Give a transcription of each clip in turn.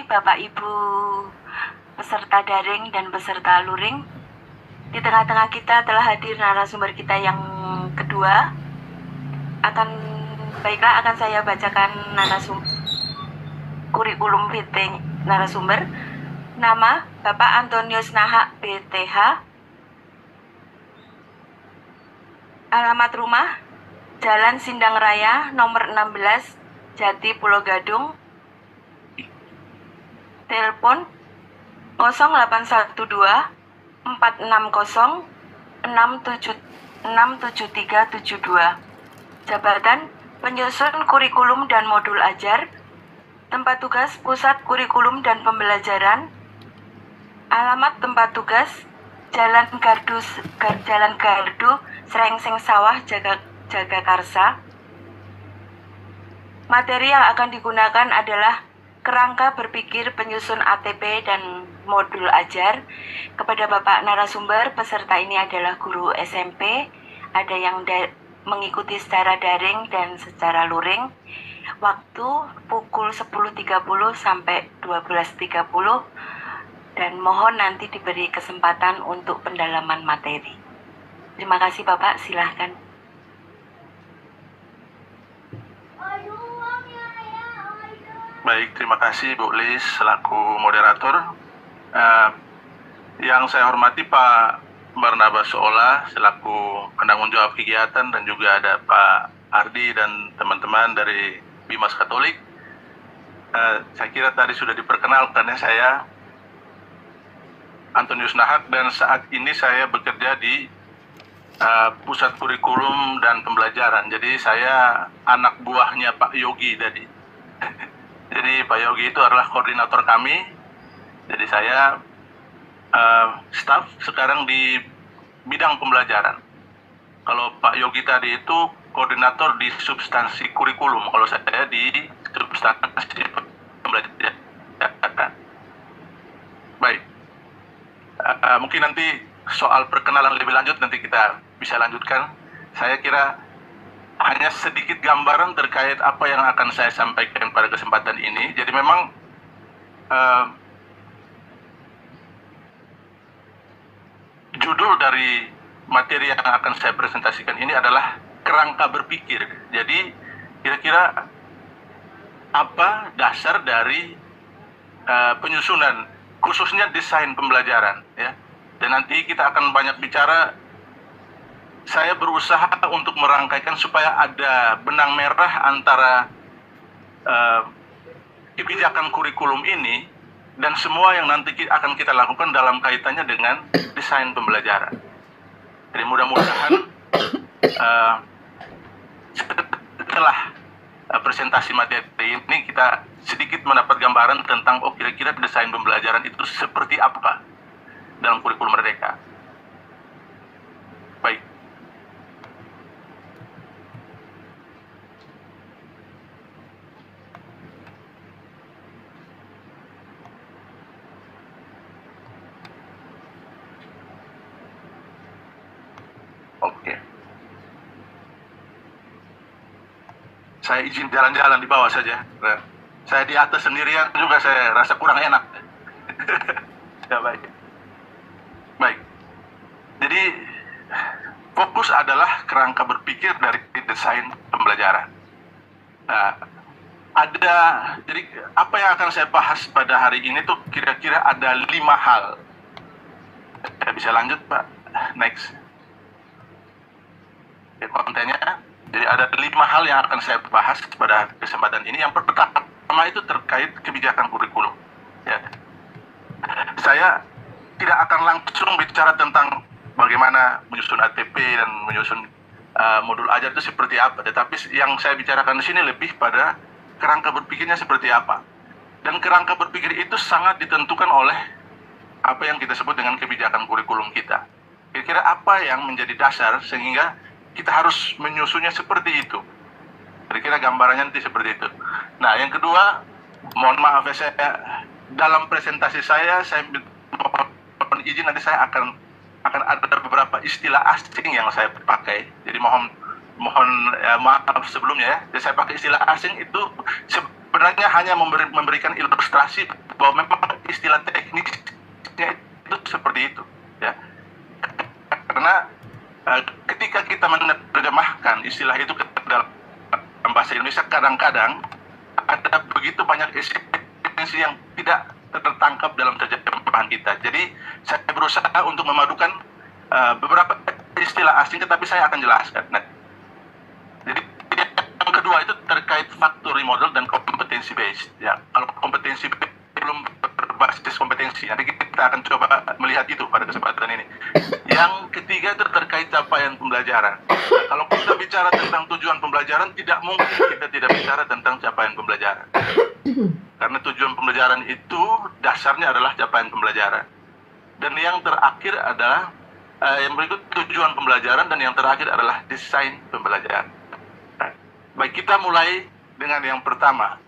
Bapak Ibu peserta daring dan peserta luring. Di tengah-tengah kita telah hadir narasumber kita yang kedua. Akan saya bacakan kurikulum VT narasumber. Nama Bapak Antonius Nahak BTH. Alamat rumah Jalan Sindang Raya nomor 16 Jati Pulau Gadung. Telepon 0812 460 67372. Jabatan penyusun kurikulum dan modul ajar. Tempat tugas Pusat Kurikulum dan Pembelajaran. Alamat tempat tugas Jalan Gardu Srengseng Sawah Jagakarsa. Materi yang akan digunakan adalah kerangka berpikir penyusun ATP dan modul ajar. Kepada Bapak narasumber, peserta ini adalah guru SMP, ada yang mengikuti secara daring dan secara luring. Waktu pukul 10.30 sampai 12.30 dan mohon nanti diberi kesempatan untuk pendalaman materi. Terima kasih Bapak, silahkan. Baik, terima kasih Bu Lis selaku moderator. Yang saya hormati Pak Barnabas Ola selaku penanggung jawab kegiatan, dan juga ada Pak Ardi dan teman-teman dari Bimas Katolik. Saya kira tadi sudah diperkenalkan ya, saya Antonius Nahak dan saat ini saya bekerja di Pusat Kurikulum dan Pembelajaran. Jadi saya anak buahnya Pak Yogi tadi. Jadi Pak Yogi itu adalah koordinator kami. Jadi saya staf sekarang di bidang pembelajaran. Kalau Pak Yogi tadi itu koordinator di substansi kurikulum. Kalau saya di substansi pembelajaran. Baik. Mungkin nanti soal perkenalan lebih lanjut nanti kita bisa lanjutkan. Saya kira hanya sedikit gambaran terkait apa yang akan saya sampaikan pada kesempatan ini. Jadi memang judul dari materi yang akan saya presentasikan ini adalah kerangka berpikir. Jadi kira-kira apa dasar dari penyusunan, khususnya desain pembelajaran, ya. Dan nanti kita akan banyak bicara. Saya berusaha untuk merangkaikan supaya ada benang merah antara kebijakan kurikulum ini dan semua yang nanti akan kita lakukan dalam kaitannya dengan desain pembelajaran. Jadi mudah-mudahan setelah presentasi materi ini kita sedikit mendapat gambaran tentang kira-kira desain pembelajaran itu seperti apa dalam kurikulum Merdeka. Baik. Oke. Saya izin jalan-jalan di bawah saja. Saya di atas sendirian juga saya rasa kurang enak. Ya, baik. Baik. Jadi fokus adalah kerangka berpikir dari desain pembelajaran. Nah, jadi apa yang akan saya bahas pada hari ini tuh kira-kira ada 5 hal. Bisa lanjut Pak, next. Kontennya, jadi ada 5 hal yang akan saya bahas pada kesempatan ini. Yang pertama itu terkait kebijakan kurikulum. Ya. Saya tidak akan langsung bicara tentang bagaimana menyusun ATP dan menyusun modul ajar itu seperti apa, tetapi yang saya bicarakan di sini lebih pada kerangka berpikirnya seperti apa. Dan kerangka berpikir itu sangat ditentukan oleh apa yang kita sebut dengan kebijakan kurikulum kita. Kira-kira apa yang menjadi dasar sehingga kita harus menyusunnya seperti itu. Kira-kira gambarannya nanti seperti itu. Nah, yang kedua, mohon maaf ya, saya dalam presentasi saya mohon izin nanti saya akan ada beberapa istilah asing yang saya pakai. Jadi mohon maaf sebelumnya ya. Jadi saya pakai istilah asing itu sebenarnya hanya memberikan ilustrasi bahwa memang istilah teknisnya itu seperti itu, ya. Karena ketika kita menerjemahkan istilah itu ke dalam bahasa Indonesia, kadang-kadang ada begitu banyak esensi yang tidak tertangkap dalam terjemahan kita. Jadi saya berusaha untuk memadukan beberapa istilah asing, tetapi saya akan jelaskan. Nah, jadi yang kedua itu terkait factory model dan kompetensi based. Ya, kalau kompetensi belum berbasis kompetensi, nanti kita akan coba melihat itu pada kesempatan ini. Yang ketiga itu terkait capaian pembelajaran. Nah, kalau kita bicara tentang tujuan pembelajaran, tidak mungkin kita tidak bicara tentang capaian pembelajaran. Karena tujuan pembelajaran itu dasarnya adalah capaian pembelajaran. Dan yang terakhir adalah yang berikut tujuan pembelajaran, dan yang terakhir adalah desain pembelajaran. Nah, baik, kita mulai dengan yang pertama.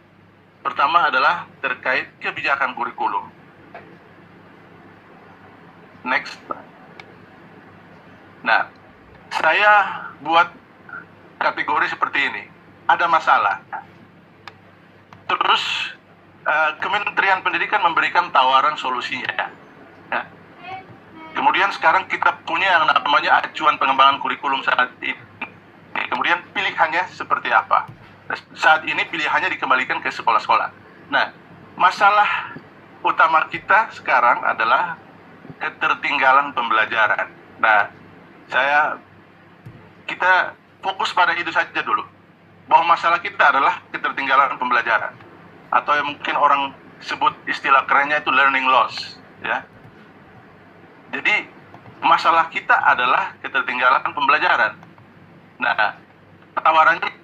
Pertama adalah terkait kebijakan kurikulum. Next. Nah, saya buat kategori seperti ini. Ada masalah. Terus Kementerian Pendidikan memberikan tawaran solusinya. Ya. Kemudian sekarang kita punya yang namanya acuan pengembangan kurikulum saat ini. Kemudian pilihannya seperti apa? Saat ini pilihannya dikembalikan ke sekolah-sekolah. Nah, masalah utama kita sekarang adalah ketertinggalan pembelajaran. Nah, kita fokus pada itu saja dulu. Bahwa masalah kita adalah ketertinggalan pembelajaran. Atau yang mungkin orang sebut istilah kerennya itu learning loss. Ya. Jadi, masalah kita adalah ketertinggalan pembelajaran. Nah, tawarannya,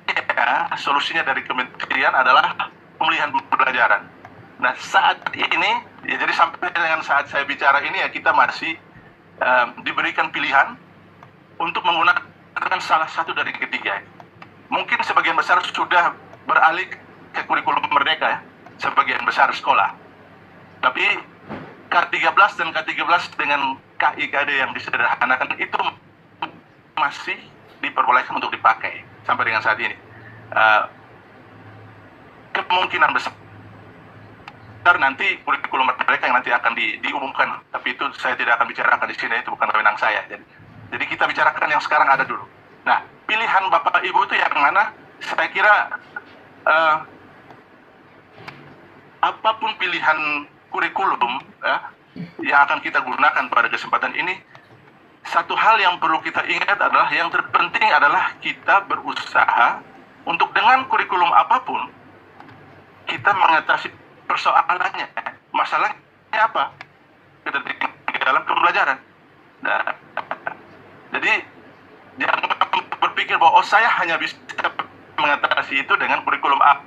solusinya dari kementerian adalah pemulihan pembelajaran. Nah, saat ini, ya, jadi sampai dengan saat saya bicara ini, ya, kita masih diberikan pilihan untuk menggunakan salah satu dari ketiga. Mungkin sebagian besar sudah beralih ke kurikulum merdeka, ya, sebagian besar sekolah. Tapi K13 dan K13 dengan KIKD yang disederhanakan itu masih diperbolehkan untuk dipakai sampai dengan saat ini. Kemungkinan besar nanti kurikulum mereka yang nanti akan diumumkan, tapi itu saya tidak akan bicarakan di sini, itu bukan wewenang saya. Jadi kita bicarakan yang sekarang ada dulu. Nah, pilihan Bapak Ibu itu yang mana? Saya kira apapun pilihan kurikulum yang akan kita gunakan pada kesempatan ini, satu hal yang perlu kita ingat adalah yang terpenting adalah kita berusaha untuk dengan kurikulum apapun kita mengatasi persoalannya. Masalahnya apa? Ketertinggalan pembelajaran. Nah, jadi jangan berpikir bahwa saya hanya bisa mengatasi itu dengan kurikulum A.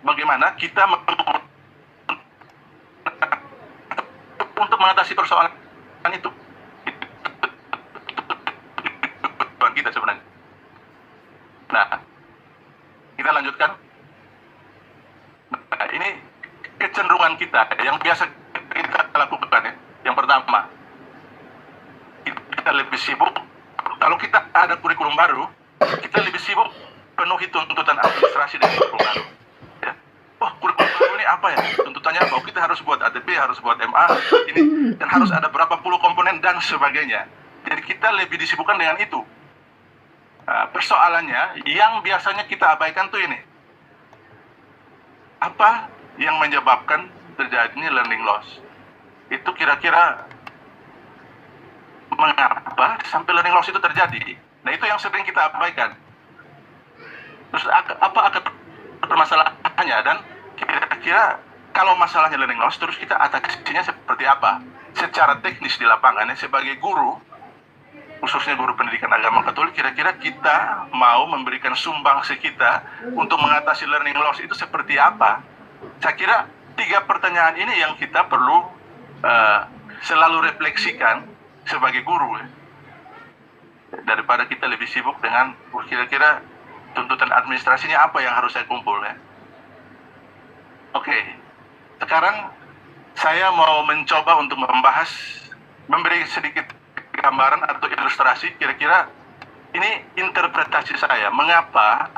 Bagaimana kita untuk mengatasi persoalan itu? Tujuan kita sebenarnya. Nah, kita lanjutkan. Nah, ini kecenderungan kita yang biasa kita lakukan, ya. Yang pertama, kita lebih sibuk. Kalau kita ada kurikulum baru, kita lebih sibuk penuhi tuntutan administrasi dari kurikulum baru. Ya. Oh, kurikulum baru ini apa ya? Tuntutannya bahwa kita harus buat ATP, harus buat MA, ini, dan harus ada berapa puluh komponen dan sebagainya. Jadi kita lebih disibukkan dengan itu. Nah, persoalannya yang biasanya kita abaikan tuh ini. Apa yang menyebabkan terjadinya learning loss? Itu kira-kira mengapa sampai learning loss itu terjadi? Nah, itu yang sering kita abaikan. Terus apa akar permasalahannya, dan kira-kira kalau masalahnya learning loss, terus kita atasinya seperti apa? Secara teknis di lapangannya sebagai guru, khususnya guru pendidikan agama Katolik, kira-kira kita mau memberikan sumbangsi kita untuk mengatasi learning loss itu seperti apa? Saya kira 3 pertanyaan ini yang kita perlu selalu refleksikan sebagai guru, ya. Daripada kita lebih sibuk dengan kira-kira tuntutan administrasinya apa yang harus saya kumpul, ya. Oke, sekarang saya mau mencoba untuk memberi sedikit gambaran atau ilustrasi kira-kira ini interpretasi saya mengapa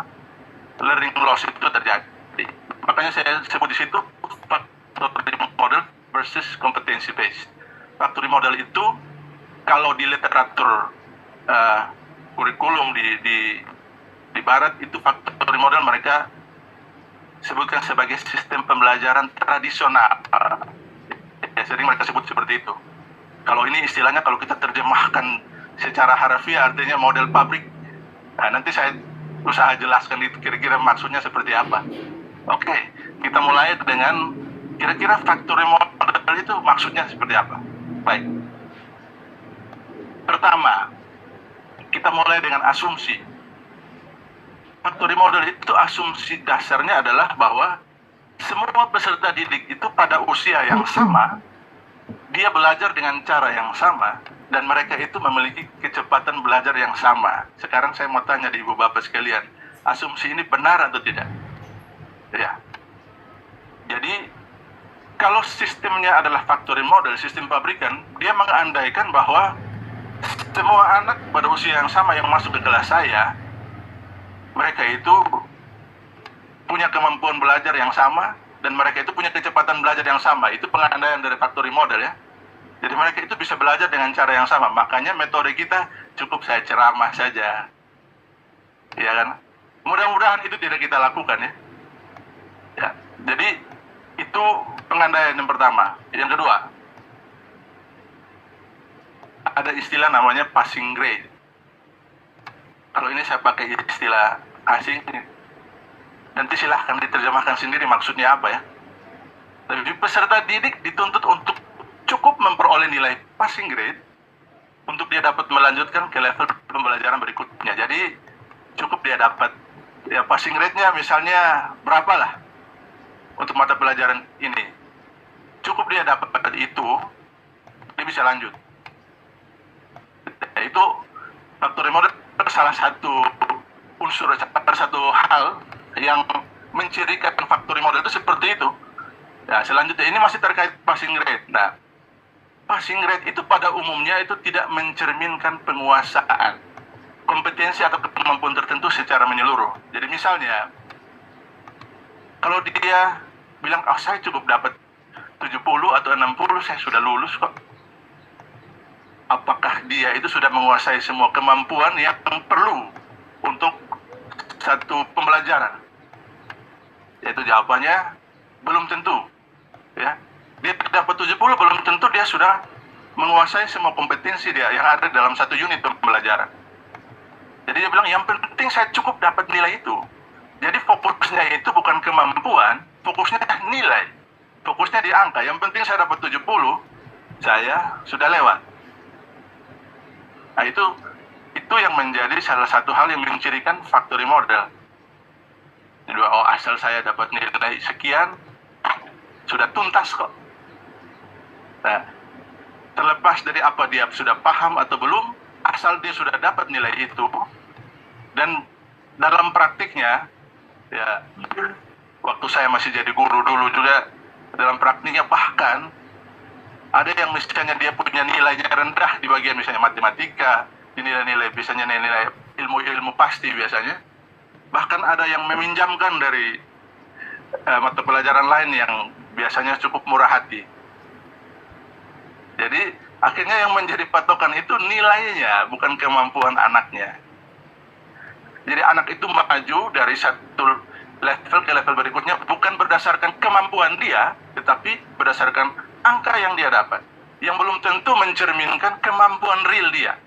learning loss itu terjadi. Makanya saya sebut di situ factory model versus competency based. Factory model itu kalau di literatur kurikulum di barat itu factory model mereka sebutkan sebagai sistem pembelajaran tradisional. Ya, sering mereka sebut seperti itu. Kalau ini istilahnya kalau kita terjemahkan secara harfiah artinya model pabrik. Nah, nanti saya usaha jelaskan itu kira-kira maksudnya seperti apa. Oke, kita mulai dengan kira-kira factory model itu maksudnya seperti apa. Baik. Pertama, kita mulai dengan asumsi. Factory model itu asumsi dasarnya adalah bahwa semua peserta didik itu pada usia yang sama, dia belajar dengan cara yang sama, dan mereka itu memiliki kecepatan belajar yang sama. Sekarang saya mau tanya di ibu bapak sekalian, asumsi ini benar atau tidak? Ya. Jadi, kalau sistemnya adalah factory model, sistem pabrikan, dia mengandaikan bahwa semua anak pada usia yang sama yang masuk ke kelas saya, mereka itu punya kemampuan belajar yang sama, dan mereka itu punya kecepatan belajar yang sama. Itu pengandaian dari factory model ya. Jadi mereka itu bisa belajar dengan cara yang sama. Makanya metode kita cukup saya ceramah saja. Ya kan? Mudah-mudahan itu tidak kita lakukan ya. Ya. Jadi itu pengandaian yang pertama. Yang kedua, ada istilah namanya passing grade. Kalau ini saya pakai istilah asing, nanti silahkan diterjemahkan sendiri maksudnya apa ya. Tapi peserta didik dituntut untuk cukup memperoleh nilai passing grade untuk dia dapat melanjutkan ke level pembelajaran berikutnya. Jadi cukup dia dapat ya passing grade-nya misalnya berapa lah untuk mata pelajaran ini. Cukup dia dapat itu, dia bisa lanjut. Ya, itu factory model salah satu unsur, satu hal yang mencirikan factory model itu seperti itu. Nah, selanjutnya ini masih terkait passing grade. Nah, passing grade itu pada umumnya itu tidak mencerminkan penguasaan, kompetensi atau kemampuan tertentu secara menyeluruh. Jadi misalnya, kalau dia bilang, oh saya cukup dapat 70 atau 60, saya sudah lulus kok. Apakah dia itu sudah menguasai semua kemampuan yang perlu untuk satu pembelajaran? Yaitu jawabannya belum tentu. Ya, dia dapat 70 belum tentu dia sudah menguasai semua kompetensi dia yang ada dalam satu unit pembelajaran. Jadi dia bilang yang penting saya cukup dapat nilai itu. Jadi fokusnya itu bukan kemampuan, fokusnya nilai. Fokusnya di angka. Yang penting saya dapat 70, saya sudah lewat. Nah, itu yang menjadi salah satu hal yang mencirikan factory model. Jadi, oh asal saya dapat nilai sekian, sudah tuntas kok. Nah, terlepas dari apa dia sudah paham atau belum, asal dia sudah dapat nilai itu, dan dalam praktiknya, ya, waktu saya masih jadi guru dulu juga, dalam praktiknya bahkan, ada yang misalnya dia punya nilainya rendah di bagian misalnya matematika, nilai-nilai biasanya nilai ilmu-ilmu pasti biasanya. Bahkan ada yang meminjamkan dari mata pelajaran lain yang biasanya cukup murah hati. Jadi akhirnya yang menjadi patokan itu nilainya, bukan kemampuan anaknya. Jadi anak itu maju dari satu level ke level berikutnya bukan berdasarkan kemampuan dia, tetapi berdasarkan angka yang dia dapat, yang belum tentu mencerminkan kemampuan real dia.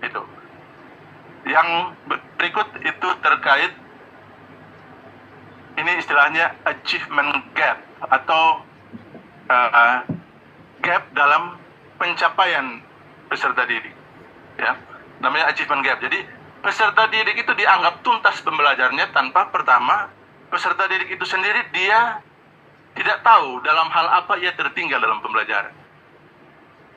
Itu. Yang berikut itu terkait, ini istilahnya achievement gap, atau gap dalam pencapaian peserta didik. Ya, namanya achievement gap. Jadi peserta didik itu dianggap tuntas pembelajarannya tanpa pertama peserta didik itu sendiri dia tidak tahu dalam hal apa ia tertinggal dalam pembelajaran.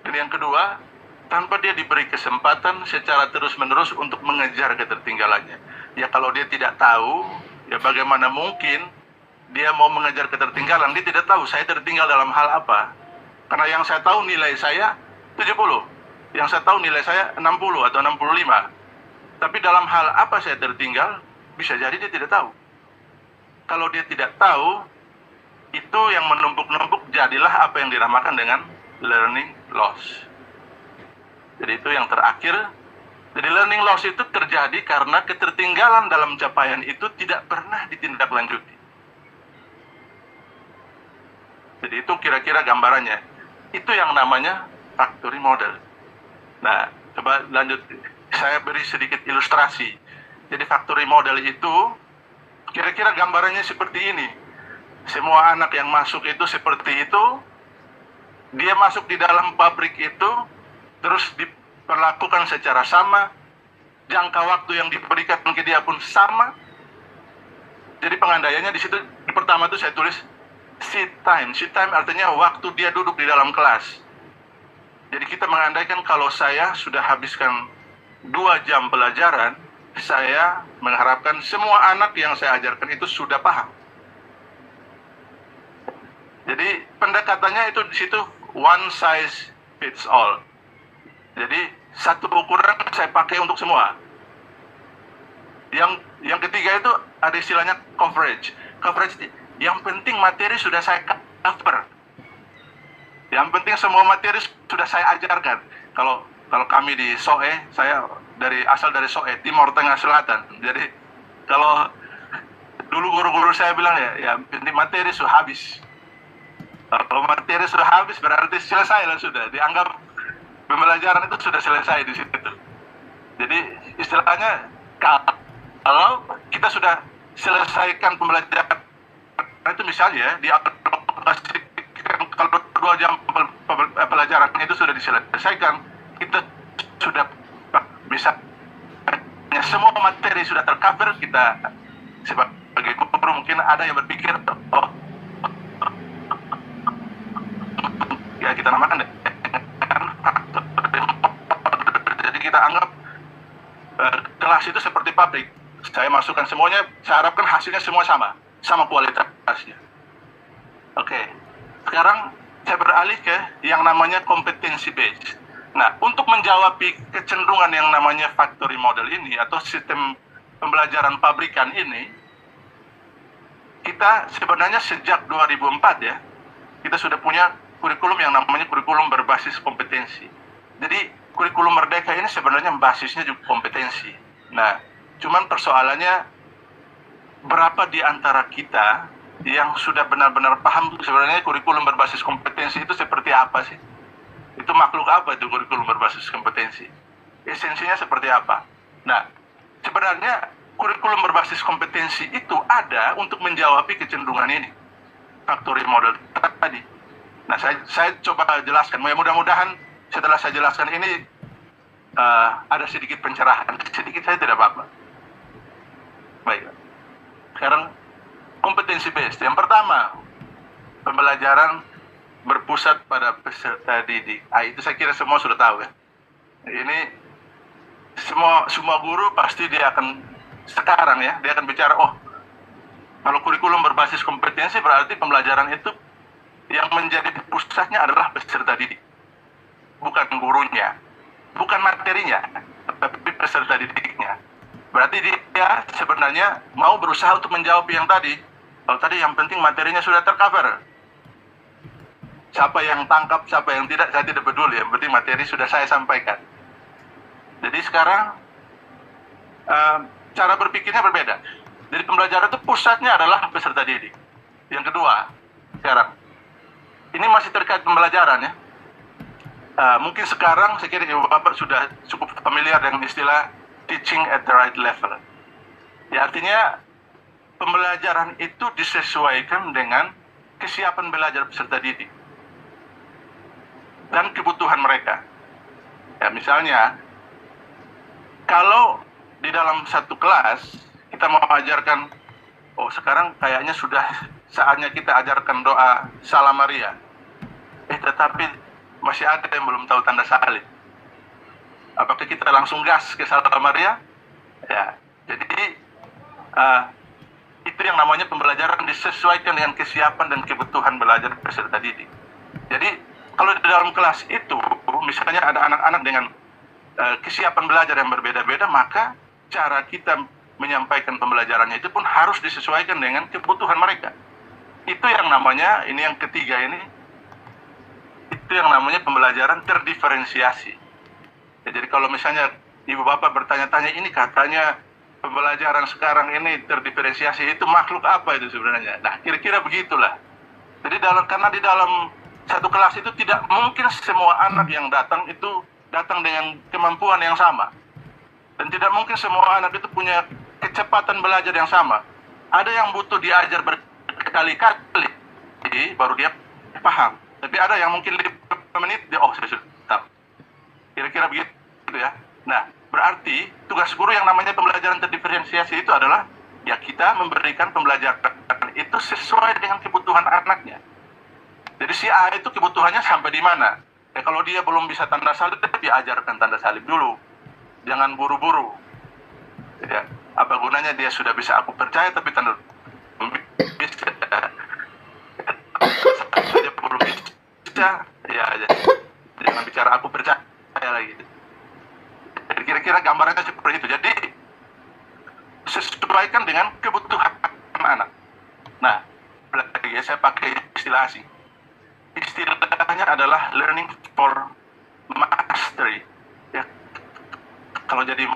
Dan yang kedua, tanpa dia diberi kesempatan secara terus-menerus untuk mengejar ketertinggalannya. Ya kalau dia tidak tahu, ya bagaimana mungkin dia mau mengejar ketertinggalan? Dia tidak tahu saya tertinggal dalam hal apa. Karena yang saya tahu nilai saya 70, yang saya tahu nilai saya 60 atau 65. Tapi dalam hal apa saya tertinggal? bisa jadi dia tidak tahu. Kalau dia tidak tahu, itu yang menumpuk-numpuk jadilah apa yang dinamakan dengan learning loss. Jadi itu yang terakhir. Jadi learning loss itu terjadi karena ketertinggalan dalam capaian itu tidak pernah ditindaklanjuti. Jadi itu kira-kira gambarannya. Itu yang namanya factory model. Nah, coba lanjut. Saya beri sedikit ilustrasi. Jadi factory model itu kira-kira gambarannya seperti ini. Semua anak yang masuk itu seperti itu. Dia masuk di dalam pabrik itu, terus diperlakukan secara sama. Jangka waktu yang diberikan ke dia pun sama. Jadi pengandaiannya di situ, di pertama itu saya tulis seat time. Seat time artinya waktu dia duduk di dalam kelas. Jadi kita mengandaikan kalau saya sudah habiskan 2 jam pelajaran, saya mengharapkan semua anak yang saya ajarkan itu sudah paham. Jadi pendekatannya itu di situ one size fits all. Jadi satu ukuran saya pakai untuk semua. Yang ketiga itu ada istilahnya coverage. Coverage yang penting materi sudah saya cover. Yang penting semua materi sudah saya ajarkan. Kalau kami di SOE, saya asal dari SOE, Timur Tengah Selatan. Jadi kalau dulu guru-guru saya bilang ya penting materi sudah habis. Kalau materi sudah habis berarti selesai lah sudah. Dianggap pembelajaran itu sudah selesai di situ. Jadi istilahnya kalau kita sudah selesaikan pembelajaran itu misalnya dialokasikan kalau 2 jam pelajaran itu sudah diselesaikan, kita sudah bisa semua materi sudah tercover. Kita sebagai guru mungkin ada yang berpikir ya kita namakan jadi kita anggap kelas itu seperti pabrik. Saya masukkan semuanya, saya harapkan hasilnya semua sama kualitasnya. Oke. Sekarang saya beralih ke yang namanya kompetensi based. Nah, untuk menjawab kecenderungan yang namanya factory model ini atau sistem pembelajaran pabrikan ini, kita sebenarnya sejak 2004 ya, kita sudah punya kurikulum yang namanya kurikulum berbasis kompetensi. Jadi kurikulum merdeka ini sebenarnya basisnya juga kompetensi. Nah, cuman persoalannya berapa di antara kita yang sudah benar-benar paham sebenarnya kurikulum berbasis kompetensi itu seperti apa sih? Itu makhluk apa itu kurikulum berbasis kompetensi? Esensinya seperti apa? Nah, sebenarnya kurikulum berbasis kompetensi itu ada untuk menjawab kecenderungan ini. Factory model tadi. Nah, saya coba jelaskan. Mudah-mudahan setelah saya jelaskan ini ada sedikit pencerahan. Sedikit saya tidak apa-apa. Baik. Sekarang kompetensi based. Yang pertama, pembelajaran berpusat pada peserta didik. Itu saya kira semua sudah tahu ya. Ini semua guru pasti dia akan sekarang ya, dia akan bicara, kalau kurikulum berbasis kompetensi berarti pembelajaran itu yang menjadi pusatnya adalah peserta didik. Bukan gurunya, bukan materinya, tapi peserta didiknya. Berarti dia sebenarnya mau berusaha untuk menjawab yang tadi. Kalau tadi yang penting materinya sudah tercover. Siapa yang tangkap, siapa yang tidak, saya tidak peduli. Yang penting materi sudah saya sampaikan. Jadi sekarang cara berpikirnya berbeda. Jadi pembelajaran itu pusatnya adalah peserta didik. Yang kedua, sekarang ini masih terkait pembelajaran ya. Mungkin sekarang saya kira Ibu Bapak sudah cukup familiar dengan istilah teaching at the right level. Ya, artinya pembelajaran itu disesuaikan dengan kesiapan belajar peserta didik dan kebutuhan mereka. Ya, misalnya kalau di dalam satu kelas kita mau ajarkan, sekarang kayaknya sudah saatnya kita ajarkan doa Salam Maria. Tetapi masih ada yang belum tahu tanda salib. Apakah kita langsung gas ke Salam Maria? Ya, jadi itu yang namanya pembelajaran disesuaikan dengan kesiapan dan kebutuhan belajar peserta didik. Jadi kalau di dalam kelas itu misalnya ada anak-anak dengan kesiapan belajar yang berbeda-beda, maka cara kita menyampaikan pembelajarannya itu pun harus disesuaikan dengan kebutuhan mereka. Itu yang namanya, ini yang ketiga ini, itu yang namanya pembelajaran terdiferensiasi. Ya, jadi kalau misalnya ibu bapak bertanya-tanya, ini katanya pembelajaran sekarang ini terdiferensiasi, itu makhluk apa itu sebenarnya? Nah, kira-kira begitulah. Jadi karena di dalam satu kelas itu tidak mungkin semua anak yang datang itu datang dengan kemampuan yang sama. Dan tidak mungkin semua anak itu punya kecepatan belajar yang sama. Ada yang butuh diajar berkali-kali baru dia paham. Tapi ada yang mungkin 5 menit dia saya sudah tahu. Kira-kira begitu ya. Nah, berarti tugas guru yang namanya pembelajaran terdiferensiasi itu adalah ya kita memberikan pembelajaran itu sesuai dengan kebutuhan anaknya. Jadi si A itu kebutuhannya sampai di mana? Ya kalau dia belum bisa tanda salib, dia ajarkan tanda salib dulu. Jangan buru-buru. Ya, apa gunanya dia sudah bisa aku percaya tapi tanda bisa saja belum bisa, ya jangan bicara aku percaya lagi. Jadi kira-kira gambarannya seperti itu. Jadi sesuaikan dengan kebutuhan anak. Nah, lagi saya pakai istilah asing. Istilahnya adalah learning for mastery. Ya, kalau jadi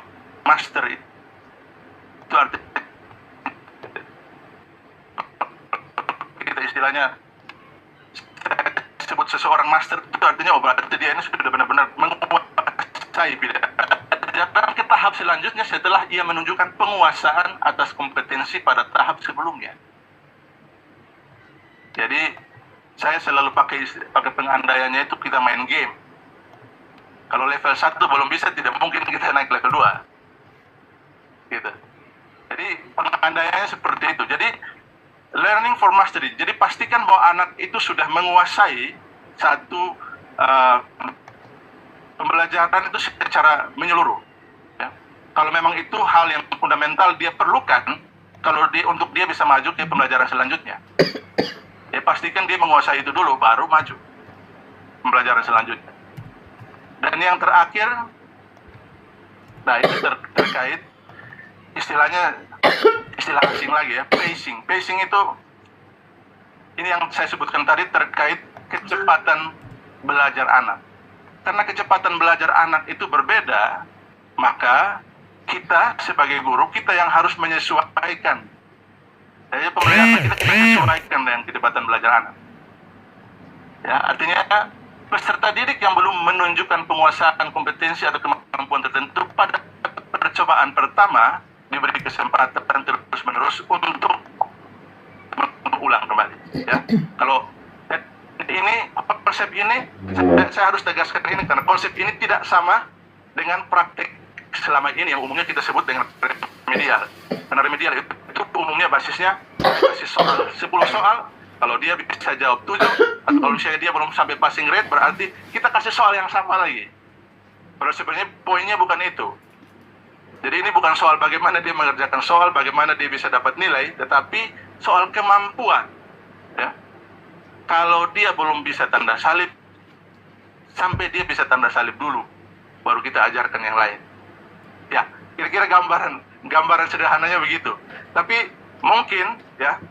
master itu artinya kita istilahnya sebut seseorang master itu artinya berarti dia ini sudah benar-benar menguasai bidang. Dan ke tahap selanjutnya setelah ia menunjukkan penguasaan atas kompetensi pada tahap sebelumnya. Jadi saya selalu pakai pengandaiannya itu kita main game. Kalau level 1 belum bisa, tidak mungkin kita naik level 2. Gitu. Jadi pengandaiannya seperti itu. Jadi learning for mastery. Jadi pastikan bahwa anak itu sudah menguasai satu pembelajaran itu secara menyeluruh. Ya. Kalau memang itu hal yang fundamental dia perlukan, kalau untuk dia bisa maju ke pembelajaran selanjutnya. Ya pastikan dia menguasai itu dulu, baru maju pembelajaran selanjutnya. Dan yang terakhir, nah itu terkait istilahnya, istilah asing lagi ya, pacing. Pacing itu, ini yang saya sebutkan tadi terkait kecepatan belajar anak. Karena kecepatan belajar anak itu berbeda, maka kita sebagai guru, kita yang harus menyesuaikan. Jadi pembelajaran kita sesuaikan dengan kecepatan belajar anak. Ya, artinya peserta didik yang belum menunjukkan penguasaan kompetensi atau kemampuan tertentu pada percobaan pertama diberi kesempatan terus-menerus untuk mengulang kembali. Ya, kalau ini konsep ini saya harus tegaskan ini karena konsep ini tidak sama dengan praktik selama ini yang umumnya kita sebut dengan remedial. Karena remedial itu umumnya basisnya basis soal 10 soal, kalau dia bisa jawab 7 atau kalau misalnya dia belum sampai passing rate berarti kita kasih soal yang sama lagi. Padahal sebenarnya poinnya bukan itu. Jadi ini bukan soal bagaimana dia mengerjakan soal, bagaimana dia bisa dapat nilai, tetapi soal kemampuan. Ya. Kalau dia belum bisa tanda salib, sampai dia bisa tanda salib dulu, baru kita ajarkan yang lain. Ya, kira-kira gambaran sederhananya begitu. Tapi mungkin ya,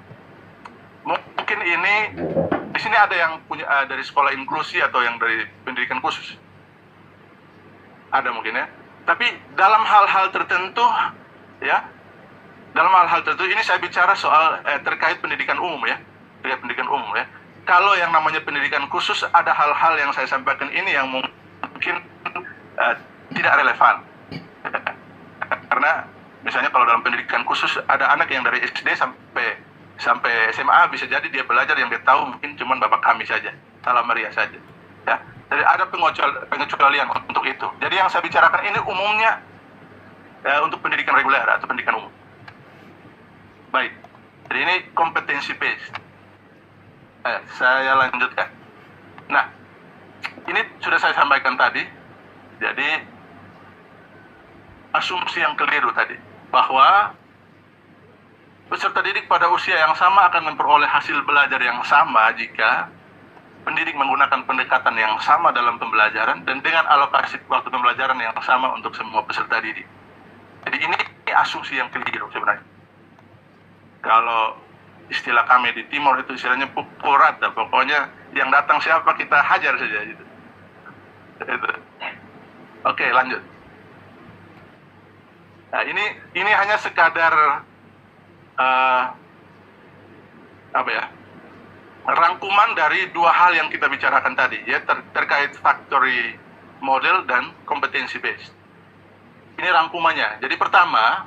mungkin ini di sini ada yang punya dari sekolah inklusi atau yang dari pendidikan khusus. Ada mungkin ya. Tapi dalam hal-hal tertentu ya, dalam hal-hal tertentu ini saya bicara soal terkait pendidikan umum ya, terkait pendidikan umum ya. Kalau yang namanya pendidikan khusus ada hal-hal yang saya sampaikan ini yang mungkin tidak relevan. Karena misalnya kalau dalam pendidikan khusus ada anak yang dari SD sampai SMA bisa jadi dia belajar yang dia tahu mungkin cuma Bapak kami saja, Salam Maria saja. Ya. Jadi ada pengecualian untuk itu. Jadi yang saya bicarakan ini umumnya untuk pendidikan reguler atau pendidikan umum. Baik. Jadi ini kompetensi based. Saya lanjutkan. Nah, ini sudah saya sampaikan tadi. Jadi asumsi yang keliru tadi bahwa peserta didik pada usia yang sama akan memperoleh hasil belajar yang sama jika pendidik menggunakan pendekatan yang sama dalam pembelajaran dan dengan alokasi waktu pembelajaran yang sama untuk semua peserta didik. Jadi ini asumsi yang keliru sebenarnya. Kalau istilah kami di Timur itu istilahnya pukul rata, pokoknya yang datang siapa kita hajar saja gitu. Itu. Oke, lanjut. Nah, ini hanya sekadar rangkuman dari dua hal yang kita bicarakan tadi, ya, terkait factory model dan competency based. Ini rangkumannya. Jadi pertama,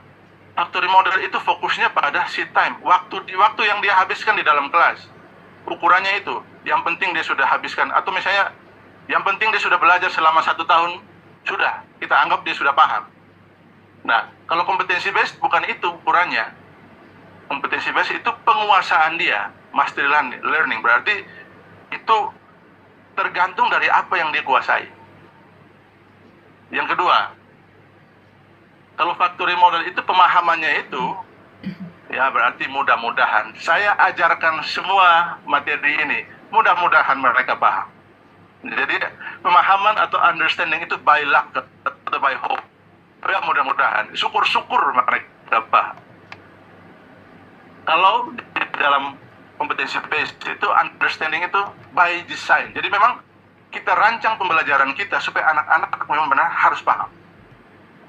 factory model itu fokusnya pada seat time, waktu yang dia habiskan di dalam kelas. Ukurannya itu, yang penting dia sudah habiskan, atau misalnya yang penting dia sudah belajar selama 1 tahun, sudah, kita anggap dia sudah paham. Nah, kalau competency based bukan itu ukurannya. Competency based itu penguasaan dia, mastery learning, berarti itu tergantung dari apa yang dia kuasai. Yang kedua, kalau factory model itu pemahamannya itu, ya berarti mudah-mudahan saya ajarkan semua materi ini, mudah-mudahan mereka paham. Jadi pemahaman atau understanding itu by luck atau by hope. Ya mudah-mudahan, syukur-syukur mereka paham. Kalau di dalam competency based itu understanding itu by design. Jadi memang kita rancang pembelajaran kita supaya anak-anak memang benar harus paham.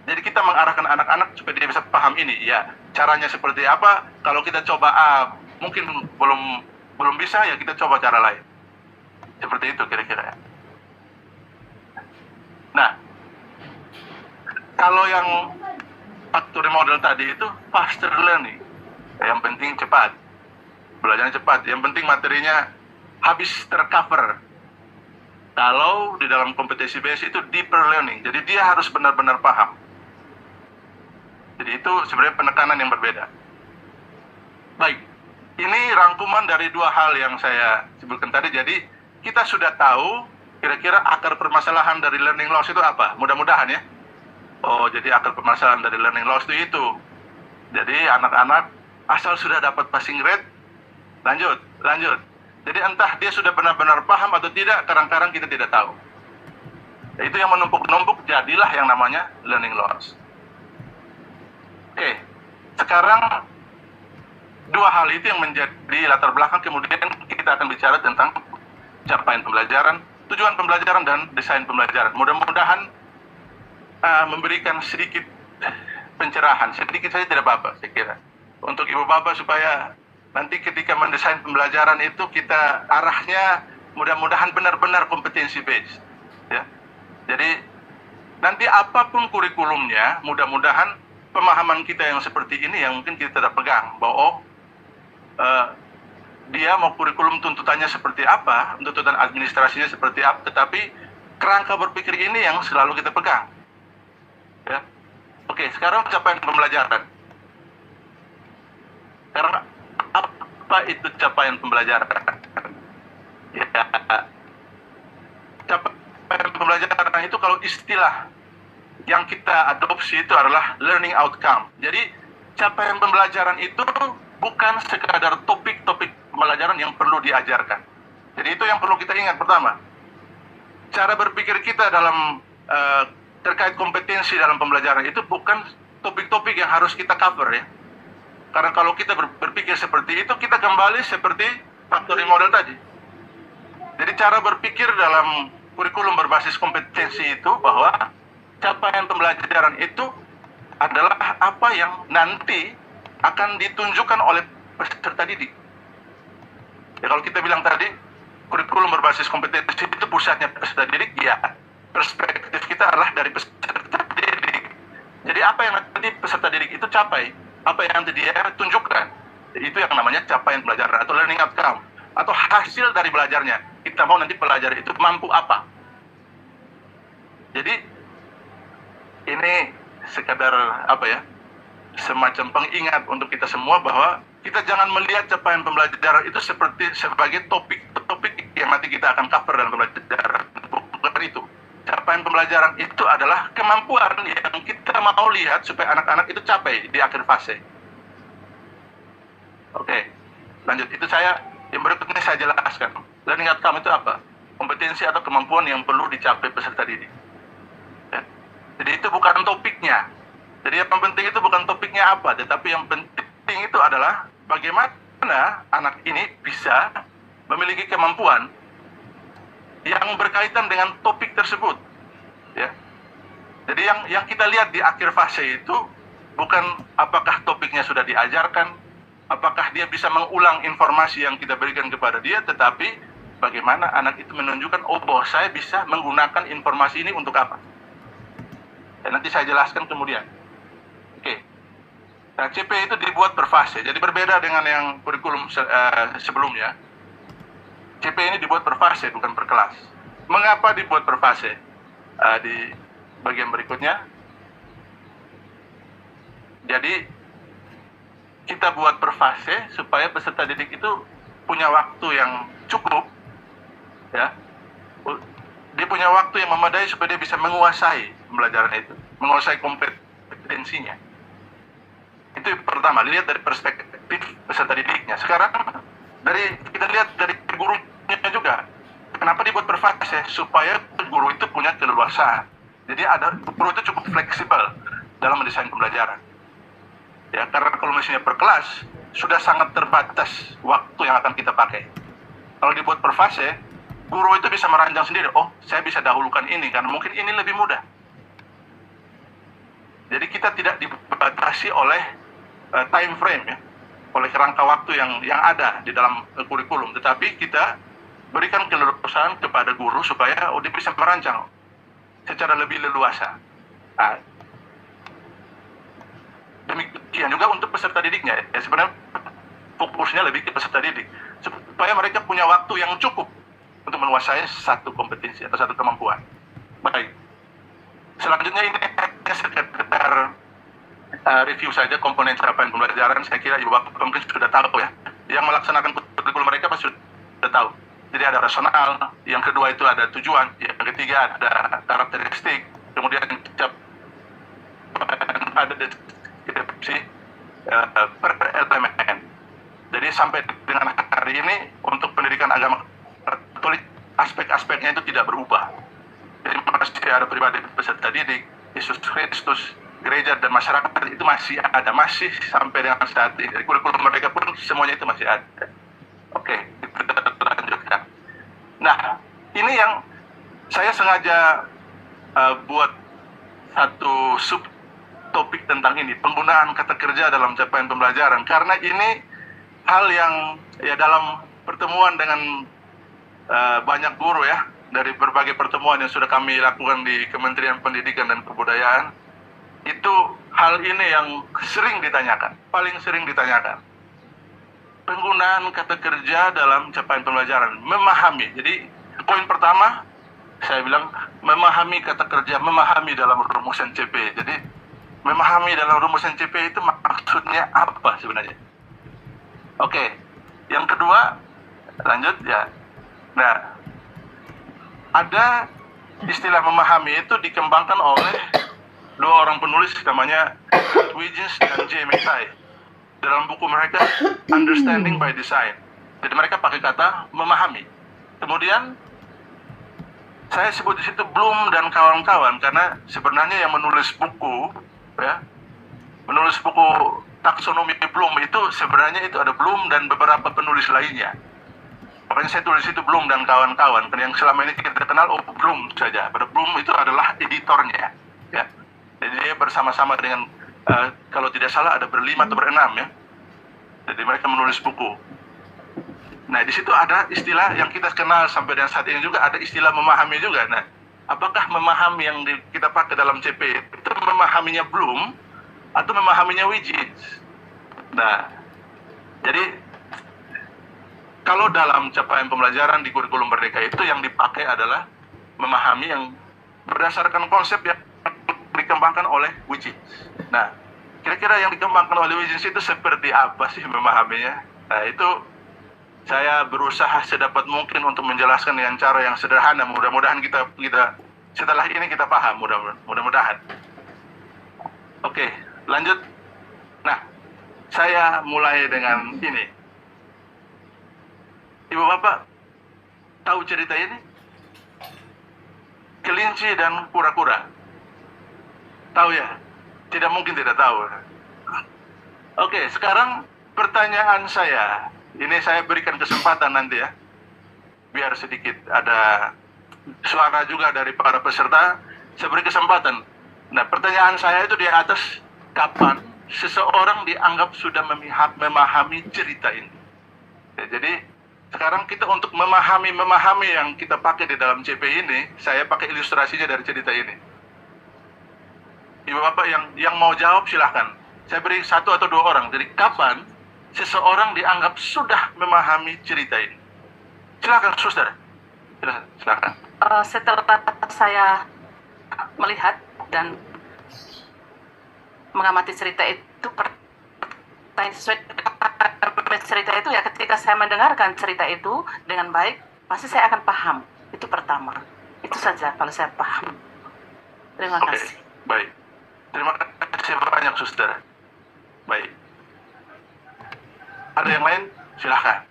Jadi kita mengarahkan anak-anak supaya dia bisa paham ini. Ya, caranya seperti apa? Kalau kita coba A, mungkin belum bisa, ya kita coba cara lain. Seperti itu kira-kira. Nah, kalau yang factory model tadi itu faster learning. Yang penting cepat. Belajarnya cepat. Yang penting materinya habis tercover. Kalau di dalam competency base itu deeper learning. Jadi dia harus benar-benar paham. Jadi itu sebenarnya penekanan yang berbeda. Baik, ini rangkuman dari dua hal yang saya sebutkan tadi. Jadi kita sudah tahu kira-kira akar permasalahan dari learning loss itu apa. Mudah-mudahan ya. Oh, jadi akar permasalahan dari learning loss itu. Jadi anak-anak asal sudah dapat passing rate, lanjut. Jadi entah dia sudah benar-benar paham atau tidak, kadang-kadang kita tidak tahu. Itu yang menumpuk-numpuk, jadilah yang namanya learning loss. Oke, sekarang dua hal itu yang menjadi latar belakang, kemudian kita akan bicara tentang capaian pembelajaran, tujuan pembelajaran, dan desain pembelajaran. Mudah-mudahan memberikan sedikit pencerahan, sedikit saja tidak apa-apa, saya kira. Untuk ibu bapak supaya nanti ketika mendesain pembelajaran itu kita arahnya mudah-mudahan benar-benar kompetensi based. Ya. Jadi nanti apapun kurikulumnya, mudah-mudahan pemahaman kita yang seperti ini yang mungkin kita tidak pegang bahwa dia mau kurikulum tuntutannya seperti apa, tuntutan administrasinya seperti apa, tetapi kerangka berpikir ini yang selalu kita pegang. Ya. Oke, sekarang capaian pembelajaran. Karena apa itu capaian pembelajaran? Ya, capaian pembelajaran itu kalau istilah yang kita adopsi itu adalah learning outcome. Jadi capaian pembelajaran itu bukan sekadar topik-topik pembelajaran yang perlu diajarkan. Jadi itu yang perlu kita ingat pertama. Cara berpikir kita dalam terkait kompetensi dalam pembelajaran itu bukan topik-topik yang harus kita cover ya. Karena kalau kita berpikir seperti itu, kita kembali seperti factory model tadi. Jadi cara berpikir dalam kurikulum berbasis kompetensi itu bahwa capaian pembelajaran itu adalah apa yang nanti akan ditunjukkan oleh peserta didik. Ya kalau kita bilang tadi, kurikulum berbasis kompetensi itu pusatnya peserta didik, ya perspektif kita adalah dari peserta didik. Jadi apa yang nanti peserta didik itu capai, apa yang nanti dia tunjukkan, itu yang namanya capaian pembelajaran atau learning outcome, atau hasil dari belajarnya. Kita mau nanti pelajar itu mampu apa. Jadi ini sekadar apa ya, semacam pengingat untuk kita semua bahwa kita jangan melihat capaian pembelajaran itu sebagai topik yang nanti kita akan cover dalam pembelajaran. Bukan itu. Capaian pembelajaran itu adalah kemampuan yang kita mau lihat supaya anak-anak itu capai di akhir fase. Oke, lanjut. Itu yang berikutnya saya jelaskan. Learning outcome itu apa? Kompetensi atau kemampuan yang perlu dicapai peserta didik. Ya. Jadi itu bukan topiknya. Jadi yang penting itu bukan topiknya apa, tetapi yang penting itu adalah bagaimana anak ini bisa memiliki kemampuan yang berkaitan dengan topik tersebut, ya. Jadi yang kita lihat di akhir fase itu bukan apakah topiknya sudah diajarkan, apakah dia bisa mengulang informasi yang kita berikan kepada dia, tetapi bagaimana anak itu menunjukkan, oh bahwa saya bisa menggunakan informasi ini untuk apa. Dan nanti saya jelaskan kemudian. Oke. Nah, CP itu dibuat per fase, jadi berbeda dengan yang kurikulum sebelumnya. CP ini dibuat per fase, bukan per kelas. Mengapa dibuat per fase? Di bagian berikutnya. Jadi, kita buat per fase supaya peserta didik itu punya waktu yang cukup, ya. Dia punya waktu yang memadai supaya dia bisa menguasai pembelajaran itu, menguasai kompetensinya. Itu pertama, dilihat dari perspektif peserta didiknya. Sekarang kita lihat dari gurunya juga. Kenapa dibuat per fase? Supaya guru itu punya keleluasaan. Jadi guru itu cukup fleksibel dalam mendesain pembelajaran. Ya, karena kalau misalnya per kelas sudah sangat terbatas waktu yang akan kita pakai. Kalau dibuat per fase, guru itu bisa merancang sendiri. Oh, saya bisa dahulukan ini karena mungkin ini lebih mudah. Jadi kita tidak dibatasi oleh time frame, ya, oleh kerangka waktu yang ada di dalam kurikulum, tetapi kita berikan keleluasaan kepada guru supaya dia bisa merancang secara lebih leluasa. Nah, demikian juga untuk peserta didiknya, ya, sebenarnya fokusnya lebih ke peserta didik supaya mereka punya waktu yang cukup untuk menguasai satu kompetensi atau satu kemampuan. Baik, selanjutnya ini sekedar review saja komponen capaian pembelajaran. Saya kira Ibu Bapak mungkin sudah tahu, ya, yang melaksanakan kurikulum mereka pasti sudah tahu. Jadi ada rasional, yang kedua itu ada tujuan, yang ketiga ada karakteristik, kemudian ada deskripsi per elemen. Jadi sampai dengan hari ini untuk pendidikan agama Katolik aspek-aspeknya itu tidak berubah. Jadi masih ada pribadi peserta didik, Yesus Kristus, gereja dan masyarakat itu masih ada, masih sampai dengan saat ini. Kurikulum mereka pun semuanya itu masih ada. Oke, kita lanjutkan. Nah, ini yang saya sengaja buat satu sub topik tentang ini, penggunaan kata kerja dalam capaian pembelajaran, karena ini hal yang ya dalam pertemuan dengan banyak guru, ya, dari berbagai pertemuan yang sudah kami lakukan di Kementerian Pendidikan dan Kebudayaan, itu hal ini yang sering ditanyakan, paling sering ditanyakan. Penggunaan kata kerja dalam capaian pembelajaran, memahami. Jadi poin pertama saya bilang memahami kata kerja, memahami dalam rumusan CP. Jadi memahami dalam rumusan CP itu maksudnya apa sebenarnya? Oke, yang kedua lanjut, ya. Nah, ada istilah memahami itu dikembangkan oleh dua orang penulis, namanya Wiggins dan J. Mackay, dalam buku mereka Understanding by Design. Jadi mereka pakai kata memahami. Kemudian saya sebut di situ Bloom dan kawan-kawan, karena sebenarnya yang menulis buku, ya, menulis buku taksonomi Bloom itu sebenarnya itu ada Bloom dan beberapa penulis lainnya. Makanya saya tulis itu Bloom dan kawan-kawan. Yang selama ini kita kenal Bloom saja. Pada Bloom itu adalah editornya, ya. Jadi dia bersama-sama dengan kalau tidak salah ada berlima atau berenam, ya. Jadi mereka menulis buku. Nah, di situ ada istilah yang kita kenal sampai dengan saat ini juga, ada istilah memahami juga. Nah, apakah memahami yang kita pakai dalam CP itu memahaminya Bloom atau memahaminya Wiggins? Nah, jadi kalau dalam capaian pembelajaran di kurikulum Merdeka itu yang dipakai adalah memahami yang berdasarkan konsep yang dikembangkan oleh Wiggins. Nah, kira-kira yang dikembangkan oleh Wiggins itu seperti apa sih memahaminya? Nah, itu saya berusaha sedapat mungkin untuk menjelaskan dengan cara yang sederhana. Mudah-mudahan kita setelah ini kita paham, mudah-mudahan. Oke, lanjut. Nah, saya mulai dengan ini. Ibu Bapak tahu cerita ini? Kelinci dan kura-kura. Tahu, ya? tidak mungkin tidak tahu. Oke, sekarang pertanyaan saya, ini saya berikan kesempatan nanti ya, biar sedikit ada suara juga dari para peserta, saya beri kesempatan. Nah, pertanyaan saya itu di atas, kapan seseorang dianggap sudah memahami cerita ini? Ya, jadi sekarang kita untuk memahami yang kita pakai di dalam CP ini, saya pakai ilustrasinya dari cerita ini. Ibu bapak yang mau jawab silahkan. Saya beri 1 atau 2 orang. Jadi kapan seseorang dianggap sudah memahami cerita ini? Silahkan, suster. Silahkan. Setelah saya melihat dan mengamati cerita itu, pertanyaan sesuai dengan cerita itu ya, ketika saya mendengarkan cerita itu dengan baik, pasti saya akan paham. Itu pertama. Itu saja kalau saya paham. Terima kasih. Baik. Terima kasih banyak, suster. Baik. Ada yang lain? Silahkan.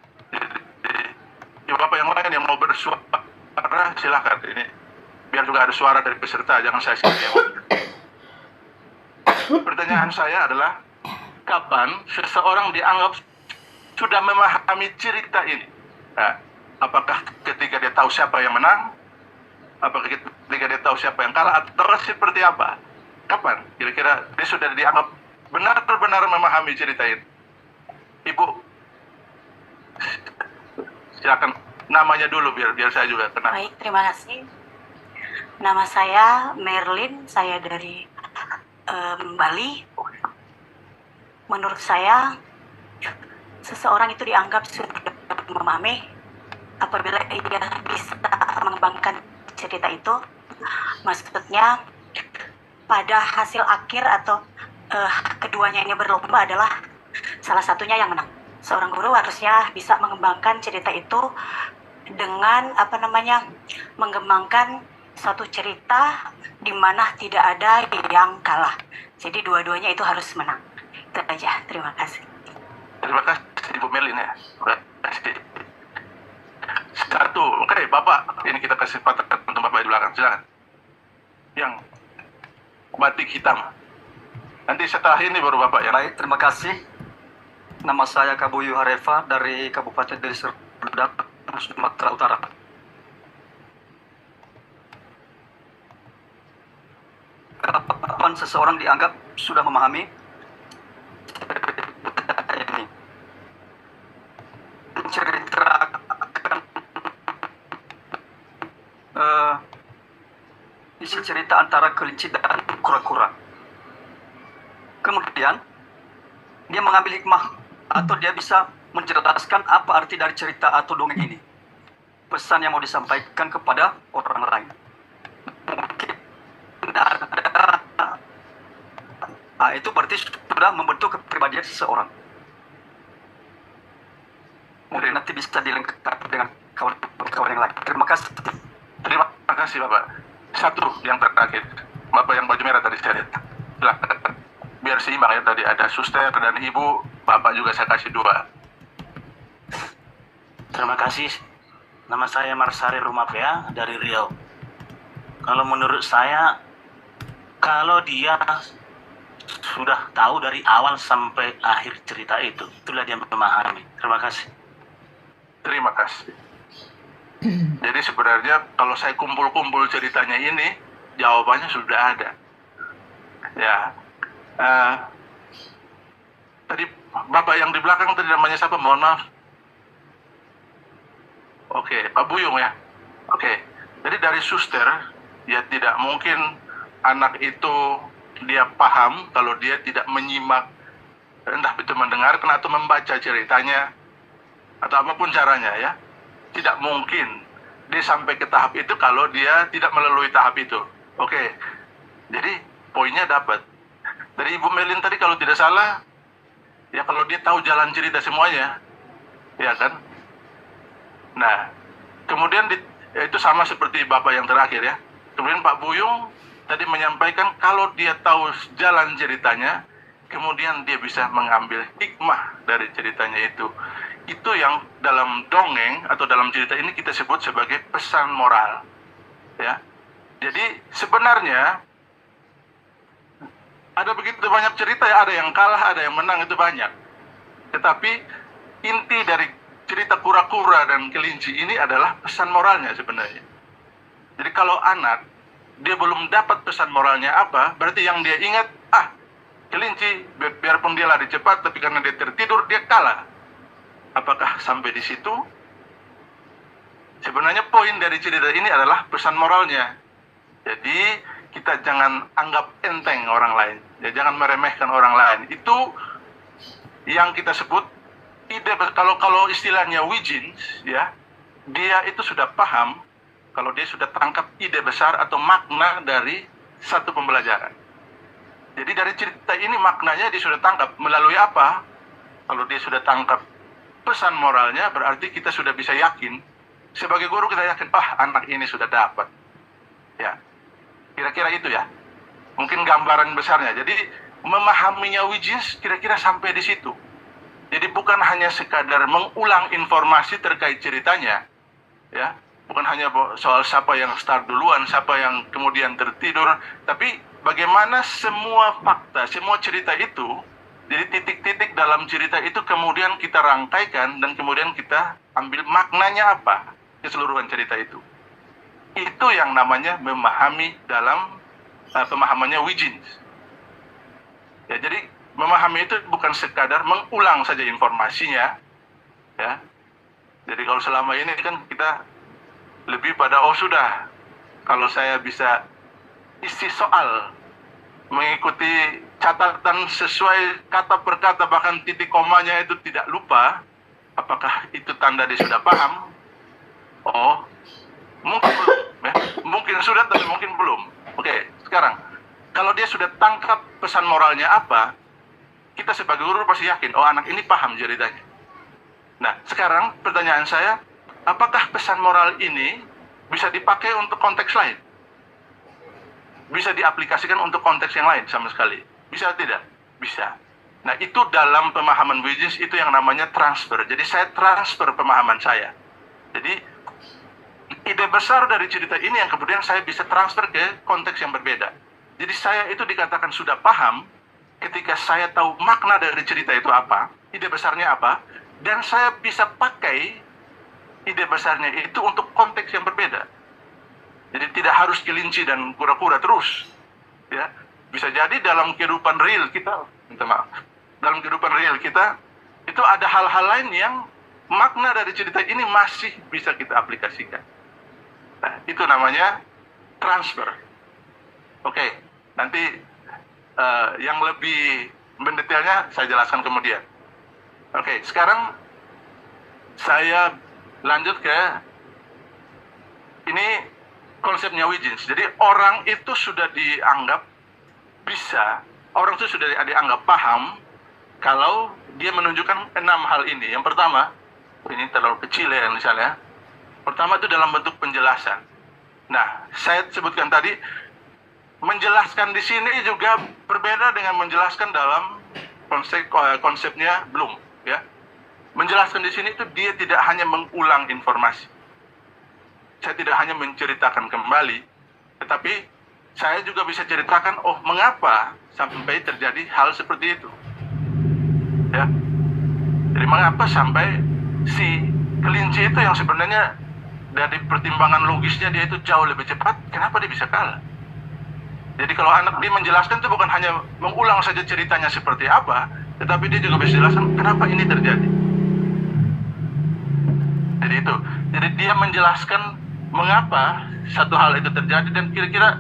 Ibu bapak yang lain yang mau bersuara, silahkan. Ini biar juga ada suara dari peserta, jangan saya sendiri. Pertanyaan saya adalah, kapan seseorang dianggap sudah memahami cerita ini? Nah, apakah ketika dia tahu siapa yang menang? Apakah ketika dia tahu siapa yang kalah? Atau seperti apa? Kapan kira-kira dia sudah dianggap benar-benar memahami cerita ini? Ibu, silakan namanya dulu biar saya juga kenal. Baik, terima kasih. Nama saya Merlin, saya dari Bali. Menurut saya, seseorang itu dianggap sudah memahami apabila ia bisa mengembangkan cerita itu. Maksudnya, pada hasil akhir atau keduanya ini berlomba adalah salah satunya yang menang. Seorang guru harusnya bisa mengembangkan cerita itu dengan mengembangkan suatu cerita di mana tidak ada yang kalah. Jadi dua-duanya itu harus menang. Itu aja. Terima kasih. Terima kasih Ibu Melin ya. Terima kasih. 1, oke Bapak, ini kita kasih kesempatan untuk Bapak di belakang, silakan. Yang batik hitam. Nanti setelah ini baru Bapak ya. Baik, terima kasih. Nama saya Kabuyu Harefa dari Kabupaten Deli Serdang, Sumatera Utara. Kapan seseorang dianggap sudah memahami ini? Menceritakan isi cerita antara kelinci dan kura-kura. Kemudian dia mengambil hikmah atau dia bisa menjelaskan apa arti dari cerita atau dongeng ini. Pesan yang mau disampaikan kepada orang lain. Mungkin ada, itu berarti sudah membentuk kepribadian seseorang. Mungkin nanti bisa dilengkapi dengan kawan-kawan yang lain. Terima kasih. Terima kasih Bapak. 1 yang terakhir, Bapak yang baju merah tadi saya lihat. Silahkan. Biar seimbang ya, tadi ada suster dan ibu, Bapak juga saya kasih 2. Terima kasih. Nama saya Marsari Rumapea dari Riau. Kalau menurut saya, kalau dia sudah tahu dari awal sampai akhir cerita itu, itulah dia memahami. Terima kasih. Terima kasih. Jadi sebenarnya kalau saya kumpul-kumpul ceritanya ini, jawabannya sudah ada. Ya. Tadi Bapak yang di belakang tadi namanya siapa? Mohon maaf. Oke, Pak Buyung ya. Oke. Jadi dari suster, ya tidak mungkin anak itu dia paham kalau dia tidak menyimak, entah itu mendengarkan atau membaca ceritanya atau apapun caranya ya. Tidak mungkin dia sampai ke tahap itu kalau dia tidak melalui tahap itu. Oke. Jadi poinnya dapat. Dari Ibu Melin tadi kalau tidak salah, ya kalau dia tahu jalan cerita semuanya, ya kan? Nah, kemudian ya itu sama seperti Bapak yang terakhir ya. Kemudian Pak Buyung tadi menyampaikan kalau dia tahu jalan ceritanya, kemudian dia bisa mengambil hikmah dari ceritanya itu. Itu yang dalam dongeng atau dalam cerita ini kita sebut sebagai pesan moral. Ya. Jadi sebenarnya Ada begitu banyak cerita ya, ada yang kalah, ada yang menang, itu banyak. Tetapi inti dari cerita kura-kura dan kelinci ini adalah pesan moralnya sebenarnya. Jadi kalau anak, dia belum dapat pesan moralnya apa, berarti yang dia ingat, kelinci, biarpun dia lari cepat, tapi karena dia tertidur, dia kalah. Apakah sampai di situ? Sebenarnya poin dari cerita ini adalah pesan moralnya. Jadi kita jangan anggap enteng orang lain, ya, jangan meremehkan orang lain. Itu yang kita sebut ide. Kalau istilahnya Huygens, ya, dia itu sudah paham kalau dia sudah tangkap ide besar atau makna dari satu pembelajaran. Jadi dari cerita ini maknanya dia sudah tangkap melalui apa? Kalau dia sudah tangkap pesan moralnya, berarti kita sudah bisa yakin. Sebagai guru kita yakin, anak ini sudah dapat. Ya, kira-kira itu ya. Mungkin gambaran besarnya. Jadi memahaminya Huygens kira-kira sampai di situ. Jadi bukan hanya sekadar mengulang informasi terkait ceritanya, ya. Bukan hanya soal siapa yang start duluan, siapa yang kemudian tertidur, tapi bagaimana semua fakta, semua cerita itu, jadi titik-titik dalam cerita itu kemudian kita rangkaikan dan kemudian kita ambil maknanya apa keseluruhan cerita itu. Itu yang namanya memahami dalam pemahamannya Huygens. Ya, jadi memahami itu bukan sekadar mengulang saja informasinya, ya. Jadi kalau selama ini kan kita lebih pada sudah, kalau saya bisa isi soal, mengikuti catatan sesuai kata per kata, bahkan titik komanya itu tidak lupa, apakah itu tanda dia sudah paham? Mungkin belum, ya. Mungkin sudah tapi mungkin belum. Oke, sekarang kalau dia sudah tangkap pesan moralnya apa, kita sebagai guru pasti yakin, anak ini paham ceritanya. Nah, sekarang pertanyaan saya, apakah pesan moral ini bisa dipakai untuk konteks lain? Bisa diaplikasikan untuk konteks yang lain sama sekali? Bisa tidak? Bisa. Nah, itu dalam pemahaman Huygens itu yang namanya transfer. Jadi saya transfer pemahaman saya. Jadi ide besar dari cerita ini yang kemudian saya bisa transfer ke konteks yang berbeda. Jadi saya itu dikatakan sudah paham ketika saya tahu makna dari cerita itu apa, ide besarnya apa, dan saya bisa pakai ide besarnya itu untuk konteks yang berbeda. Jadi tidak harus kelinci dan kura-kura terus, ya. Bisa jadi dalam kehidupan real kita, dalam kehidupan real kita itu ada hal-hal lain yang makna dari cerita ini masih bisa kita aplikasikan. Nah, itu namanya transfer. Oke, nanti yang lebih mendetailnya saya jelaskan kemudian. Oke, sekarang saya lanjut ke ini konsepnya Huygens. Jadi orang itu sudah dianggap bisa, orang itu sudah dianggap paham kalau dia menunjukkan 6 hal ini. Yang pertama, ini terlalu kecil ya misalnya. Pertama itu dalam bentuk penjelasan. Nah, saya sebutkan tadi, menjelaskan di sini juga berbeda dengan menjelaskan dalam konsepnya Bloom, ya. Menjelaskan di sini itu dia tidak hanya mengulang informasi. Saya tidak hanya menceritakan kembali, tetapi saya juga bisa ceritakan, mengapa sampai terjadi hal seperti itu. Ya. Jadi mengapa sampai si kelinci itu yang sebenarnya dari pertimbangan logisnya dia itu jauh lebih cepat, kenapa dia bisa kalah? Jadi kalau anak dia menjelaskan itu bukan hanya mengulang saja ceritanya seperti apa, tetapi dia juga bisa jelaskan kenapa ini terjadi. Jadi itu. Jadi dia menjelaskan mengapa satu hal itu terjadi dan kira-kira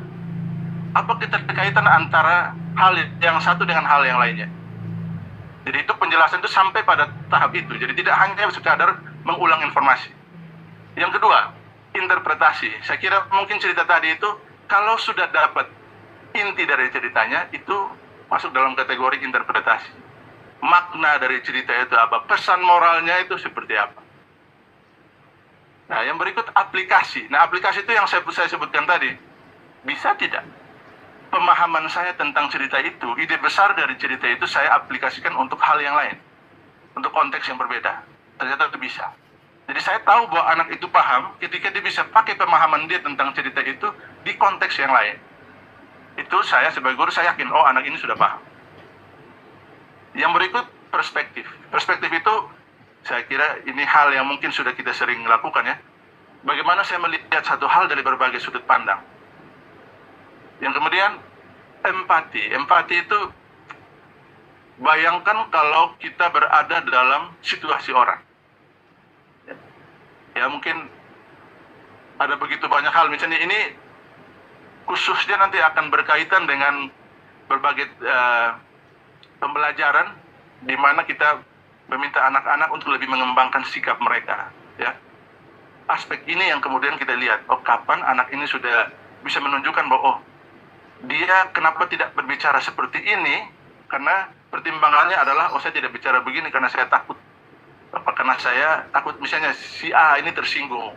apa keterkaitan antara hal yang satu dengan hal yang lainnya. Jadi itu penjelasan itu sampai pada tahap itu. Jadi tidak hanya sekadar mengulang informasi. Yang kedua, interpretasi. Saya kira mungkin cerita tadi itu kalau sudah dapat inti dari ceritanya itu masuk dalam kategori interpretasi. Makna dari cerita itu apa? Pesan moralnya itu seperti apa? Nah, yang berikut aplikasi. Nah, aplikasi itu yang saya sebutkan tadi. Bisa tidak pemahaman saya tentang cerita itu, ide besar dari cerita itu saya aplikasikan untuk hal yang lain, untuk konteks yang berbeda? Ternyata itu bisa. Jadi saya tahu bahwa anak itu paham ketika dia bisa pakai pemahaman dia tentang cerita itu di konteks yang lain. Itu saya sebagai guru, saya yakin, oh anak ini sudah paham. Yang berikut perspektif. Perspektif itu saya kira ini hal yang mungkin sudah kita sering lakukan ya. Bagaimana saya melihat satu hal dari berbagai sudut pandang. Yang kemudian empati. Empati itu bayangkan kalau kita berada dalam situasi orang. Ya mungkin ada begitu banyak hal. Misalnya ini khususnya nanti akan berkaitan dengan berbagai pembelajaran di mana kita meminta anak-anak untuk lebih mengembangkan sikap mereka, ya. Aspek ini yang kemudian kita lihat, oh kapan anak ini sudah bisa menunjukkan bahwa oh dia kenapa tidak berbicara seperti ini, karena pertimbangannya adalah oh saya tidak bicara begini karena saya takut, apa karena saya takut misalnya si A ini tersinggung,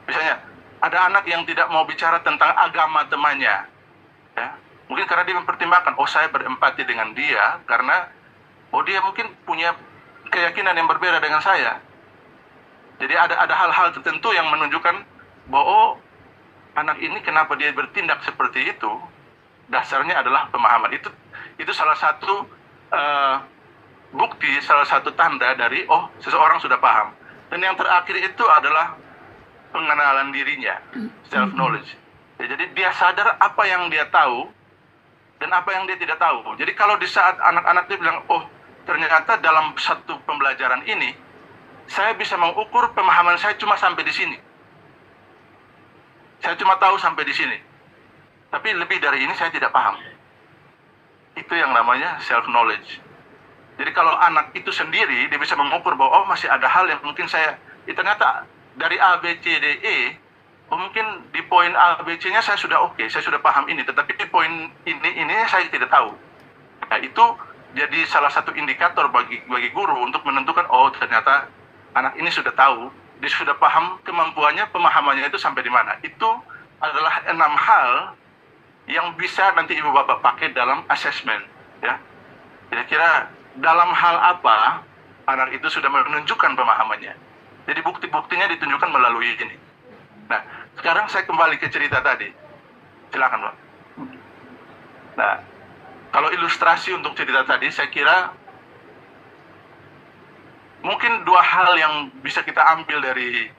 misalnya ada anak yang tidak mau bicara tentang agama temannya, ya. Mungkin karena dia mempertimbangkan, oh saya berempati dengan dia karena oh dia mungkin punya keyakinan yang berbeda dengan saya. Jadi ada hal-hal tertentu yang menunjukkan bahwa oh, anak ini kenapa dia bertindak seperti itu, dasarnya adalah pemahaman. Itu salah satu bukti, salah satu tanda dari oh seseorang sudah paham. Dan yang terakhir itu adalah pengenalan dirinya, self knowledge. Ya, jadi dia sadar apa yang dia tahu dan apa yang dia tidak tahu. Jadi kalau di saat anak-anak dia bilang, oh ternyata dalam satu pembelajaran ini saya bisa mengukur pemahaman saya cuma sampai di sini. Saya cuma tahu sampai di sini. Tapi lebih dari ini saya tidak paham. Itu yang namanya self knowledge. Jadi kalau anak itu sendiri dia bisa mengukur bahwa oh masih ada hal yang mungkin saya ternyata dari A, B, C, D, E, oh mungkin di poin A, B, C-nya saya sudah oke, saya sudah paham ini, tetapi di poin ini saya tidak tahu. Nah, itu jadi salah satu indikator bagi guru untuk menentukan, oh ternyata anak ini sudah tahu, dia sudah paham kemampuannya, pemahamannya itu sampai di mana. Itu adalah 6 hal yang bisa nanti ibu bapak pakai dalam assessment. Ya. Kira-kira dalam hal apa anak itu sudah menunjukkan pemahamannya. Jadi bukti-buktinya ditunjukkan melalui ini. Nah, sekarang saya kembali ke cerita tadi. Silakan, Pak. Nah, kalau ilustrasi untuk cerita tadi, saya kira mungkin 2 hal yang bisa kita ambil dari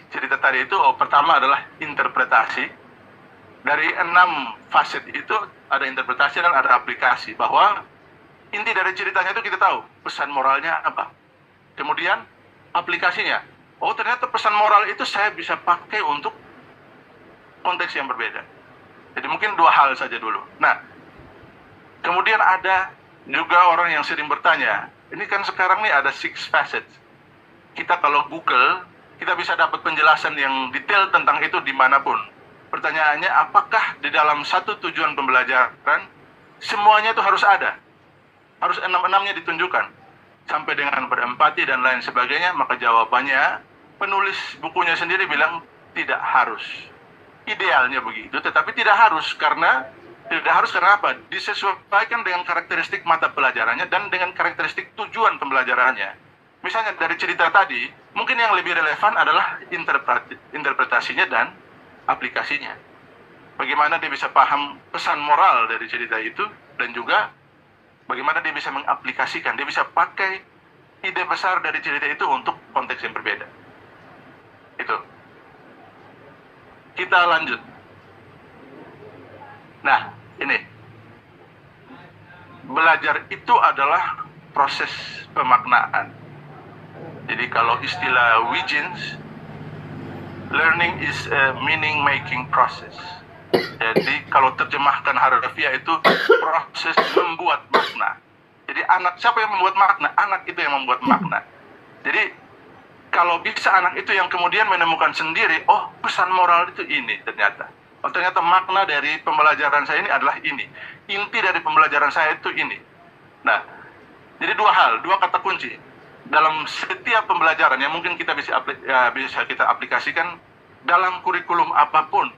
cerita tadi itu, pertama adalah interpretasi. Dari 6 faset itu ada interpretasi dan ada aplikasi. Bahwa inti dari ceritanya itu kita tahu pesan moralnya apa. Kemudian aplikasinya, oh ternyata pesan moral itu saya bisa pakai untuk konteks yang berbeda. Jadi mungkin 2 hal saja dulu. Nah, kemudian ada juga orang yang sering bertanya, ini kan sekarang nih ada 6 facets. Kita kalau Google, kita bisa dapat penjelasan yang detail tentang itu dimanapun. Pertanyaannya, apakah di dalam satu tujuan pembelajaran, semuanya itu harus ada? Harus 6-6-nya ditunjukkan. Sampai dengan berempati dan lain sebagainya, maka jawabannya, penulis bukunya sendiri bilang, tidak harus. Idealnya begitu, tetapi tidak harus. Karena apa? Disesuaikan dengan karakteristik mata pelajarannya dan dengan karakteristik tujuan pembelajarannya. Misalnya dari cerita tadi, mungkin yang lebih relevan adalah interpretasinya dan aplikasinya. Bagaimana dia bisa paham pesan moral dari cerita itu, dan juga bagaimana dia bisa mengaplikasikan, dia bisa pakai ide besar dari cerita itu untuk konteks yang berbeda. Itu. Kita lanjut. Nah, ini. Belajar itu adalah proses pemaknaan. Jadi kalau istilah Huygens, learning is a meaning-making process. Jadi kalau terjemahkan harfiah itu proses membuat makna. Jadi siapa yang membuat makna? Anak itu yang membuat makna. Jadi kalau bisa anak itu yang kemudian menemukan sendiri, oh pesan moral itu ini ternyata. Oh ternyata makna dari pembelajaran saya ini adalah ini. Inti dari pembelajaran saya itu ini. Nah, jadi 2 hal, 2 kata kunci. Dalam setiap pembelajaran yang mungkin kita bisa kita aplikasikan dalam kurikulum apapun.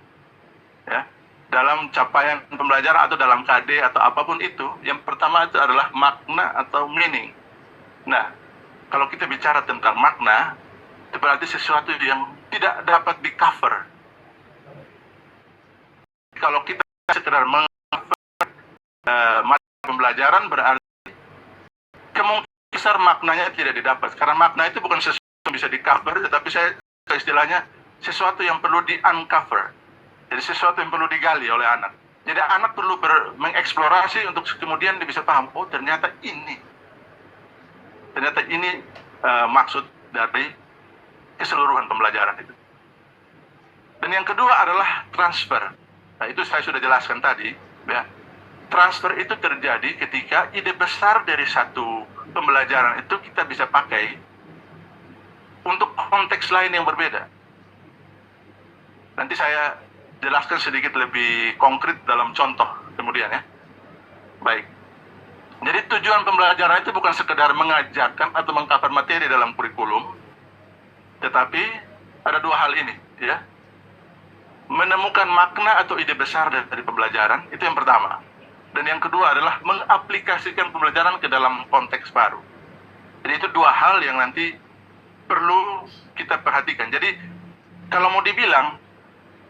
Ya, dalam capaian pembelajaran atau dalam KD atau apapun itu, yang pertama itu adalah makna atau meaning. Nah, kalau kita bicara tentang makna, itu berarti sesuatu yang tidak dapat di-cover. kalau kita sekedar materi pembelajaran, berarti kemungkinan besar maknanya tidak didapat. Karena makna itu bukan sesuatu yang bisa di-cover, tetapi istilahnya sesuatu yang perlu di-uncover. Jadi sesuatu yang perlu digali oleh anak. Jadi anak perlu mengeksplorasi untuk kemudian dia bisa paham, oh ternyata ini maksud dari keseluruhan pembelajaran itu. Dan yang kedua adalah transfer. Nah, itu saya sudah jelaskan tadi, ya. Transfer itu terjadi ketika ide besar dari satu pembelajaran itu kita bisa pakai untuk konteks lain yang berbeda. Nanti saya jelaskan sedikit lebih konkret dalam contoh kemudian ya. Baik. Jadi tujuan pembelajaran itu bukan sekedar mengajarkan atau mengcover materi dalam kurikulum, tetapi ada dua hal ini, ya. Menemukan makna atau ide besar dari pembelajaran, itu yang pertama. Dan yang kedua adalah mengaplikasikan pembelajaran ke dalam konteks baru. Jadi itu dua hal yang nanti perlu kita perhatikan. Jadi kalau mau dibilang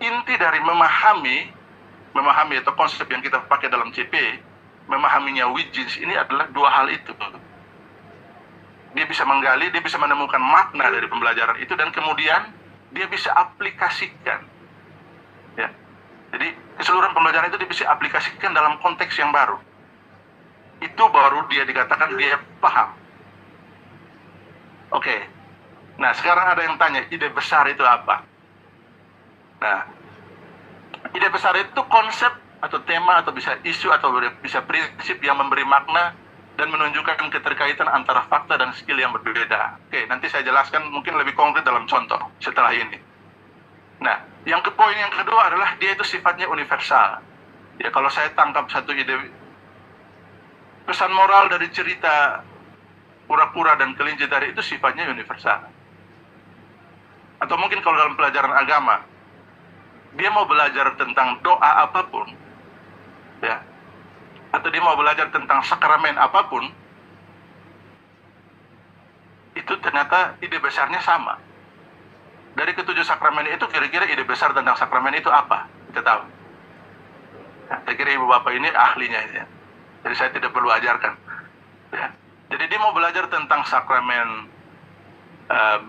inti dari memahami atau konsep yang kita pakai dalam CP, memahaminya Wiggins ini adalah dua hal itu. Dia bisa menggali, dia bisa menemukan makna dari pembelajaran itu, dan kemudian dia bisa aplikasikan. Ya. Jadi keseluruhan pembelajaran itu dia bisa aplikasikan dalam konteks yang baru. Itu baru dia dikatakan dia paham. Oke. Nah, sekarang ada yang tanya, ide besar itu apa? Nah, ide besar itu konsep atau tema atau bisa isu atau bisa prinsip yang memberi makna dan menunjukkan keterkaitan antara fakta dan skill yang berbeda. Oke, nanti saya jelaskan mungkin lebih konkret dalam contoh setelah ini. Nah, poin yang kedua adalah dia itu sifatnya universal. Ya, kalau saya tangkap satu ide, pesan moral dari cerita kura-kura dan kelinci tadi itu sifatnya universal. Atau mungkin kalau dalam pelajaran agama, dia mau belajar tentang doa apapun, ya, atau dia mau belajar tentang sakramen apapun, itu ternyata ide besarnya sama. Dari ketujuh sakramen itu, kira-kira ide besar tentang sakramen itu apa? Kita tahu. Nah, saya kira ibu bapak ini ahlinya, ya. Jadi saya tidak perlu ajarkan. Ya. Jadi dia mau belajar tentang sakramen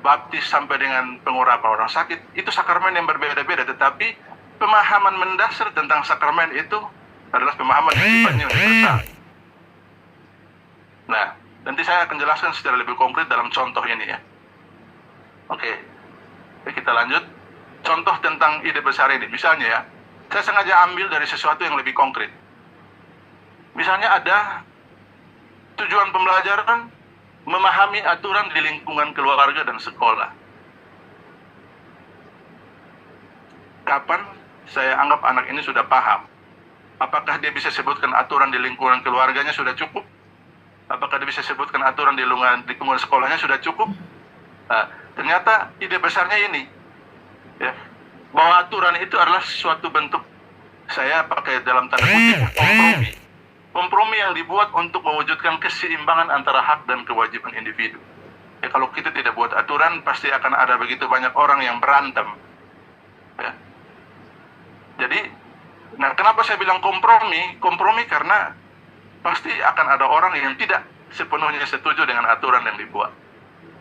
baptis sampai dengan pengurapan orang sakit, itu sakramen yang berbeda-beda, tetapi pemahaman mendasar tentang sakramen itu adalah pemahaman yang sifatnya universal. Nah, nanti saya akan jelaskan secara lebih konkret dalam contoh ini ya. Oke, kita lanjut. Contoh tentang ide besar ini, misalnya ya, saya sengaja ambil dari sesuatu yang lebih konkret. Misalnya ada tujuan pembelajaran memahami aturan di lingkungan keluarga dan sekolah. Kapan saya anggap anak ini sudah paham? Apakah dia bisa sebutkan aturan di lingkungan keluarganya sudah cukup? Apakah dia bisa sebutkan aturan di lingkungan sekolahnya sudah cukup? Nah, ternyata ide besarnya ini, ya, bahwa aturan itu adalah suatu bentuk, saya pakai dalam tanda kutip, kompromi. Kompromi yang dibuat untuk mewujudkan keseimbangan antara hak dan kewajiban individu. Ya, kalau kita tidak buat aturan, pasti akan ada begitu banyak orang yang berantem. Ya. Jadi, nah kenapa saya bilang kompromi? Kompromi karena pasti akan ada orang yang tidak sepenuhnya setuju dengan aturan yang dibuat.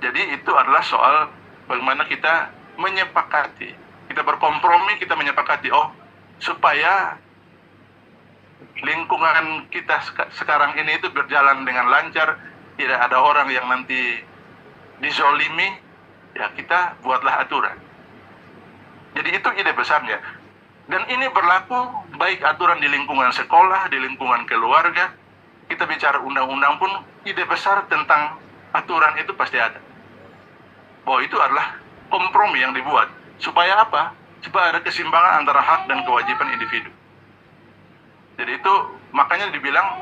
Jadi itu adalah soal bagaimana kita menyepakati. Kita berkompromi, kita menyepakati, oh supaya lingkungan kita sekarang ini itu berjalan dengan lancar, tidak ada orang yang nanti dizolimi, ya kita buatlah aturan. Jadi itu ide besarnya. Dan ini berlaku baik aturan di lingkungan sekolah, di lingkungan keluarga. Kita bicara undang-undang pun, ide besar tentang aturan itu pasti ada. Bahwa itu adalah kompromi yang dibuat. Supaya apa? Supaya ada keseimbangan antara hak dan kewajiban individu. Jadi itu makanya dibilang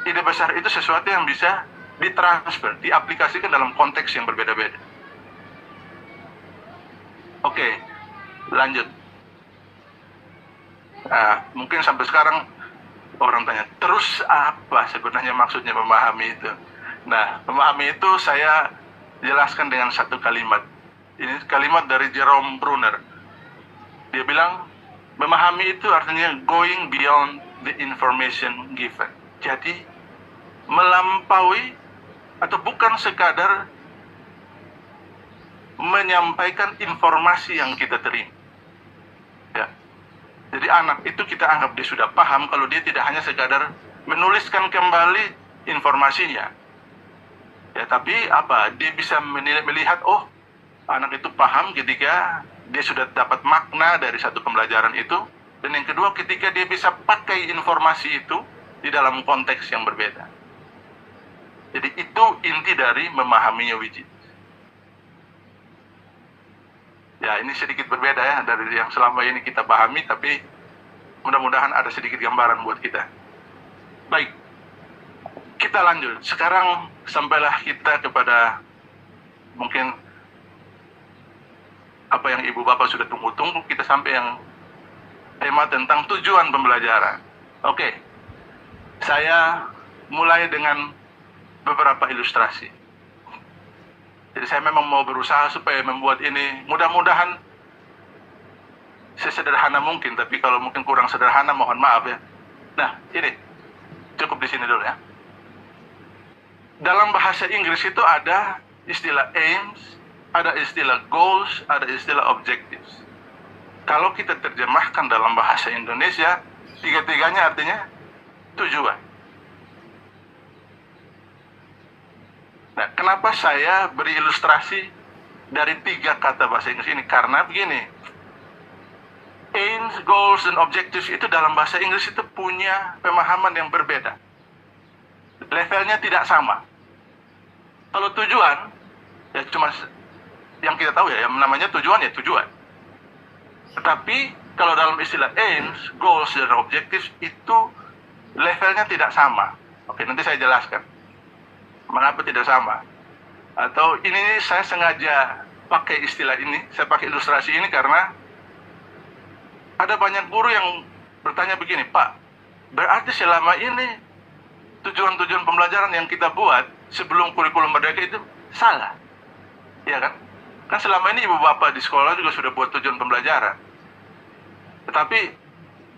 ide besar itu sesuatu yang bisa ditransfer, diaplikasikan dalam konteks yang berbeda-beda. Oke, lanjut. Nah, mungkin sampai sekarang orang tanya, terus apa sebenarnya maksudnya memahami itu? Nah, memahami itu saya jelaskan dengan satu kalimat. Ini kalimat dari Jerome Bruner. Dia bilang, Memahami itu artinya going beyond the information given. Jadi melampaui atau bukan sekadar menyampaikan informasi yang kita terima. Ya. Jadi anak itu kita anggap dia sudah paham kalau dia tidak hanya sekadar menuliskan kembali informasinya. Ya, tapi apa? Dia bisa melihat, oh, anak itu paham ketika dia sudah dapat makna dari satu pembelajaran itu. Dan yang kedua, ketika dia bisa pakai informasi itu di dalam konteks yang berbeda. Jadi itu inti dari memahaminya Wiji. Ya, ini sedikit berbeda ya dari yang selama ini kita pahami, tapi mudah-mudahan ada sedikit gambaran buat kita. Baik, kita lanjut. Sekarang sampailah kita kepada mungkin apa yang Ibu Bapak sudah tunggu-tunggu, kita sampai yang tema tentang tujuan pembelajaran. Oke, saya mulai dengan beberapa ilustrasi. Jadi saya memang mau berusaha supaya membuat ini mudah-mudahan sesederhana mungkin, tapi kalau mungkin kurang sederhana mohon maaf ya. Nah, ini cukup di sini dulu ya. Dalam bahasa Inggris itu ada istilah aims, ada istilah goals, ada istilah objectives. Kalau kita terjemahkan dalam bahasa Indonesia, tiga-tiganya artinya tujuan. Nah, kenapa saya beri ilustrasi dari 3 kata bahasa Inggris ini? Karena begini, aims, goals, dan objectives itu dalam bahasa Inggris itu punya pemahaman yang berbeda. Levelnya tidak sama. Kalau tujuan, ya cuma yang kita tahu ya, yang namanya tujuan ya tujuan. Tetapi kalau dalam istilah aims, goals, dan objectives itu levelnya tidak sama. Oke, nanti saya jelaskan mengapa tidak sama. Atau ini saya sengaja pakai istilah ini, saya pakai ilustrasi ini karena ada banyak guru yang bertanya begini, Pak, berarti selama ini tujuan-tujuan pembelajaran yang kita buat sebelum kurikulum merdeka itu salah. Ya kan? Kan selama ini Ibu Bapak di sekolah juga sudah buat tujuan pembelajaran. Tetapi,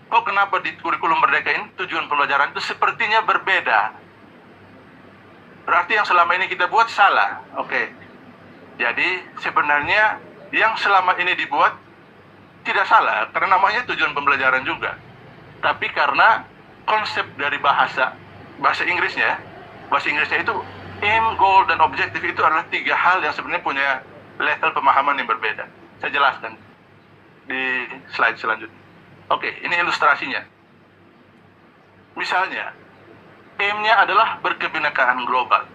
kok kenapa di kurikulum merdeka ini tujuan pembelajaran itu sepertinya berbeda? Berarti yang selama ini kita buat salah. Oke. Jadi sebenarnya yang selama ini dibuat tidak salah, karena namanya tujuan pembelajaran juga. Tapi karena konsep dari bahasa Inggrisnya itu aim, goal, dan objektif itu adalah 3 hal yang sebenarnya punya level pemahaman yang berbeda. Saya jelaskan di slide selanjutnya. Oke, ini ilustrasinya. Misalnya, aim-nya adalah berkebinekaan global.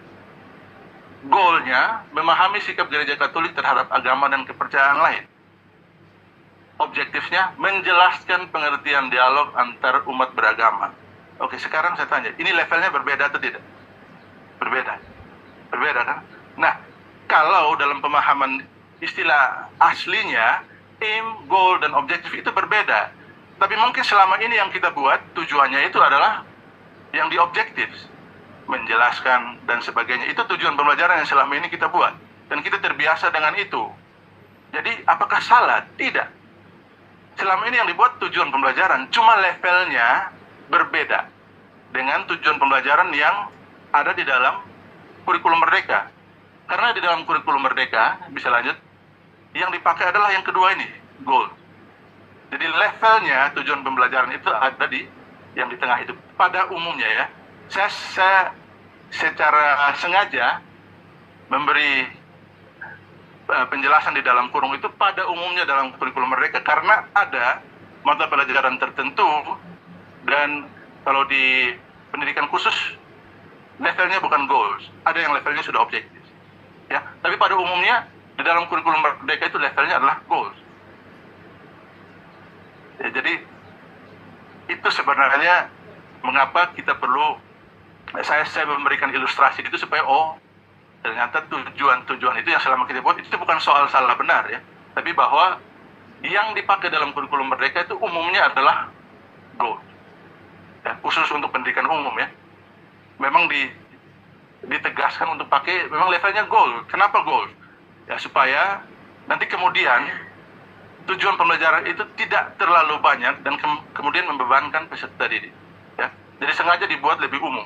Goal-nya memahami sikap gereja Katolik terhadap agama dan kepercayaan lain. Objektifnya menjelaskan pengertian dialog antar umat beragama. Oke, sekarang saya tanya, ini levelnya berbeda atau tidak? Berbeda. Berbeda kan? Nah, kalau dalam pemahaman istilah aslinya, aim, goal, dan objektif itu berbeda. Tapi mungkin selama ini yang kita buat, tujuannya itu adalah yang di objektif, menjelaskan dan sebagainya. Itu tujuan pembelajaran yang selama ini kita buat. Dan kita terbiasa dengan itu. Jadi, apakah salah? Tidak. Selama ini yang dibuat tujuan pembelajaran, cuma levelnya berbeda dengan tujuan pembelajaran yang ada di dalam kurikulum merdeka. Karena di dalam kurikulum merdeka, bisa lanjut, yang dipakai adalah yang kedua ini, goal. Jadi levelnya tujuan pembelajaran itu ada di yang di tengah itu. Pada umumnya ya, saya secara sengaja memberi penjelasan di dalam kurung itu pada umumnya dalam kurikulum merdeka, karena ada mata pelajaran tertentu, dan kalau di pendidikan khusus levelnya bukan goals, ada yang levelnya sudah objektif ya, tapi pada umumnya di dalam kurikulum merdeka itu levelnya adalah goals ya. Jadi itu sebenarnya mengapa kita perlu, saya memberikan ilustrasi itu supaya ternyata tujuan-tujuan itu yang selama kita buat itu bukan soal salah benar ya, tapi bahwa yang dipakai dalam kurikulum merdeka itu umumnya adalah goal ya, khusus untuk pendidikan umum ya. Memang ditegaskan untuk pakai memang levelnya goal. Kenapa goal? Ya supaya nanti kemudian tujuan pembelajaran itu tidak terlalu banyak dan kemudian membebankan peserta didik. Ya. Jadi sengaja dibuat lebih umum.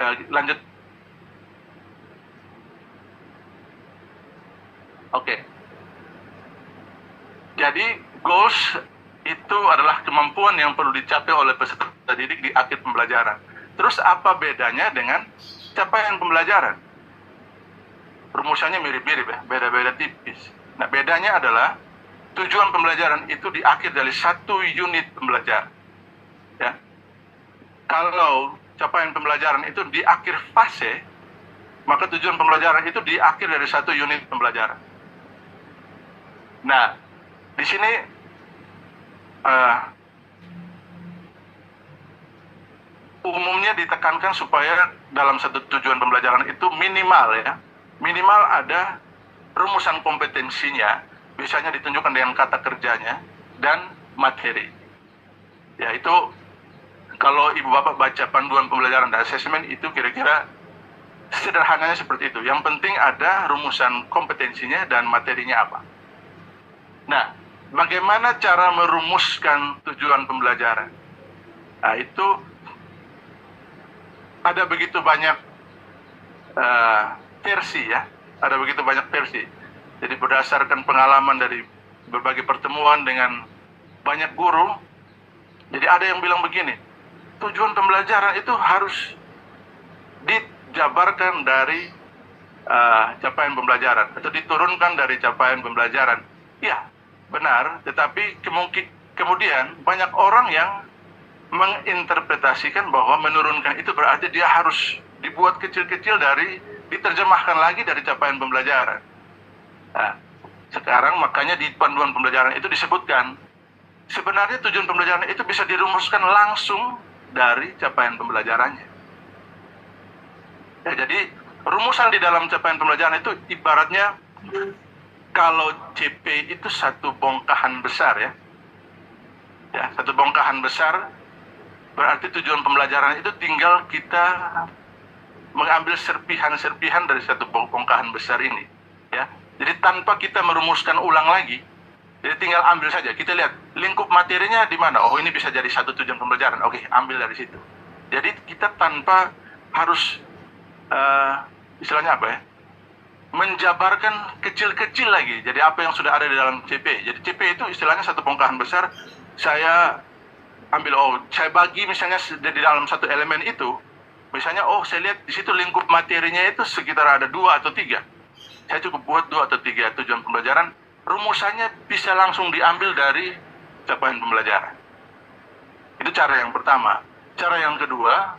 Ya, lanjut. Oke. Jadi goals itu adalah kemampuan yang perlu dicapai oleh peserta didik di akhir pembelajaran. Terus apa bedanya dengan capaian pembelajaran? Rumusannya mirip-mirip ya, beda-beda tipis. Nah, bedanya adalah tujuan pembelajaran itu di akhir dari satu unit pembelajaran. Ya. Kalau capaian pembelajaran itu di akhir fase, maka tujuan pembelajaran itu di akhir dari satu unit pembelajaran. Nah, di sini umumnya ditekankan supaya dalam satu tujuan pembelajaran itu minimal ada rumusan kompetensinya, biasanya ditunjukkan dengan kata kerjanya dan materi. Ya, itu kalau ibu bapak baca panduan pembelajaran dan asesmen itu kira-kira sederhananya seperti itu. Yang penting ada rumusan kompetensinya dan materinya apa. Nah, bagaimana cara merumuskan tujuan pembelajaran? Nah, itu ada begitu banyak versi ya, ada begitu banyak versi. Jadi berdasarkan pengalaman dari berbagai pertemuan dengan banyak guru, jadi ada yang bilang begini, tujuan pembelajaran itu harus dijabarkan dari capaian pembelajaran atau diturunkan dari capaian pembelajaran. Ya, benar, tetapi kemudian banyak orang yang menginterpretasikan bahwa menurunkan itu berarti dia harus dibuat kecil-kecil diterjemahkan lagi dari capaian pembelajaran. Nah, sekarang makanya di panduan pembelajaran itu disebutkan, sebenarnya tujuan pembelajaran itu bisa dirumuskan langsung dari capaian pembelajarannya. Ya, jadi rumusan di dalam capaian pembelajaran itu ibaratnya kalau CP itu satu bongkahan besar ya. Ya, satu bongkahan besar berarti tujuan pembelajaran itu tinggal kita mengambil serpihan-serpihan dari satu bongkahan besar ini. Ya, jadi tanpa kita merumuskan ulang lagi, jadi tinggal ambil saja. Kita lihat lingkup materinya di mana. Oh, ini bisa jadi satu tujuan pembelajaran. Oke, ambil dari situ. Jadi kita tanpa harus istilahnya apa ya? Menjabarkan kecil-kecil lagi. Jadi apa yang sudah ada di dalam CP. Jadi CP itu istilahnya satu bongkahan besar. Saya ambil, saya bagi misalnya di dalam satu elemen itu. Misalnya, saya lihat di situ lingkup materinya itu sekitar ada 2 atau 3. Saya cukup buat 2 atau 3 tujuan pembelajaran. Rumusannya bisa langsung diambil dari capaian pembelajaran. Itu cara yang pertama. Cara yang kedua,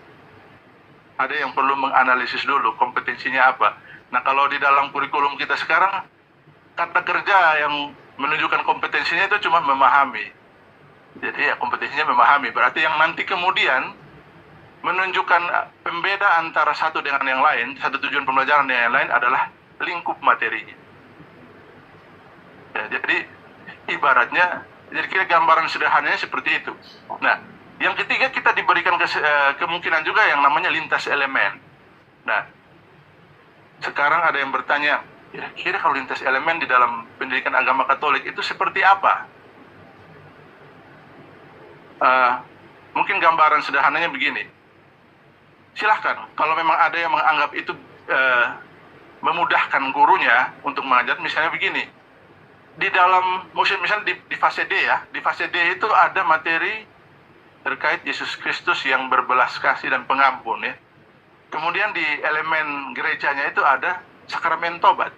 ada yang perlu menganalisis dulu kompetensinya apa. Nah, kalau di dalam kurikulum kita sekarang, kata kerja yang menunjukkan kompetensinya itu cuma memahami. Jadi ya kompetensinya memahami. Berarti yang nanti kemudian menunjukkan pembeda antara satu dengan yang lain, satu tujuan pembelajaran dengan yang lain adalah lingkup materinya. Ya, jadi ibaratnya, jadi kira gambaran sederhananya seperti itu. Nah, yang ketiga kita diberikan kemungkinan juga yang namanya lintas elemen. Nah, sekarang ada yang bertanya, kira-kira kalau lintas elemen di dalam pendidikan agama Katolik itu seperti apa? Mungkin gambaran sederhananya begini. Silahkan, kalau memang ada yang menganggap itu memudahkan gurunya untuk mengajar, misalnya begini. Di dalam, misalnya di fase D ya, di fase D itu ada materi terkait Yesus Kristus yang berbelas kasih dan pengampun ya. Kemudian di elemen gerejanya itu ada sakramen tobat.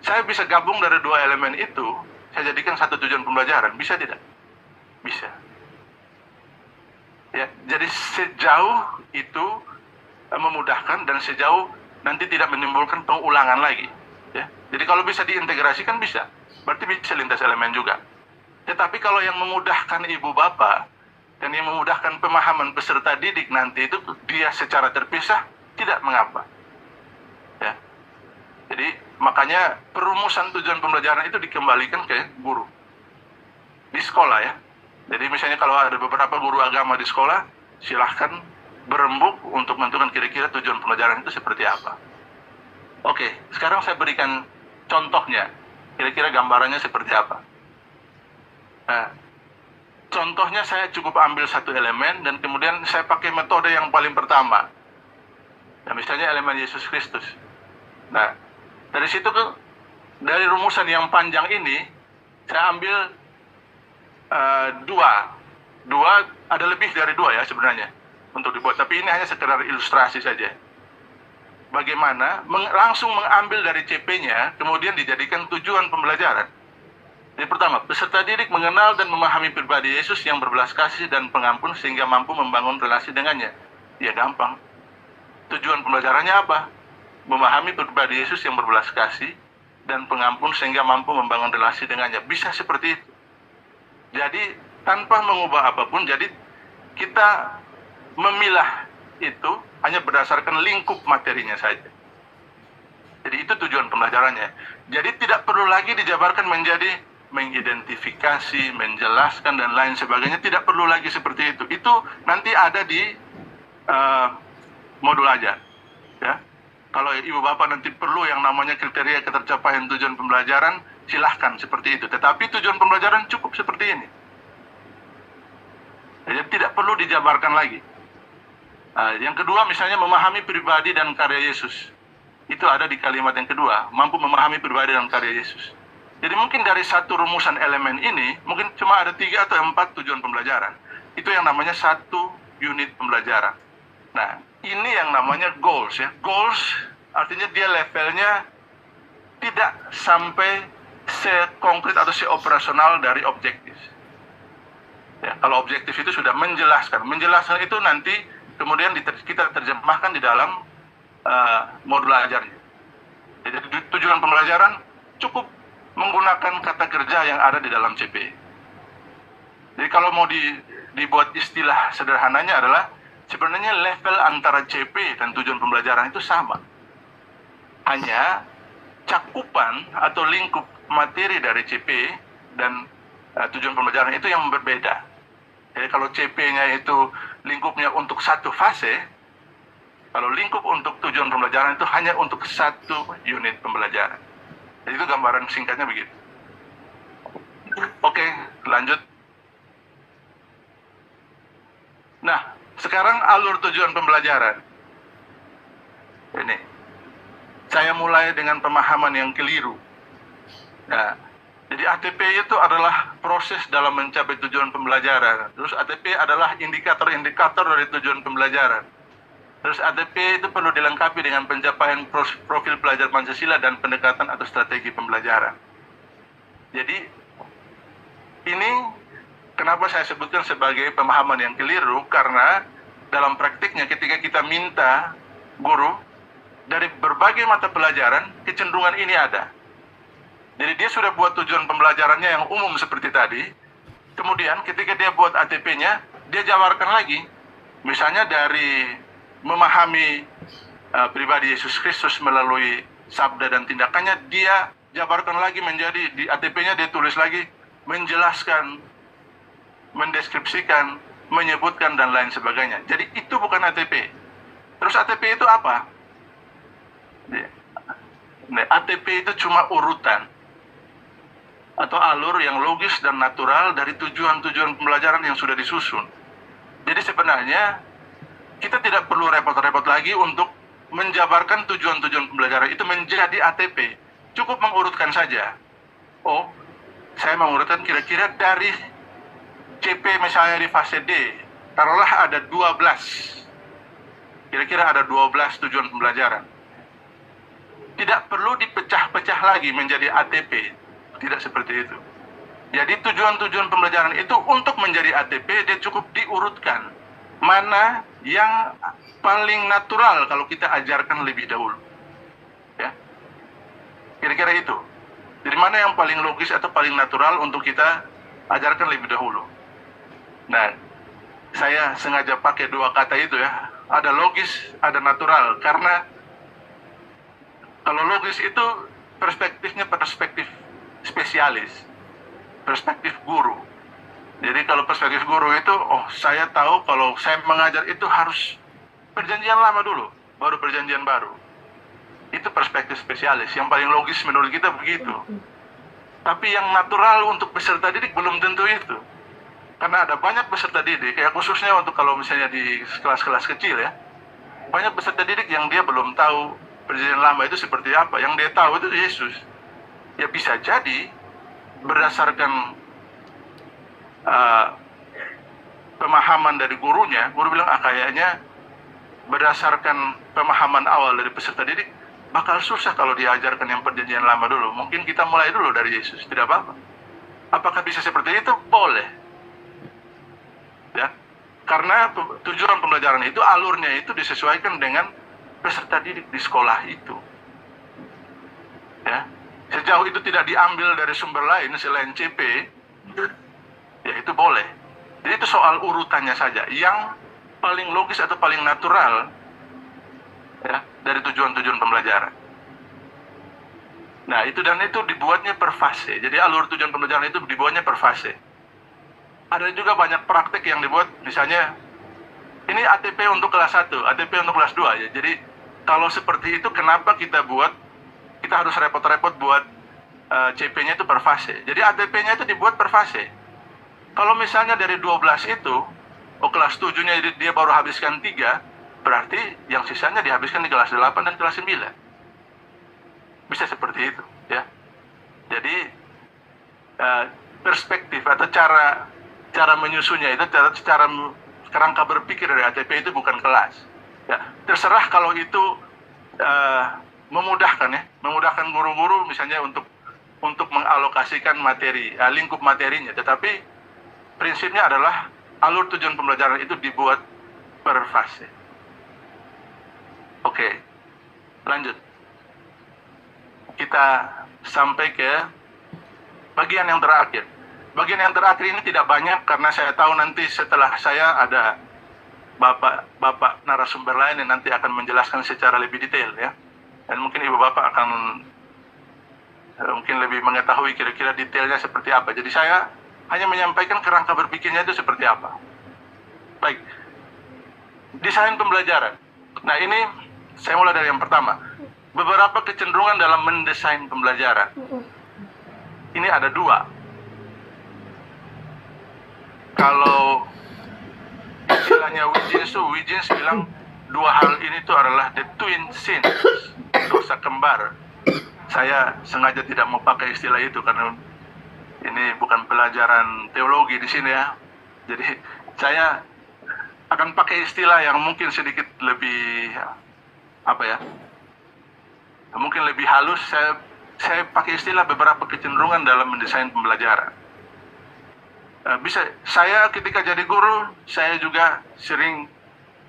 Saya bisa gabung dari 2 elemen itu, saya jadikan satu tujuan pembelajaran, bisa tidak? Bisa. Ya, jadi sejauh itu memudahkan dan sejauh nanti tidak menimbulkan pengulangan lagi. Ya, jadi kalau bisa diintegrasikan bisa, berarti bisa lintas elemen juga. Tetapi kalau yang memudahkan ibu bapak dan yang memudahkan pemahaman peserta didik nanti itu dia secara terpisah tidak mengapa. Ya, jadi makanya perumusan tujuan pembelajaran itu dikembalikan ke guru di sekolah ya. Jadi misalnya kalau ada beberapa guru agama di sekolah, silahkan berembuk untuk menentukan kira-kira tujuan pembelajaran itu seperti apa. Oke, sekarang saya berikan contohnya. Kira-kira gambarannya seperti apa? Nah, contohnya saya cukup ambil satu elemen dan kemudian saya pakai metode yang paling pertama. Ya, misalnya elemen Yesus Kristus. Nah, dari situ dari rumusan yang panjang ini, saya ambil dua, ada lebih dari dua ya sebenarnya untuk dibuat. Tapi ini hanya sekedar ilustrasi saja. Bagaimana langsung mengambil dari CP-nya, kemudian dijadikan tujuan pembelajaran. Jadi pertama, peserta didik mengenal dan memahami pribadi Yesus yang berbelas kasih dan pengampun sehingga mampu membangun relasi dengannya. Ya gampang. Tujuan pembelajarannya apa? Memahami pribadi Yesus yang berbelas kasih dan pengampun sehingga mampu membangun relasi dengannya. Bisa seperti itu. Jadi tanpa mengubah apapun, jadi kita memilah itu hanya berdasarkan lingkup materinya saja. Jadi itu tujuan pembelajarannya. Jadi tidak perlu lagi dijabarkan menjadi mengidentifikasi, menjelaskan dan lain sebagainya. Tidak perlu lagi seperti itu. Itu nanti ada di modul ajar. Ya. Kalau ibu bapak nanti perlu yang namanya kriteria ketercapaian tujuan pembelajaran, silahkan seperti itu. Tetapi tujuan pembelajaran cukup seperti ini. Jadi tidak perlu dijabarkan lagi. Yang kedua misalnya memahami pribadi dan karya Yesus. Itu ada di kalimat yang kedua, mampu memahami pribadi dan karya Yesus. Jadi mungkin dari satu rumusan elemen ini, mungkin cuma ada 3 atau 4 tujuan pembelajaran. Itu yang namanya satu unit pembelajaran. Nah, ini yang namanya goals ya. Goals artinya dia levelnya tidak sampai sekonkret atau seoperasional dari objektif. Ya, kalau objektif itu sudah menjelaskan. Menjelaskan itu nanti kemudian kita terjemahkan di dalam modul ajarnya. Jadi tujuan pembelajaran cukup menggunakan kata kerja yang ada di dalam CP. Jadi kalau mau dibuat istilah sederhananya adalah sebenarnya level antara CP dan tujuan pembelajaran itu sama. Hanya cakupan atau lingkup materi dari CP dan tujuan pembelajaran itu yang berbeda. Jadi kalau CP-nya itu lingkupnya untuk satu fase, kalau lingkup untuk tujuan pembelajaran itu hanya untuk satu unit pembelajaran. Jadi itu gambaran singkatnya begitu. Oke, lanjut. Nah, sekarang alur tujuan pembelajaran. Ini. Saya mulai dengan pemahaman yang keliru. Nah, jadi ATP itu adalah proses dalam mencapai tujuan pembelajaran. Terus ATP adalah indikator-indikator dari tujuan pembelajaran. Terus ATP itu perlu dilengkapi dengan pencapaian profil pelajar Pancasila dan pendekatan atau strategi pembelajaran. Jadi, ini kenapa saya sebutkan sebagai pemahaman yang keliru, karena dalam praktiknya ketika kita minta guru dari berbagai mata pelajaran, kecenderungan ini ada. Jadi dia sudah buat tujuan pembelajarannya yang umum seperti tadi, kemudian ketika dia buat ATP-nya, dia jabarkan lagi. Misalnya dari memahami pribadi Yesus Kristus melalui sabda dan tindakannya, dia jabarkan lagi menjadi, di ATP-nya dia tulis lagi, menjelaskan, mendeskripsikan, menyebutkan, dan lain sebagainya. Jadi itu bukan ATP. Terus ATP itu apa? ATP itu cuma urutan atau alur yang logis dan natural dari tujuan-tujuan pembelajaran yang sudah disusun. Jadi sebenarnya kita tidak perlu repot-repot lagi untuk menjabarkan tujuan-tujuan pembelajaran itu menjadi ATP. Cukup mengurutkan saja. Oh, saya mengurutkan kira-kira dari CP misalnya di fase D, taruhlah ada 12. Kira-kira ada 12 tujuan pembelajaran. Tidak perlu dipecah-pecah lagi menjadi ATP. Tidak seperti itu. Jadi tujuan-tujuan pembelajaran itu untuk menjadi ATP, dia cukup diurutkan. Mana yang paling natural kalau kita ajarkan lebih dahulu. Ya. Kira-kira itu. Jadi mana yang paling logis atau paling natural untuk kita ajarkan lebih dahulu. Nah, saya sengaja pakai dua kata itu ya. Ada logis, ada natural. Karena kalau logis itu perspektifnya perspektif spesialis. Perspektif guru. Jadi kalau perspektif guru itu, oh saya tahu kalau saya mengajar itu harus perjanjian lama dulu, baru perjanjian baru. Itu perspektif spesialis. Yang paling logis menurut kita begitu. Tapi yang natural untuk peserta didik belum tentu itu. Karena ada banyak peserta didik, ya khususnya untuk kalau misalnya di kelas-kelas kecil ya, banyak peserta didik yang dia belum tahu Perjanjian Lama itu seperti apa. Yang dia tahu itu Yesus. Ya bisa jadi berdasarkan pemahaman dari gurunya, guru bilang kayaknya berdasarkan pemahaman awal dari peserta didik bakal susah kalau diajarkan yang Perjanjian Lama dulu. Mungkin kita mulai dulu dari Yesus, tidak apa-apa. Apakah bisa seperti itu? Boleh. Ya, karena tujuan pembelajaran itu, alurnya itu disesuaikan dengan peserta didik di sekolah itu. Ya, sejauh itu tidak diambil dari sumber lain selain CP, ya itu boleh. Jadi itu soal urutannya saja. Yang paling logis atau paling natural ya dari tujuan-tujuan pembelajaran. Nah itu dan itu dibuatnya per fase. Jadi alur tujuan pembelajaran itu dibuatnya per fase. Ada juga banyak praktek yang dibuat, misalnya ini ATP untuk kelas 1, ATP untuk kelas 2 ya. Jadi kalau seperti itu kenapa kita harus repot-repot buat CP-nya itu per fase. Jadi ATP-nya itu dibuat per fase. Kalau misalnya dari 12 itu, kelas 7-nya dia baru habiskan 3, berarti yang sisanya dihabiskan di kelas 8 dan kelas 9. Bisa seperti itu ya. Jadi perspektif atau cara menyusunnya itu, cara kerangka berpikir dari ATP itu bukan kelas. Ya, terserah kalau itu memudahkan guru-guru misalnya untuk mengalokasikan materi, lingkup materinya. Tetapi prinsipnya adalah alur tujuan pembelajaran itu dibuat per fase. Oke, lanjut. Kita sampai ke bagian yang terakhir. Bagian yang terakhir ini tidak banyak karena saya tahu nanti setelah saya ada bapak narasumber lain yang nanti akan menjelaskan secara lebih detail ya. Dan mungkin ibu bapak akan mungkin lebih mengetahui kira-kira detailnya seperti apa. Jadi saya hanya menyampaikan kerangka berpikirnya itu seperti apa. Baik, desain pembelajaran. Nah ini saya mulai dari yang pertama. Beberapa kecenderungan dalam mendesain pembelajaran. Ini ada 2. Kalau istilahnya Wiggins bilang 2 hal ini tuh adalah the twin sins, dosa kembar. Saya sengaja tidak mau pakai istilah itu karena ini bukan pelajaran teologi di sini ya. Jadi saya akan pakai istilah yang mungkin sedikit lebih mungkin lebih halus. Saya pakai istilah beberapa kecenderungan dalam mendesain pembelajaran. Saya ketika jadi guru, saya juga sering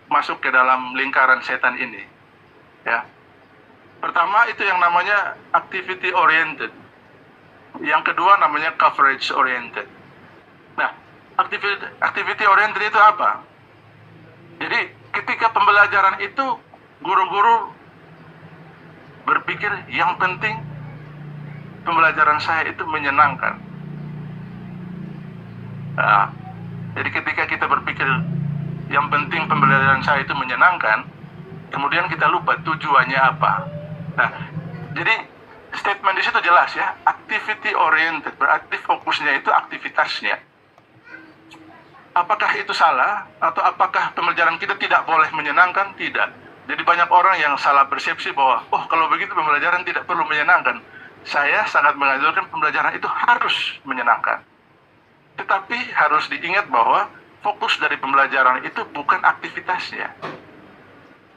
masuk ke dalam lingkaran setan ini. Ya. Pertama itu yang namanya activity oriented. Yang kedua namanya coverage oriented. Nah, activity oriented itu apa? Jadi ketika pembelajaran itu guru-guru berpikir yang penting pembelajaran saya itu menyenangkan. Nah, jadi ketika kita berpikir yang penting pembelajaran saya itu menyenangkan, kemudian kita lupa tujuannya apa. Nah, jadi statement di situ jelas ya, activity oriented, berarti fokusnya itu aktivitasnya. Apakah itu salah atau apakah pembelajaran kita tidak boleh menyenangkan? Tidak. Jadi banyak orang yang salah persepsi bahwa kalau begitu pembelajaran tidak perlu menyenangkan. Saya sangat menganjurkan pembelajaran itu harus menyenangkan. Tetapi harus diingat bahwa fokus dari pembelajaran itu bukan aktivitasnya.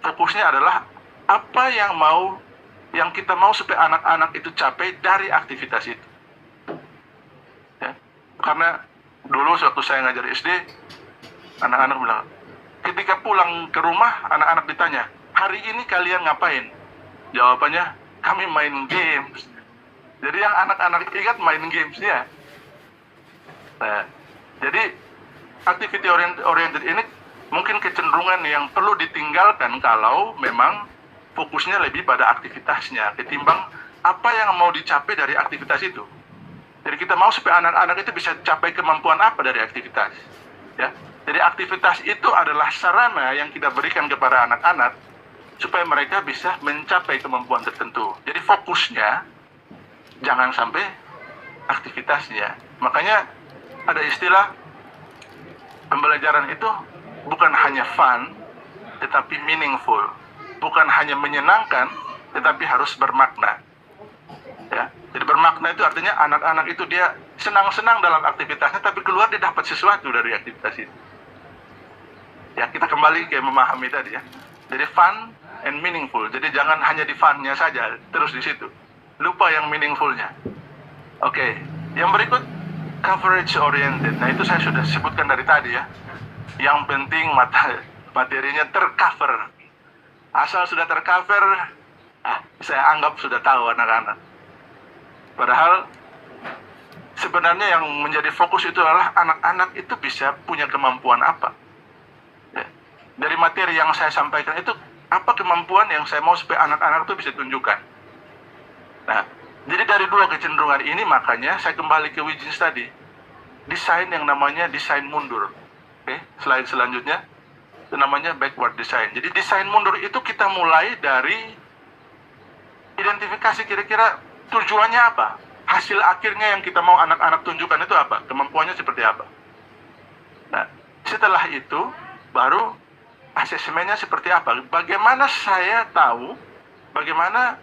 Fokusnya adalah apa yang kita mau supaya anak-anak itu capai dari aktivitas itu. Ya. Karena dulu waktu saya ngajar SD, anak-anak bilang, ketika pulang ke rumah, anak-anak ditanya, hari ini kalian ngapain? Jawabannya, kami main games. Jadi yang anak-anak ingat main gamesnya. Nah, jadi activity oriented ini mungkin kecenderungan yang perlu ditinggalkan kalau memang fokusnya lebih pada aktivitasnya ketimbang apa yang mau dicapai dari aktivitas itu. Jadi kita mau supaya anak-anak itu bisa capai kemampuan apa dari aktivitas. Ya. Jadi aktivitas itu adalah sarana yang kita berikan kepada anak-anak supaya mereka bisa mencapai kemampuan tertentu. Jadi fokusnya jangan sampai aktivitasnya. Makanya ada istilah pembelajaran itu bukan hanya fun, tetapi meaningful. Bukan hanya menyenangkan, tetapi harus bermakna. Ya, jadi bermakna itu artinya anak-anak itu dia senang-senang dalam aktivitasnya, tapi keluar dia dapat sesuatu dari aktivitas itu. Ya, kita kembali ke memahami tadi ya. Jadi fun and meaningful. Jadi jangan hanya di fun-nya saja, terus di situ. Lupa yang meaningful-nya. Oke, yang berikut coverage oriented. Nah, itu saya sudah sebutkan dari tadi ya. Yang penting materinya tercover. Asal sudah tercover, saya anggap sudah tahu anak-anak. Padahal sebenarnya yang menjadi fokus itu adalah anak-anak itu bisa punya kemampuan apa. Ya. Dari materi yang saya sampaikan itu, apa kemampuan yang saya mau supaya anak-anak itu bisa tunjukkan. Nah, jadi dari dua kecenderungan ini makanya saya kembali ke Wiggins tadi. Desain yang namanya desain mundur. Oke, slide selanjutnya. Itu namanya backward design. Jadi desain mundur itu kita mulai dari identifikasi kira-kira tujuannya apa. Hasil akhirnya yang kita mau anak-anak tunjukkan itu apa. Kemampuannya seperti apa. Nah, setelah itu baru asesmennya seperti apa. Bagaimana saya tahu, bagaimana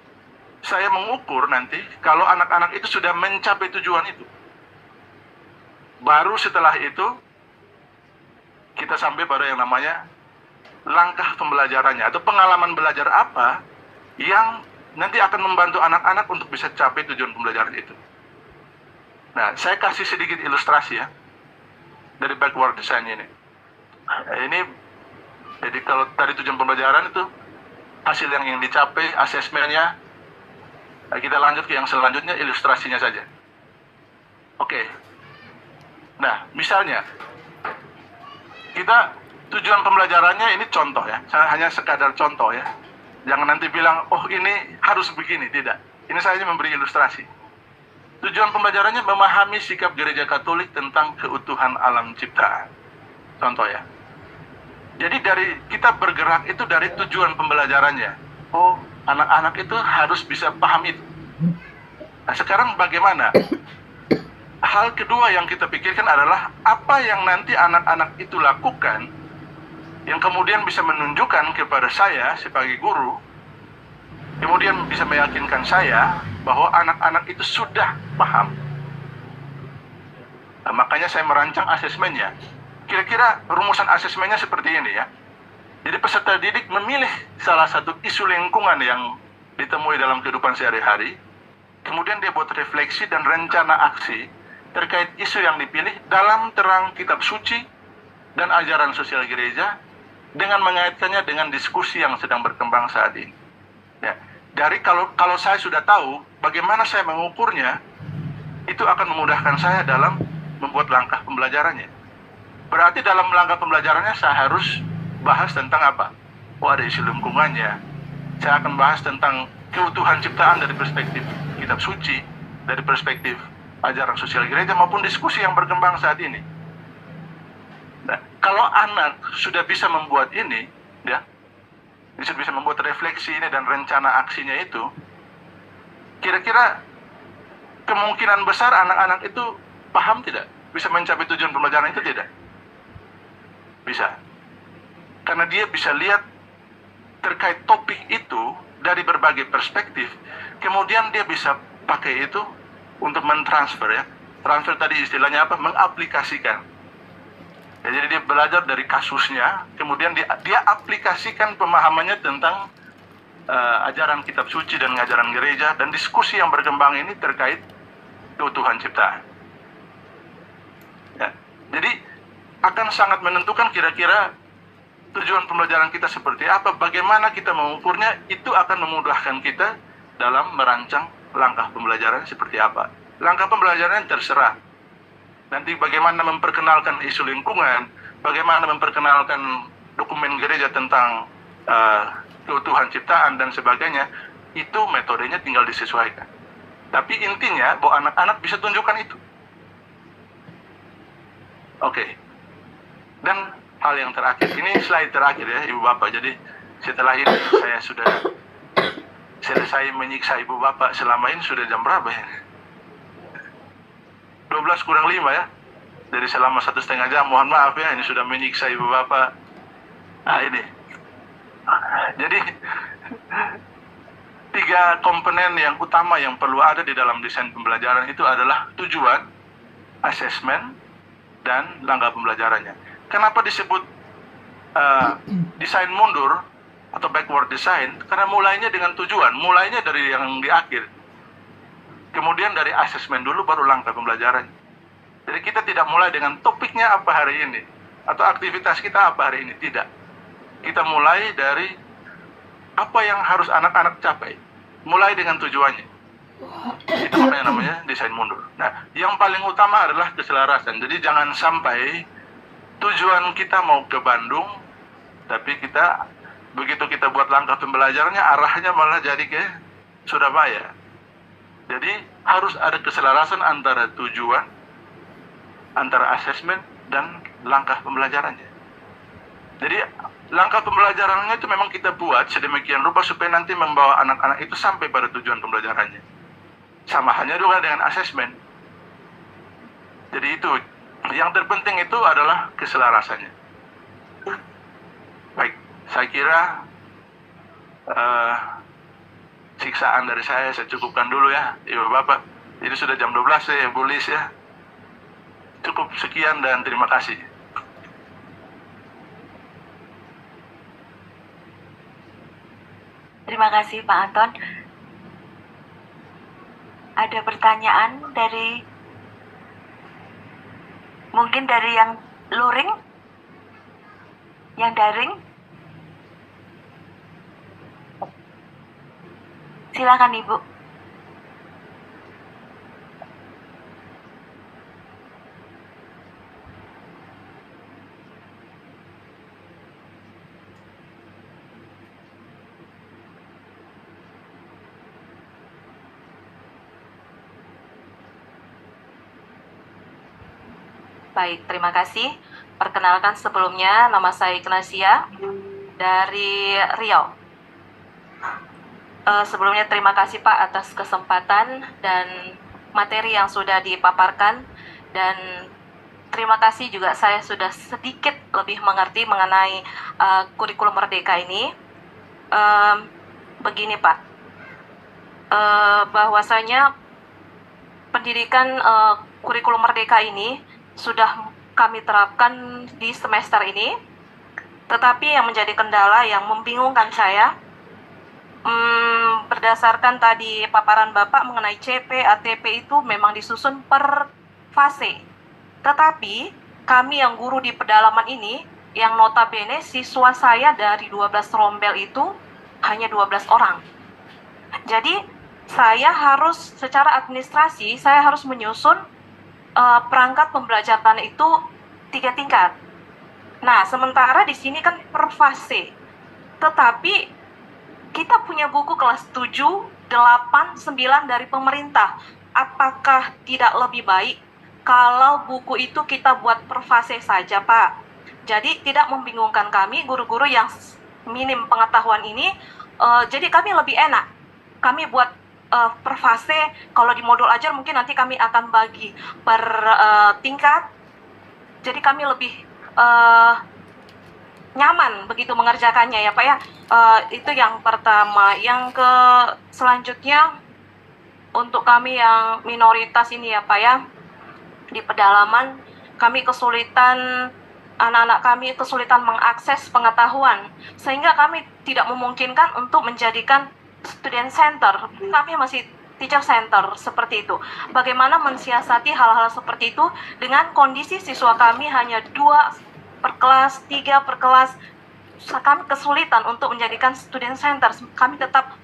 saya mengukur nanti kalau anak-anak itu sudah mencapai tujuan itu. Baru setelah itu kita sampai pada yang namanya langkah pembelajarannya atau pengalaman belajar apa yang nanti akan membantu anak-anak untuk bisa capai tujuan pembelajaran itu. Nah, saya kasih sedikit ilustrasi ya dari backward design ini. Ini jadi kalau tadi tujuan pembelajaran itu hasil yang ingin dicapai, asesmennya. Nah, kita lanjut ke yang selanjutnya, ilustrasinya saja. Oke. Nah, misalnya kita tujuan pembelajarannya ini contoh ya, hanya sekadar contoh ya. Jangan nanti bilang, oh ini harus begini, tidak. Ini saya hanya memberi ilustrasi. Tujuan pembelajarannya memahami sikap gereja Katolik tentang keutuhan alam ciptaan. Contoh ya. Jadi dari kita bergerak itu dari tujuan pembelajarannya. Oh, anak-anak itu harus bisa paham itu. Nah, sekarang bagaimana? Hal kedua yang kita pikirkan adalah apa yang nanti anak-anak itu lakukan yang kemudian bisa menunjukkan kepada saya sebagai guru, kemudian bisa meyakinkan saya bahwa anak-anak itu sudah paham. Nah, makanya saya merancang asesmennya. Kira-kira rumusan asesmennya seperti ini ya. Jadi peserta didik memilih salah satu isu lingkungan yang ditemui dalam kehidupan sehari-hari, kemudian dia buat refleksi dan rencana aksi terkait isu yang dipilih dalam terang kitab suci dan ajaran sosial gereja dengan mengaitkannya dengan diskusi yang sedang berkembang saat ini. Ya, dari kalau saya sudah tahu bagaimana saya mengukurnya, itu akan memudahkan saya dalam membuat langkah pembelajarannya. Berarti dalam langkah pembelajarannya saya harus bahas tentang apa? Oh, ada isu lingkungannya. Saya akan bahas tentang keutuhan ciptaan dari perspektif kitab suci, dari perspektif ajaran sosial gereja maupun diskusi yang berkembang saat ini. Nah, kalau anak sudah bisa membuat ini, ya, bisa membuat refleksi ini dan rencana aksinya itu, kira-kira kemungkinan besar anak-anak itu paham tidak? Bisa mencapai tujuan pembelajaran itu tidak? Bisa. Karena dia bisa lihat terkait topik itu dari berbagai perspektif, kemudian dia bisa pakai itu untuk mentransfer ya. Transfer tadi istilahnya apa? Mengaplikasikan. Ya, jadi dia belajar dari kasusnya, kemudian dia aplikasikan pemahamannya tentang ajaran kitab suci dan ajaran gereja dan diskusi yang berkembang ini terkait keutuhan ciptaan. Ya, jadi akan sangat menentukan kira-kira tujuan pembelajaran kita seperti apa, bagaimana kita mengukurnya, itu akan memudahkan kita dalam merancang langkah pembelajaran seperti apa. Langkah pembelajaran terserah. Nanti bagaimana memperkenalkan isu lingkungan, bagaimana memperkenalkan dokumen gereja tentang keutuhan ciptaan dan sebagainya, itu metodenya tinggal disesuaikan. Tapi intinya bahwa anak-anak bisa tunjukkan itu. Oke. Dan hal yang terakhir, ini slide terakhir ya Ibu Bapak. Jadi setelah ini saya sudah selesai menyiksa Ibu Bapak. Selama ini sudah jam berapa ya? 12 kurang 5 ya. Dari selama 1,5 jam, mohon maaf ya, ini sudah menyiksa ibu bapak. Nah ini. Jadi 3 komponen yang utama yang perlu ada di dalam desain pembelajaran itu adalah tujuan, asesmen, dan langkah pembelajarannya. Kenapa disebut desain mundur atau backward design? Karena mulainya dengan tujuan, mulainya dari yang di akhir. Kemudian dari asesmen dulu baru langkah pembelajaran. Jadi kita tidak mulai dengan topiknya apa hari ini atau aktivitas kita apa hari ini, tidak. Kita mulai dari apa yang harus anak-anak capai, mulai dengan tujuannya. Itu namanya desain mundur. Nah, yang paling utama adalah keselarasan. Jadi jangan sampai tujuan kita mau ke Bandung, tapi begitu kita buat langkah pembelajarannya arahnya malah jadi ke Surabaya. Jadi harus ada keselarasan antara tujuan, antara asesmen dan langkah pembelajarannya. Jadi langkah pembelajarannya itu memang kita buat sedemikian rupa supaya nanti membawa anak-anak itu sampai pada tujuan pembelajarannya. Sama halnya juga dengan asesmen. Jadi itu yang terpenting itu adalah keselarasannya. Baik, saya kira siksaan dari saya cukupkan dulu ya, Ibu Bapak. Ini sudah jam 12 ya, Bu Lis ya. Cukup sekian dan terima kasih. Terima kasih Pak Anton. Ada pertanyaan mungkin dari yang luring, yang daring? Silakan Ibu. Baik, terima kasih. Perkenalkan sebelumnya, nama saya Ignacia dari Riau. Sebelumnya terima kasih Pak atas kesempatan dan materi yang sudah dipaparkan, dan terima kasih juga saya sudah sedikit lebih mengerti mengenai kurikulum Merdeka ini. Begini Pak, bahwasanya pendidikan kurikulum Merdeka ini sudah kami terapkan di semester ini, tetapi yang menjadi kendala yang membingungkan saya, berdasarkan tadi paparan Bapak mengenai CP, ATP itu memang disusun per fase. Tetapi kami yang guru di pedalaman ini, yang notabene siswa saya dari 12 rombel itu hanya 12 orang. Jadi saya harus secara administrasi, saya harus menyusun perangkat pembelajaran itu 3 tingkat. Nah, sementara di sini kan per fase. Tetapi kita punya buku kelas 7, 8, 9 dari pemerintah. Apakah tidak lebih baik kalau buku itu kita buat per fase saja, Pak? Jadi tidak membingungkan kami, guru-guru yang minim pengetahuan ini. Jadi kami lebih enak. Kami buat per fase. Kalau di modul ajar mungkin nanti kami akan bagi per tingkat. Jadi kami lebih nyaman begitu mengerjakannya ya Pak ya. Itu yang pertama. Yang selanjutnya untuk kami yang minoritas ini ya Pak ya, di pedalaman kami kesulitan, anak-anak kami kesulitan mengakses pengetahuan, sehingga kami tidak memungkinkan untuk menjadikan student center. Kami masih teacher center seperti itu. Bagaimana mensiasati hal-hal seperti itu dengan kondisi siswa kami hanya 2 per kelas, 3 per kelas. Kami kesulitan untuk menjadikan student center. Kami tetap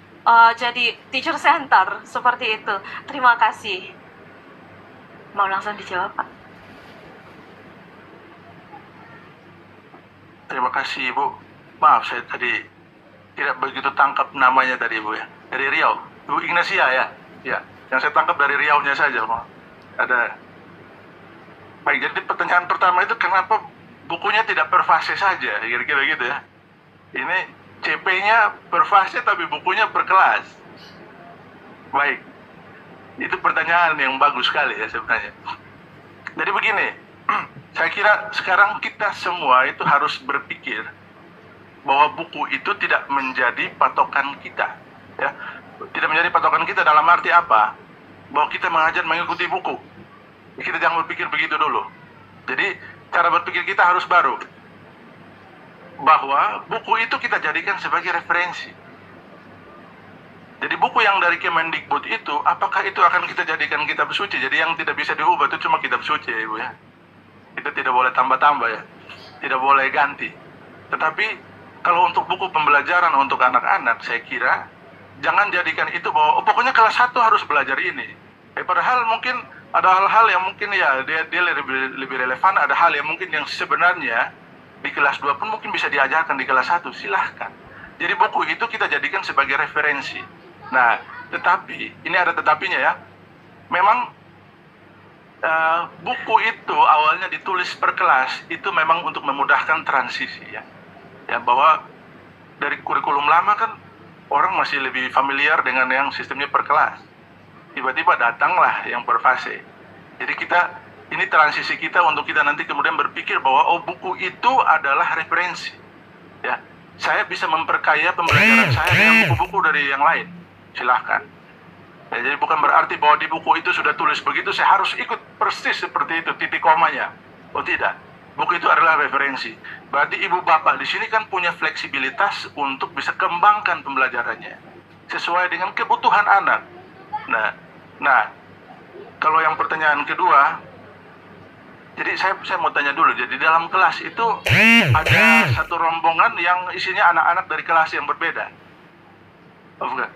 jadi teacher center seperti itu. Terima kasih. Mau langsung dijawab Pak? Terima kasih Ibu. Maaf saya tadi tidak begitu tangkap namanya tadi Ibu ya. Dari Riau, Ibu Ignacia ya. Ya, yang saya tangkap dari Riau-nya saja. Ada. Baik, jadi pertanyaan pertama itu kenapa bukunya tidak per fase saja, kira-kira gitu ya. Ini CP-nya per fase tapi bukunya per kelas. Baik. Itu pertanyaan yang bagus sekali ya sebenarnya. Jadi begini, saya kira sekarang kita semua itu harus berpikir bahwa buku itu tidak menjadi patokan kita, ya. Tidak menjadi patokan kita dalam arti apa? Bahwa kita mengajar mengikuti buku. Kita jangan berpikir begitu dulu. Jadi cara berpikir kita harus baru. Bahwa buku itu kita jadikan sebagai referensi. Jadi buku yang dari Kemendikbud itu, apakah itu akan kita jadikan kitab suci? Jadi yang tidak bisa diubah itu cuma kitab suci ya Ibu ya. Kita tidak boleh tambah-tambah ya. Tidak boleh ganti. Tetapi kalau untuk buku pembelajaran untuk anak-anak, saya kira jangan jadikan itu bahwa pokoknya kelas 1 harus belajar ini. Padahal mungkin ada hal-hal yang mungkin ya dia lebih relevan, ada hal yang mungkin yang sebenarnya di kelas 2 pun mungkin bisa diajarkan di kelas 1, silahkan. Jadi buku itu kita jadikan sebagai referensi. Nah, tetapi, ini ada tetapinya ya, memang buku itu awalnya ditulis per kelas, itu memang untuk memudahkan transisi ya. Ya, bahwa dari kurikulum lama kan orang masih lebih familiar dengan yang sistemnya per kelas. Tiba-tiba datanglah yang per fase. Jadi ini transisi kita untuk kita nanti kemudian berpikir bahwa buku itu adalah referensi. Ya, saya bisa memperkaya pembelajaran saya dengan buku-buku dari yang lain. Silahkan. Ya, jadi bukan berarti bahwa di buku itu sudah tulis begitu, saya harus ikut persis seperti itu, titik komanya. Oh tidak. Buku itu adalah referensi. Berarti ibu bapak di sini kan punya fleksibilitas untuk bisa kembangkan pembelajarannya sesuai dengan kebutuhan anak. Nah, kalau yang pertanyaan kedua, jadi saya mau tanya dulu. Jadi dalam kelas itu ada satu rombongan yang isinya anak-anak dari kelas yang berbeda. Oh bukan?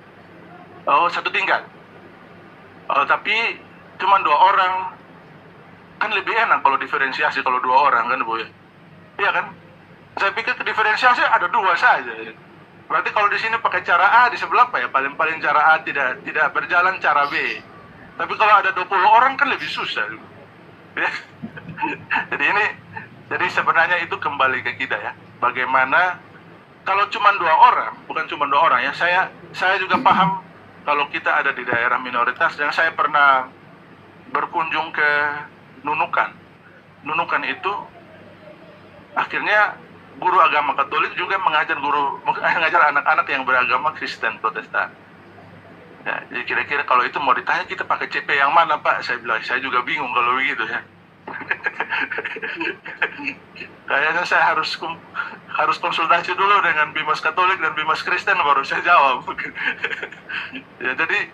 Oh satu tingkat. Oh tapi cuma 2 orang. Kan lebih enak kalau diferensiasi kalau 2 orang kan Bu ya. Iya kan? Saya pikir diferensiasi ada 2 saja. Berarti kalau di sini pakai cara A, di sebelah apa ya? Paling cara A tidak berjalan cara B. Tapi kalau ada 20 orang kan lebih susah. Ya. Jadi sebenarnya itu kembali ke kita ya. Bagaimana kalau cuma 2 orang, bukan cuma 2 orang ya. Saya juga paham kalau kita ada di daerah minoritas, dan saya pernah berkunjung ke Nunukan. Nunukan itu akhirnya guru agama Katolik juga mengajar anak-anak yang beragama Kristen Protestan. Ya, jadi kira-kira kalau itu mau ditanya kita pakai CP yang mana Pak? Saya bilang saya juga bingung kalau begitu ya. Kayaknya saya harus konsultasi dulu dengan Bimas Katolik dan Bimas Kristen baru saya jawab. Ya, jadi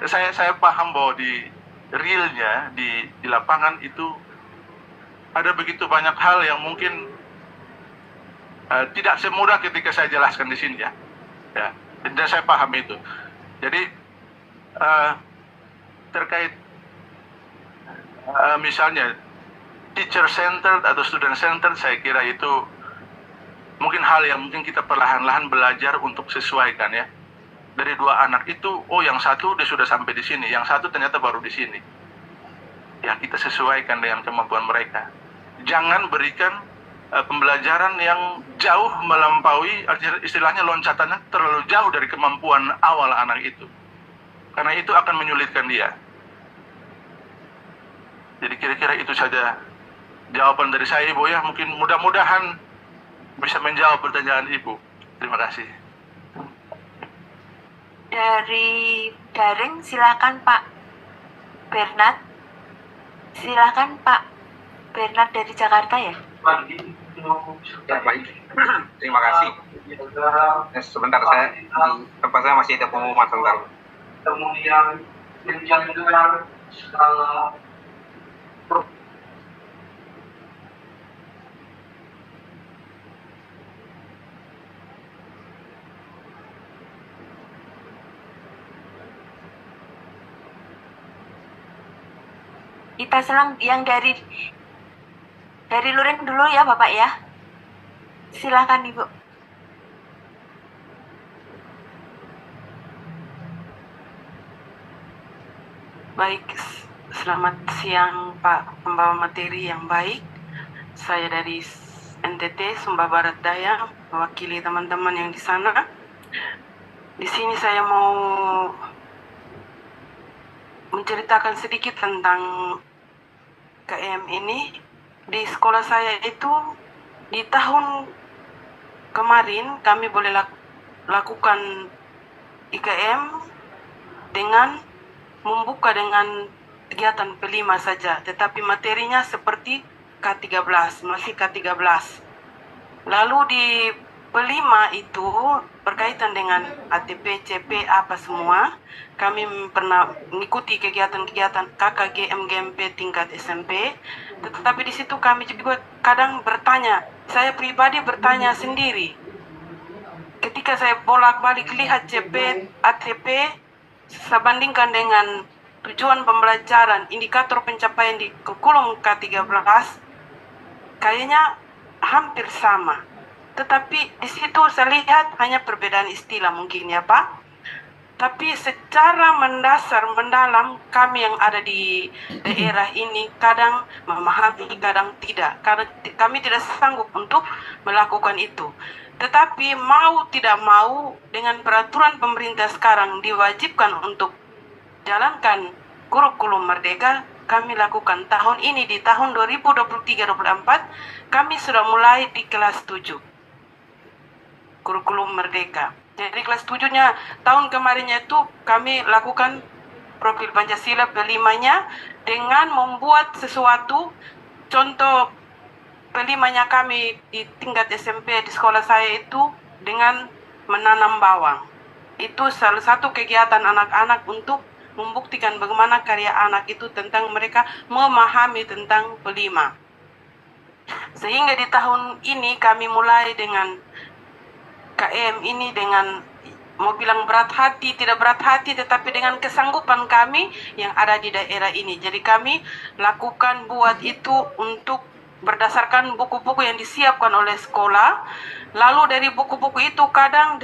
saya paham bahwa di realnya di lapangan itu ada begitu banyak hal yang mungkin tidak semudah ketika saya jelaskan di sini ya. Ya, dan saya paham itu. Jadi terkait misalnya teacher centered atau student centered, saya kira itu mungkin hal yang mungkin kita perlahan-lahan belajar untuk sesuaikan ya. Dari 2 anak itu, yang satu dia sudah sampai di sini, yang satu ternyata baru di sini. Ya kita sesuaikan dengan kemampuan mereka. Jangan berikan pembelajaran yang jauh melampaui, istilahnya loncatannya terlalu jauh dari kemampuan awal anak itu. Karena itu akan menyulitkan dia. Jadi kira-kira itu saja jawaban dari saya Ibu ya. Mungkin mudah-mudahan bisa menjawab pertanyaan Ibu. Terima kasih. Dari daring silakan Pak Bernard. Silakan Pak Bernard dari Jakarta ya. Ya, baik. Terima kasih. Sebentar, saya di tempat saya masih ada pengumuman sebentar. Kemudian menjaga skala Kita selang yang dari luring dulu ya Bapak ya. Silakan Ibu. Baik, selamat siang Pak pembawa materi yang baik. Saya dari NTT Sumba Barat Daya, mewakili teman-teman yang di sana. Di sini saya mau menceritakan sedikit tentang IKM ini di sekolah saya itu di tahun kemarin kami boleh lakukan IKM dengan membuka dengan kegiatan P5 saja, tetapi materinya seperti K13, masih K13. Lalu di P5 itu berkaitan dengan ATP, CP, apa semua, kami pernah mengikuti kegiatan-kegiatan KKG, MGMP tingkat SMP, tetapi di situ kami juga kadang bertanya, saya pribadi bertanya sendiri. Ketika saya bolak-balik lihat CP, ATP, saya bandingkan dengan tujuan pembelajaran, indikator pencapaian di kurikulum K13, kayaknya hampir sama. Tetapi di situ saya lihat hanya perbedaan istilah mungkin ya Pak. Tapi secara mendasar, mendalam, kami yang ada di daerah ini kadang memahami, kadang tidak. Karena kami tidak sanggup untuk melakukan itu. Tetapi mau tidak mau dengan peraturan pemerintah sekarang diwajibkan untuk jalankan kurikulum merdeka, kami lakukan tahun ini di tahun 2023-2024 kami sudah mulai di kelas 7 kurikulum merdeka. Jadi kelas 7-nya tahun kemarinnya itu kami lakukan profil Pancasila P5-nya dengan membuat sesuatu. Contoh P5-nya kami di tingkat SMP di sekolah saya itu dengan menanam bawang. Itu salah satu kegiatan anak-anak untuk membuktikan bagaimana karya anak itu tentang mereka memahami tentang P5. Sehingga di tahun ini kami mulai dengan KM ini dengan mau bilang berat hati, tidak berat hati, tetapi dengan kesanggupan kami yang ada di daerah ini. Jadi kami lakukan buat itu untuk berdasarkan buku-buku yang disiapkan oleh sekolah. Lalu dari buku-buku itu kadang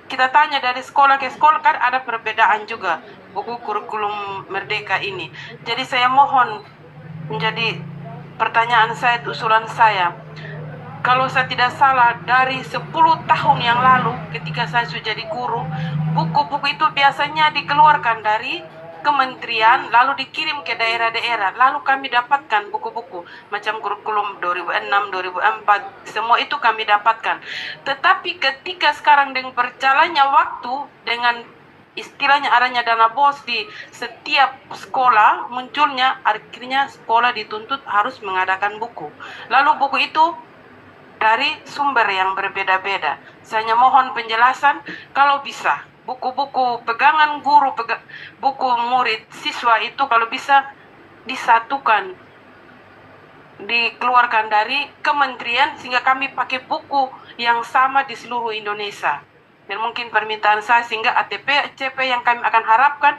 kita tanya dari sekolah ke sekolah kan ada perbedaan juga buku kurikulum merdeka ini. Jadi saya mohon menjadi pertanyaan saya, usulan saya. Kalau saya tidak salah, dari 10 tahun yang lalu ketika saya sudah jadi guru, buku-buku itu biasanya dikeluarkan dari kementerian, lalu dikirim ke daerah-daerah. Lalu kami dapatkan buku-buku macam kurikulum 2006, 2004, semua itu kami dapatkan. Tetapi ketika sekarang dengan berjalannya waktu, dengan istilahnya adanya dana BOS di setiap sekolah, munculnya akhirnya sekolah dituntut harus mengadakan buku. Lalu buku itu dari sumber yang berbeda-beda. Saya mohon penjelasan kalau bisa buku-buku pegangan guru, buku murid, siswa itu kalau bisa disatukan, dikeluarkan dari kementerian sehingga kami pakai buku yang sama di seluruh Indonesia. Dan mungkin permintaan saya sehingga ATP, CP yang kami akan harapkan,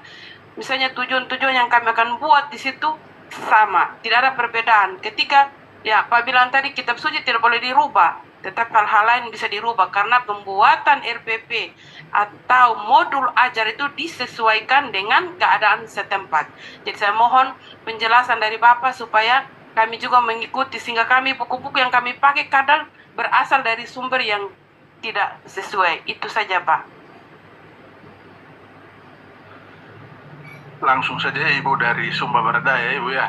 misalnya tujuan-tujuan yang kami akan buat di situ sama, tidak ada perbedaan. Ketika ya, Pak bilang tadi kitab suci tidak boleh dirubah, tetapi hal-hal lain bisa dirubah karena pembuatan RPP atau modul ajar itu disesuaikan dengan keadaan setempat. Jadi saya mohon penjelasan dari Bapak supaya kami juga mengikuti sehingga kami buku-buku yang kami pakai kadang berasal dari sumber yang tidak sesuai. Itu saja Pak. Langsung saja Ibu dari Sumba Barat Daya Ibu ya.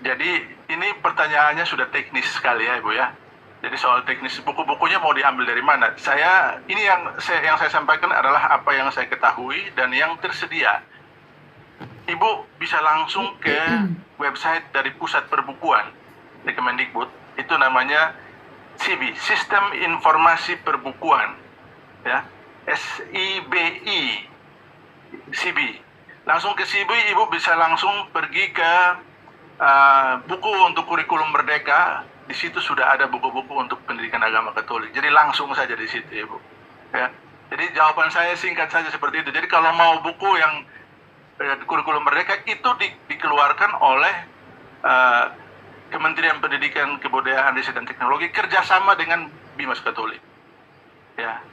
Jadi ini pertanyaannya sudah teknis sekali ya Ibu ya. Jadi soal teknis buku-bukunya mau diambil dari mana? Ini yang saya sampaikan adalah apa yang saya ketahui dan yang tersedia. Ibu bisa langsung ke website dari Pusat Perbukuan di Kemendikbud. Itu namanya SIBI, Sistem Informasi Perbukuan, ya, SIBI, SIBI. Langsung ke SIBI, Ibu bisa langsung pergi ke buku untuk kurikulum merdeka. Di situ sudah ada buku-buku untuk pendidikan agama Katolik. Jadi langsung saja di situ, Ibu. Ya. Jadi jawaban saya singkat saja seperti itu. Jadi kalau mau buku yang kurikulum merdeka itu dikeluarkan oleh Kementerian Pendidikan, Kebudayaan, Riset dan Teknologi kerjasama dengan Bimas Katolik. Ya.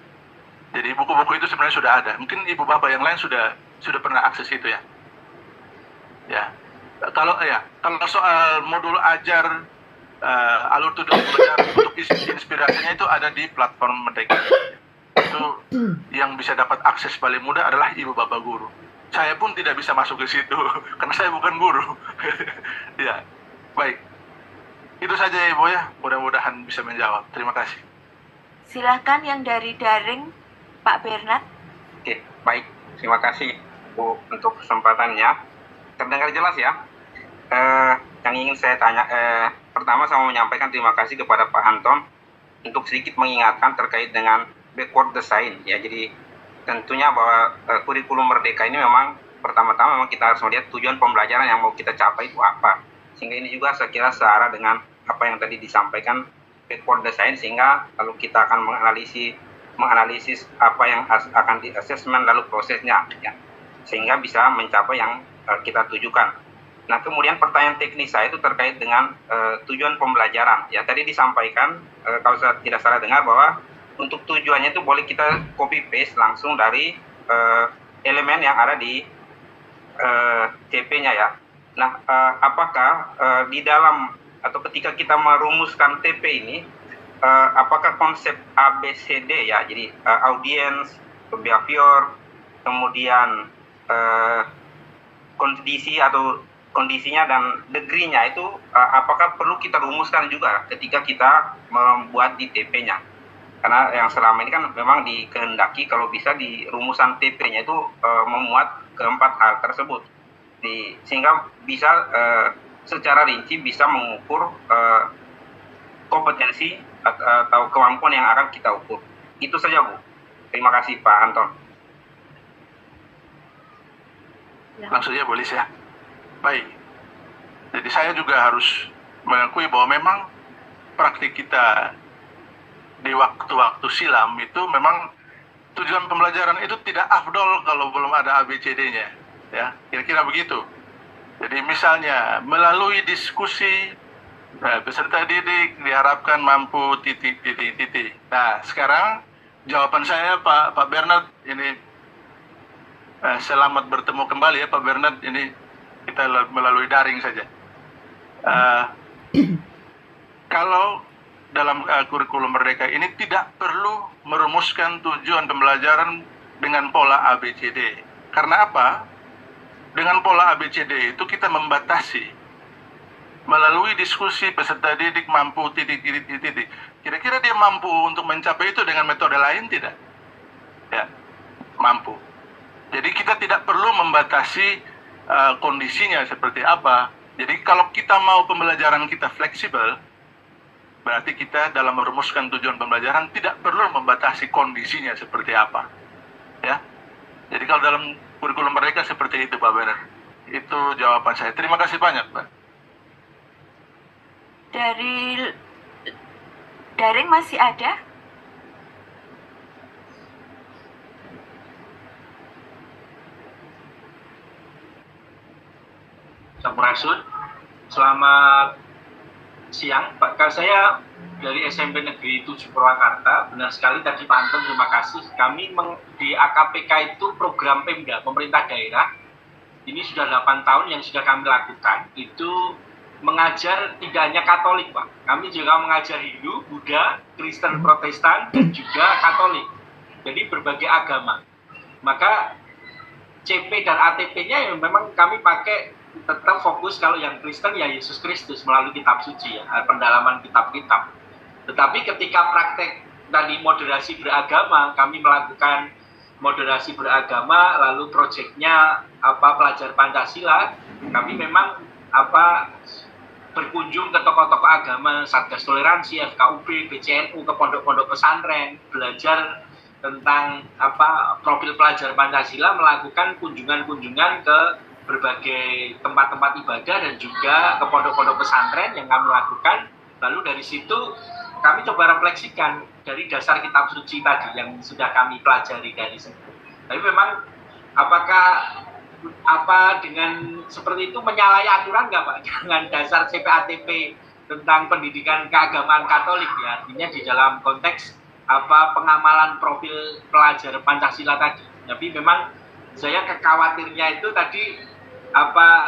Jadi buku-buku itu sebenarnya sudah ada. Mungkin ibu bapak yang lain sudah pernah akses itu ya. Ya. Kalau soal modul ajar alur tujuan belajar untuk inspirasinya itu ada di platform Merdeka. Itu yang bisa dapat akses paling mudah adalah ibu bapak guru. saya pun tidak bisa masuk ke situ karena saya bukan guru. Ya, baik. Itu saja Ibu ya, mudah-mudahan bisa menjawab. Terima kasih. Silahkan yang dari daring, Pak Bernard. Oke, baik. Terima kasih Bu untuk kesempatannya. Terdengar jelas ya. Yang ingin saya tanya, pertama saya mau menyampaikan terima kasih kepada Pak Anton untuk sedikit mengingatkan terkait dengan backward design ya. Jadi tentunya bahwa kurikulum merdeka ini memang pertama-tama memang kita harus melihat tujuan pembelajaran yang mau kita capai itu apa. Sehingga ini juga saya kira searah dengan apa yang tadi disampaikan backward design, sehingga lalu kita akan menganalisis apa yang akan di assessment lalu prosesnya ya, sehingga bisa mencapai yang kita tujukan. Nah, kemudian pertanyaan teknis saya itu terkait dengan tujuan pembelajaran. Ya, tadi disampaikan, kalau saya tidak salah dengar, bahwa untuk tujuannya itu boleh kita copy-paste langsung dari elemen yang ada di TP-nya ya. Nah, apakah di dalam atau ketika kita merumuskan TP ini, apakah konsep ABCD ya, jadi audience, behavior, kemudian kondisi atau kondisinya dan degree-nya itu apakah perlu kita rumuskan juga ketika kita membuat di TP-nya? Karena yang selama ini kan memang dikehendaki kalau bisa di rumusan TP-nya itu memuat keempat hal tersebut, sehingga bisa secara rinci bisa mengukur kompetensi atau kemampuan yang akan kita ukur. Itu saja Bu. Terima kasih Pak Anton. Langsung ya boleh ya. Baik, jadi saya juga harus mengakui bahwa memang praktik kita di waktu-waktu silam itu memang tujuan pembelajaran itu tidak afdol kalau belum ada ABCD-nya, ya, kira-kira begitu. Jadi misalnya melalui diskusi peserta didik diharapkan mampu titik. Nah, sekarang jawaban saya Pak Bernard ini selamat bertemu kembali ya Pak Bernard, ini kita melalui daring saja. Kalau dalam kurikulum merdeka ini tidak perlu merumuskan tujuan pembelajaran dengan pola ABCD. Karena apa? Dengan pola ABCD itu kita membatasi melalui diskusi peserta didik mampu titik. Kira-kira dia mampu untuk mencapai itu dengan metode lain tidak? Ya, mampu. Jadi kita tidak perlu membatasi kondisinya seperti apa. Jadi kalau kita mau pembelajaran kita fleksibel, berarti kita dalam merumuskan tujuan pembelajaran tidak perlu membatasi kondisinya seperti apa. Ya. Jadi kalau dalam kurikulum mereka seperti itu Pak Bener. Itu jawaban saya. Terima kasih banyak Pak. Dari daring masih ada? Sampurasun, selamat siang Pak. Saya dari SMP Negeri 7 Purwakarta. Benar sekali tadi Pak Anton, terima kasih. Kami di AKPK itu program Pemda, pemerintah daerah. Ini sudah 8 tahun yang sudah kami lakukan. Itu mengajar tidak hanya Katolik Pak. Kami juga mengajar Hindu, Buddha, Kristen, Protestan, dan juga Katolik. Jadi berbagai agama. Maka CP dan ATP-nya yang memang kami pakai tetap fokus kalau yang Kristen ya Yesus Kristus melalui kitab suci ya, pendalaman kitab-kitab. Tetapi ketika praktek tadi moderasi beragama, kami melakukan moderasi beragama, lalu proyeknya pelajar Pancasila, kami memang berkunjung ke tokoh-tokoh agama, Satgas Toleransi, FKUB, BCNU, ke pondok-pondok pesantren, belajar tentang profil pelajar Pancasila, melakukan kunjungan-kunjungan ke berbagai tempat-tempat ibadah dan juga ke pondok-pondok pesantren yang kami lakukan. Lalu dari situ kami coba refleksikan dari dasar kitab suci tadi yang sudah kami pelajari dari situ. Tapi memang apakah dengan seperti itu menyalahi aturan nggak Pak? Dengan dasar CPATP tentang pendidikan keagamaan Katolik ya, artinya di dalam konteks pengamalan profil pelajar Pancasila tadi. Tapi memang saya kekhawatirnya itu tadi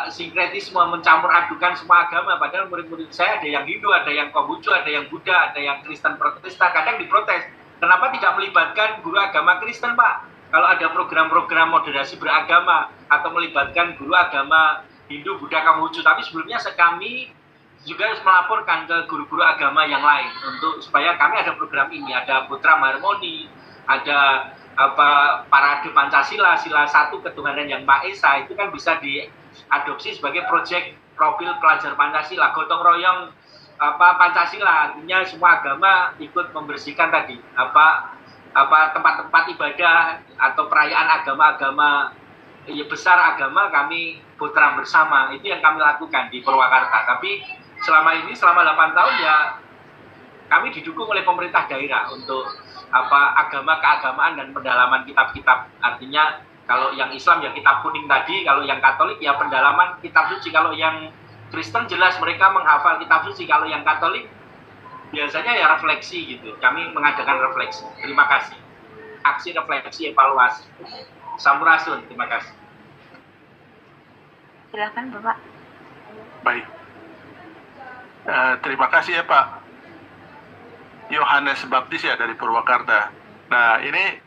sinkretisme, mencampur adukan semua agama, padahal murid-murid saya ada yang Hindu, ada yang Konghucu, ada yang Buddha, ada yang Kristen Protestan. Kadang diprotes, kenapa tidak melibatkan guru agama Kristen Pak? kalau ada program-program moderasi beragama atau melibatkan guru agama Hindu, Buddha, Konghucu. Tapi sebelumnya kami juga melaporkan ke guru-guru agama yang lain untuk supaya kami ada program ini, ada Putra Harmoni, ada parade Pancasila, sila 1 ketuhanan yang Maha Esa, itu kan bisa diadopsi sebagai proyek profil pelajar Pancasila, gotong royong Pancasila, artinya semua agama ikut membersihkan tadi tempat-tempat ibadah atau perayaan agama-agama besar agama, kami putra bersama. Itu yang kami lakukan di Purwakarta. Tapi selama 8 tahun ya kami didukung oleh pemerintah daerah untuk agama keagamaan dan pendalaman kitab-kitab. Artinya kalau yang Islam ya kitab kuning tadi, kalau yang Katolik ya pendalaman kitab suci, kalau yang Kristen jelas mereka menghafal kitab suci, kalau yang Katolik biasanya ya refleksi gitu. Kami mengadakan refleksi. Terima kasih. Aksi refleksi evaluasi. Sampurasun, terima kasih. Silakan Bapak. Baik. Terima kasih ya Pak Yohanes Baptis ya dari Purwakarta. Nah ini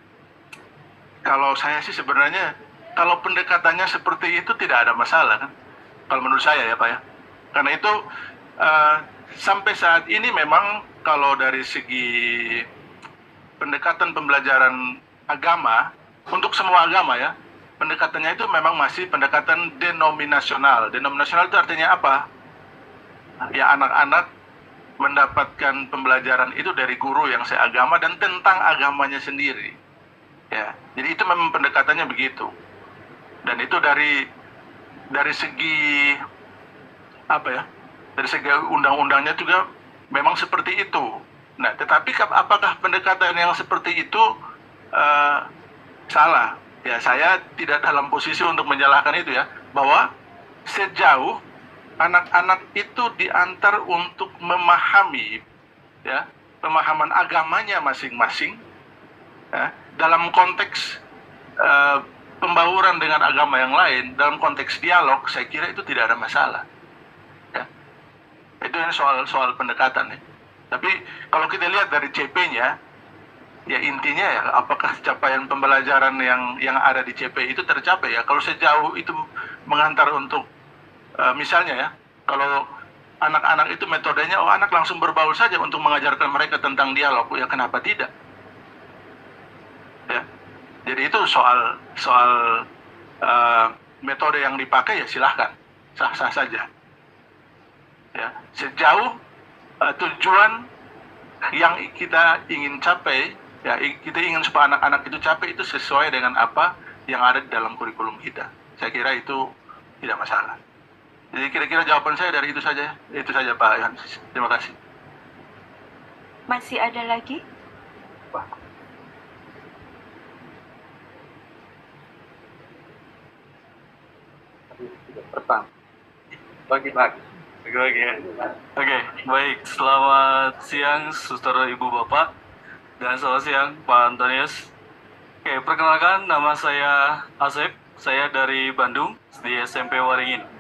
kalau saya sih sebenarnya kalau pendekatannya seperti itu tidak ada masalah kan. Kalau menurut saya ya Pak ya. Karena itu sampai saat ini memang kalau dari segi pendekatan pembelajaran agama untuk semua agama ya, pendekatannya itu memang masih pendekatan denominasional. Denominasional itu artinya apa? Ya anak-anak mendapatkan pembelajaran itu dari guru yang seagama dan tentang agamanya sendiri. Ya, jadi itu memang pendekatannya begitu. Dan itu dari segi apa ya? Dari segi undang-undangnya juga memang seperti itu. Nah, tetapi apakah pendekatan yang seperti itu salah? Ya, saya tidak dalam posisi untuk menyalahkan itu ya, bahwa sejauh anak-anak itu diantar untuk memahami ya, pemahaman agamanya masing-masing ya, dalam konteks pembauran dengan agama yang lain, dalam konteks dialog, saya kira itu tidak ada masalah. Ya. Itu yang soal pendekatan ya. Tapi kalau kita lihat dari CP-nya, ya intinya ya, apakah capaian pembelajaran yang ada di CP itu tercapai ya? Kalau sejauh itu mengantar untuk misalnya ya, kalau anak-anak itu metodenya, anak langsung berbaul saja untuk mengajarkan mereka tentang dialog, ya kenapa tidak? Ya, jadi itu soal metode yang dipakai ya silahkan, sah-sah saja. Ya, sejauh tujuan yang kita ingin capai, ya kita ingin supaya anak-anak itu capai itu sesuai dengan apa yang ada di dalam kurikulum kita. Saya kira itu tidak masalah. Jadi kira-kira jawaban saya dari itu saja. Itu saja Pak Yohanes. Terima kasih. Masih ada lagi? Bagi-bagi. Oke, baik. Selamat siang, saudara ibu bapak, dan selamat siang Pak Antonius. Oke, perkenalkan nama saya Asep. Saya dari Bandung di SMP Waringin.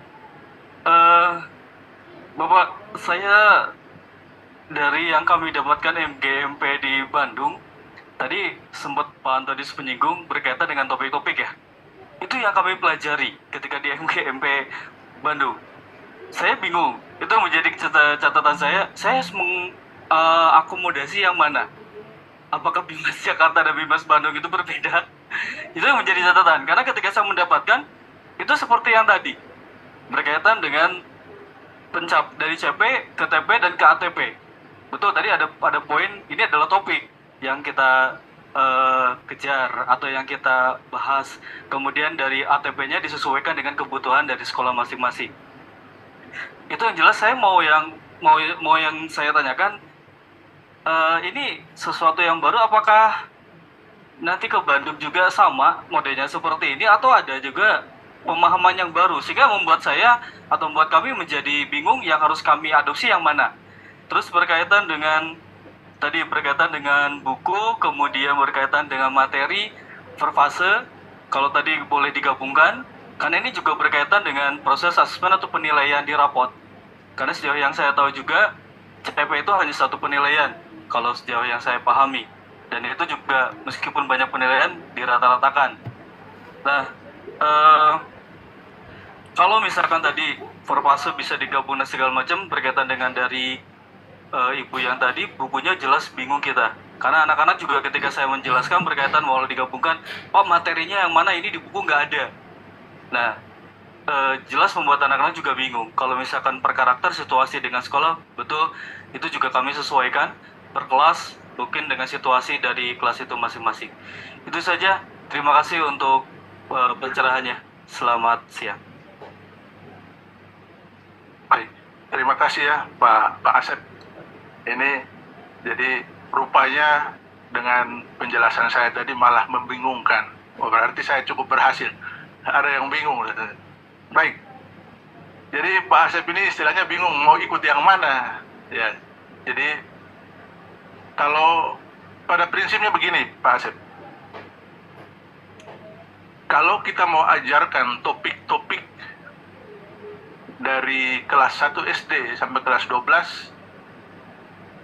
Bapak, saya dari yang kami dapatkan MGMP di Bandung, tadi sempat Pak Antonius menyinggung berkaitan dengan topik-topik ya. Itu yang kami pelajari ketika di MGMP Bandung. Saya bingung, itu menjadi catatan saya harus mengakomodasi yang mana? Apakah Bimas Jakarta dan Bimas Bandung itu berbeda? Itu yang menjadi catatan, karena ketika saya mendapatkan, itu seperti yang tadi, berkaitan dengan dari CP ke TP dan ke ATP. Betul, tadi ada poin, ini adalah topik yang kita kejar atau yang kita bahas. Kemudian dari ATP-nya disesuaikan dengan kebutuhan dari sekolah masing-masing. Itu yang jelas. Saya mau yang saya tanyakan, ini sesuatu yang baru, apakah nanti ke Bandung juga sama modelnya seperti ini atau ada juga pemahaman yang baru sehingga membuat saya atau membuat kami menjadi bingung yang harus kami adopsi yang mana. Terus berkaitan dengan buku, kemudian berkaitan dengan materi per fase, kalau tadi boleh digabungkan, karena ini juga berkaitan dengan proses asesmen atau penilaian di rapot. Karena sejauh yang saya tahu juga CP itu hanya satu penilaian kalau sejauh yang saya pahami. Dan itu juga meskipun banyak penilaian dirata-ratakan. Nah, kalau misalkan tadi Forpase bisa digabung dan segala macam berkaitan dengan dari ibu yang tadi, bukunya jelas bingung kita. Karena anak-anak juga ketika saya menjelaskan berkaitan mau digabungkan, oh materinya yang mana ini di buku nggak ada. Nah, jelas membuat anak-anak juga bingung. Kalau misalkan per karakter situasi dengan sekolah, betul itu juga kami sesuaikan per kelas, mungkin dengan situasi dari kelas itu masing-masing. Itu saja. Terima kasih untuk pencerahannya. Selamat siang. Baik, terima kasih ya Pak Asep. Ini jadi rupanya dengan penjelasan saya tadi malah membingungkan. Oh, berarti saya cukup berhasil. Ada yang bingung. Baik. Jadi Pak Asep ini istilahnya bingung mau ikut yang mana. Ya. Jadi kalau pada prinsipnya begini Pak Asep. Kalau kita mau ajarkan topik-topik dari kelas 1 SD sampai kelas 12,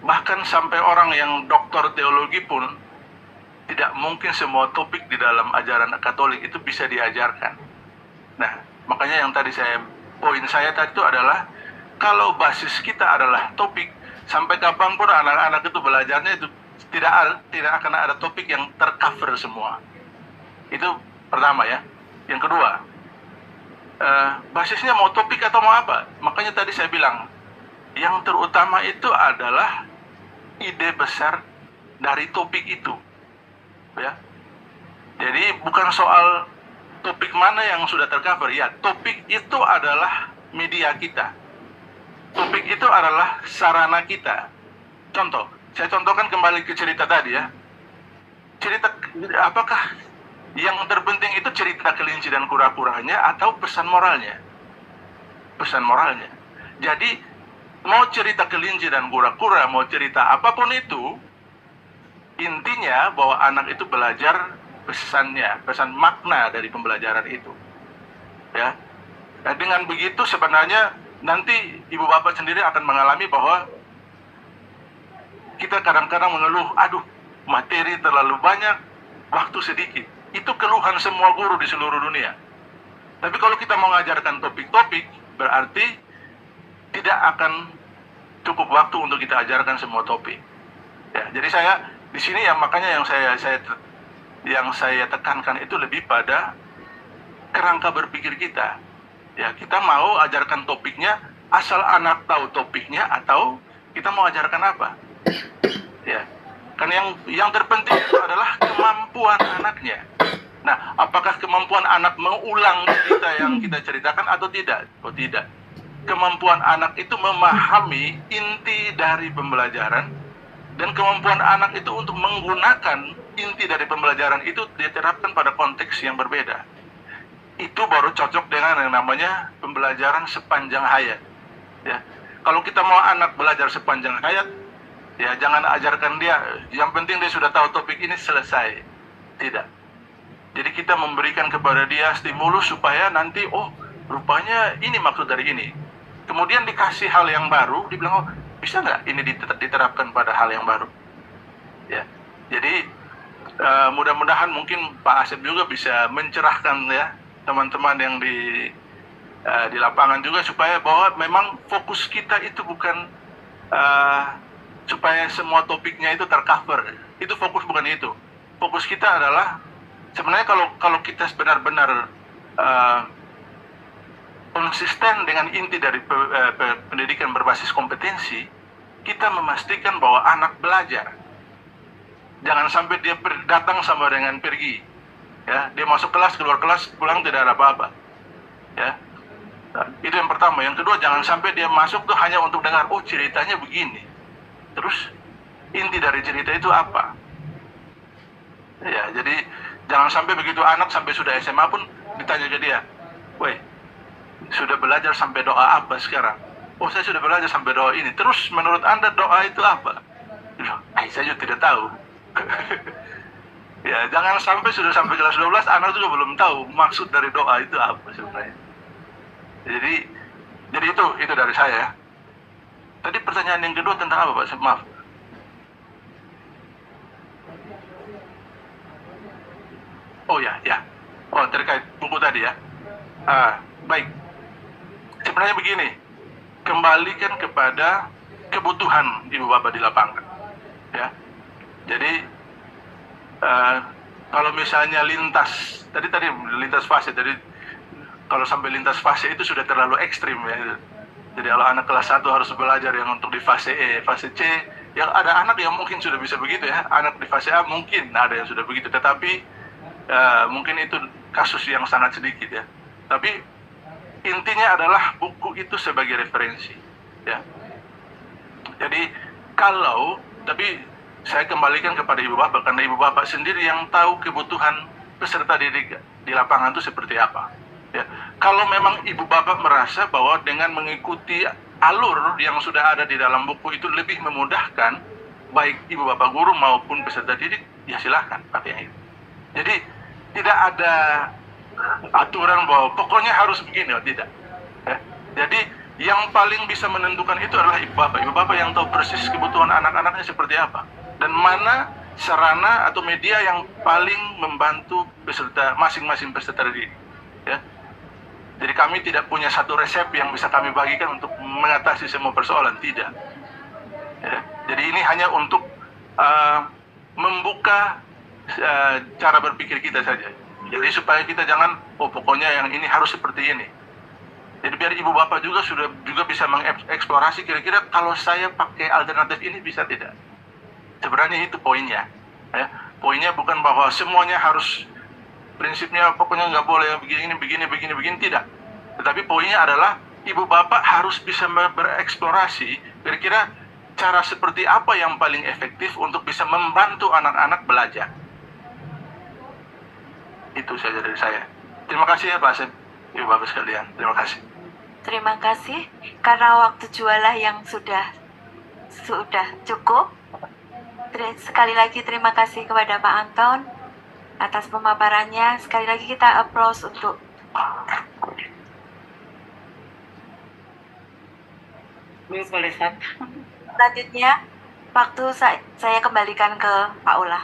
bahkan sampai orang yang doktor teologi pun tidak mungkin semua topik di dalam ajaran Katolik itu bisa diajarkan. Nah, makanya yang tadi poin saya tadi itu adalah kalau basis kita adalah topik, sampai kapanpun anak-anak itu belajarnya itu tidak akan ada topik yang tercover semua. Itu pertama ya. Yang kedua, basisnya mau topik atau mau apa? Makanya tadi saya bilang, yang terutama itu adalah ide besar dari topik itu, ya. Jadi bukan soal topik mana yang sudah tercover, ya. Topik itu adalah media kita. Topik itu adalah sarana kita. Contoh, saya contohkan kembali ke cerita tadi ya. Cerita apakah yang terpenting itu cerita kelinci dan kura-kuranya atau pesan moralnya? Pesan moralnya. Jadi mau cerita kelinci dan kura-kura, mau cerita apapun itu, intinya bahwa anak itu belajar pesannya, pesan makna dari pembelajaran itu. Ya. Nah, dengan begitu sebenarnya nanti ibu bapak sendiri akan mengalami bahwa kita kadang-kadang mengeluh, aduh materi terlalu banyak, waktu sedikit. Itu keluhan semua guru di seluruh dunia. Tapi kalau kita mau mengajarkan topik-topik, berarti tidak akan cukup waktu untuk kita ajarkan semua topik. Ya, jadi saya di sini ya makanya yang saya tekankan itu lebih pada kerangka berpikir kita. Ya, kita mau ajarkan topiknya asal anak tahu topiknya atau kita mau ajarkan apa? Ya. Kan yang terpenting itu adalah kemampuan anaknya. Nah, apakah kemampuan anak mengulang cerita yang kita ceritakan atau tidak? Oh, tidak. Kemampuan anak itu memahami inti dari pembelajaran, dan kemampuan anak itu untuk menggunakan inti dari pembelajaran itu diterapkan pada konteks yang berbeda. Itu baru cocok dengan yang namanya pembelajaran sepanjang hayat. Ya. Kalau kita mau anak belajar sepanjang hayat, ya jangan ajarkan dia, yang penting dia sudah tahu topik ini selesai. Tidak. Jadi kita memberikan kepada dia stimulus supaya nanti, oh rupanya ini maksud dari ini. Kemudian dikasih hal yang baru, dibilang, oh bisa nggak ini diterapkan pada hal yang baru. Ya. Jadi mudah-mudahan mungkin Pak Asep juga bisa mencerahkan ya teman-teman yang di lapangan juga, supaya bahwa memang fokus kita itu bukan supaya semua topiknya itu tercover. Itu fokus bukan itu. Fokus kita adalah sebenarnya kalau kita benar-benar konsisten dengan inti dari pendidikan berbasis kompetensi, kita memastikan bahwa anak belajar. Jangan sampai dia datang sama dengan pergi. Ya, dia masuk kelas, keluar kelas, pulang tidak ada apa-apa. Ya. Nah, itu yang pertama. Yang kedua, jangan sampai dia masuk tuh hanya untuk dengar, oh ceritanya begini. Terus inti dari cerita itu apa? Ya, jadi jangan sampai begitu anak sampai sudah SMA pun ditanya ke dia, woi, sudah belajar sampai doa apa sekarang? Oh, saya sudah belajar sampai doa ini. Terus menurut Anda doa itu apa? Loh, saya juga tidak tahu. Ya, jangan sampai sudah sampai kelas 12 anak juga belum tahu maksud dari doa itu apa sebenarnya. Jadi itu dari saya. Tadi pertanyaan yang kedua tentang apa, Pak? Maaf. Oh ya, ya. Oh, terkait buku tadi ya. Baik. Sebenarnya begini, kembalikan kepada kebutuhan ibu bapak di lapangan. Ya. Jadi kalau misalnya lintas lintas fase, jadi kalau sampai lintas fase itu sudah terlalu ekstrim ya. Jadi kalau anak kelas 1 harus belajar yang untuk di fase E, fase C, yang ada anak yang mungkin sudah bisa begitu ya. Anak di fase A mungkin ada yang sudah begitu, tetapi mungkin itu kasus yang sangat sedikit ya. Tapi intinya adalah buku itu sebagai referensi ya. Jadi tapi saya kembalikan kepada ibu bapak, karena ibu bapak sendiri yang tahu kebutuhan peserta didik di lapangan itu seperti apa ya. Kalau memang ibu bapak merasa bahwa dengan mengikuti alur yang sudah ada di dalam buku itu lebih memudahkan baik ibu bapak guru maupun peserta didik, ya silahkan pakai yang itu. Jadi tidak ada aturan bahwa pokoknya harus begini, tidak ya. Jadi yang paling bisa menentukan itu adalah ibu bapak yang tahu persis kebutuhan anak-anaknya seperti apa, dan mana sarana atau media yang paling membantu peserta, masing-masing peserta didik ya. Jadi kami tidak punya satu resep yang bisa kami bagikan untuk mengatasi semua persoalan, tidak ya. Jadi ini hanya untuk membuka cara berpikir kita saja. Jadi supaya kita jangan, oh pokoknya yang ini harus seperti ini. Jadi biar ibu bapak juga bisa mengeksplorasi kira-kira kalau saya pakai alternatif ini bisa tidak. Sebenarnya itu poinnya ya. Poinnya bukan bahwa semuanya harus, prinsipnya pokoknya nggak boleh begini, tidak. Tetapi poinnya adalah ibu bapak harus bisa bereksplorasi kira-kira cara seperti apa yang paling efektif untuk bisa membantu anak-anak belajar. Itu saja dari saya. Terima kasih ya Pak Asep, ibu bapak sekalian. Terima kasih. Terima kasih. Karena waktu jualah yang sudah cukup. Sekali lagi terima kasih kepada Pak Anton atas pemaparannya. Sekali lagi kita applause untuk selanjutnya. Waktu saya kembalikan ke Pak Ula.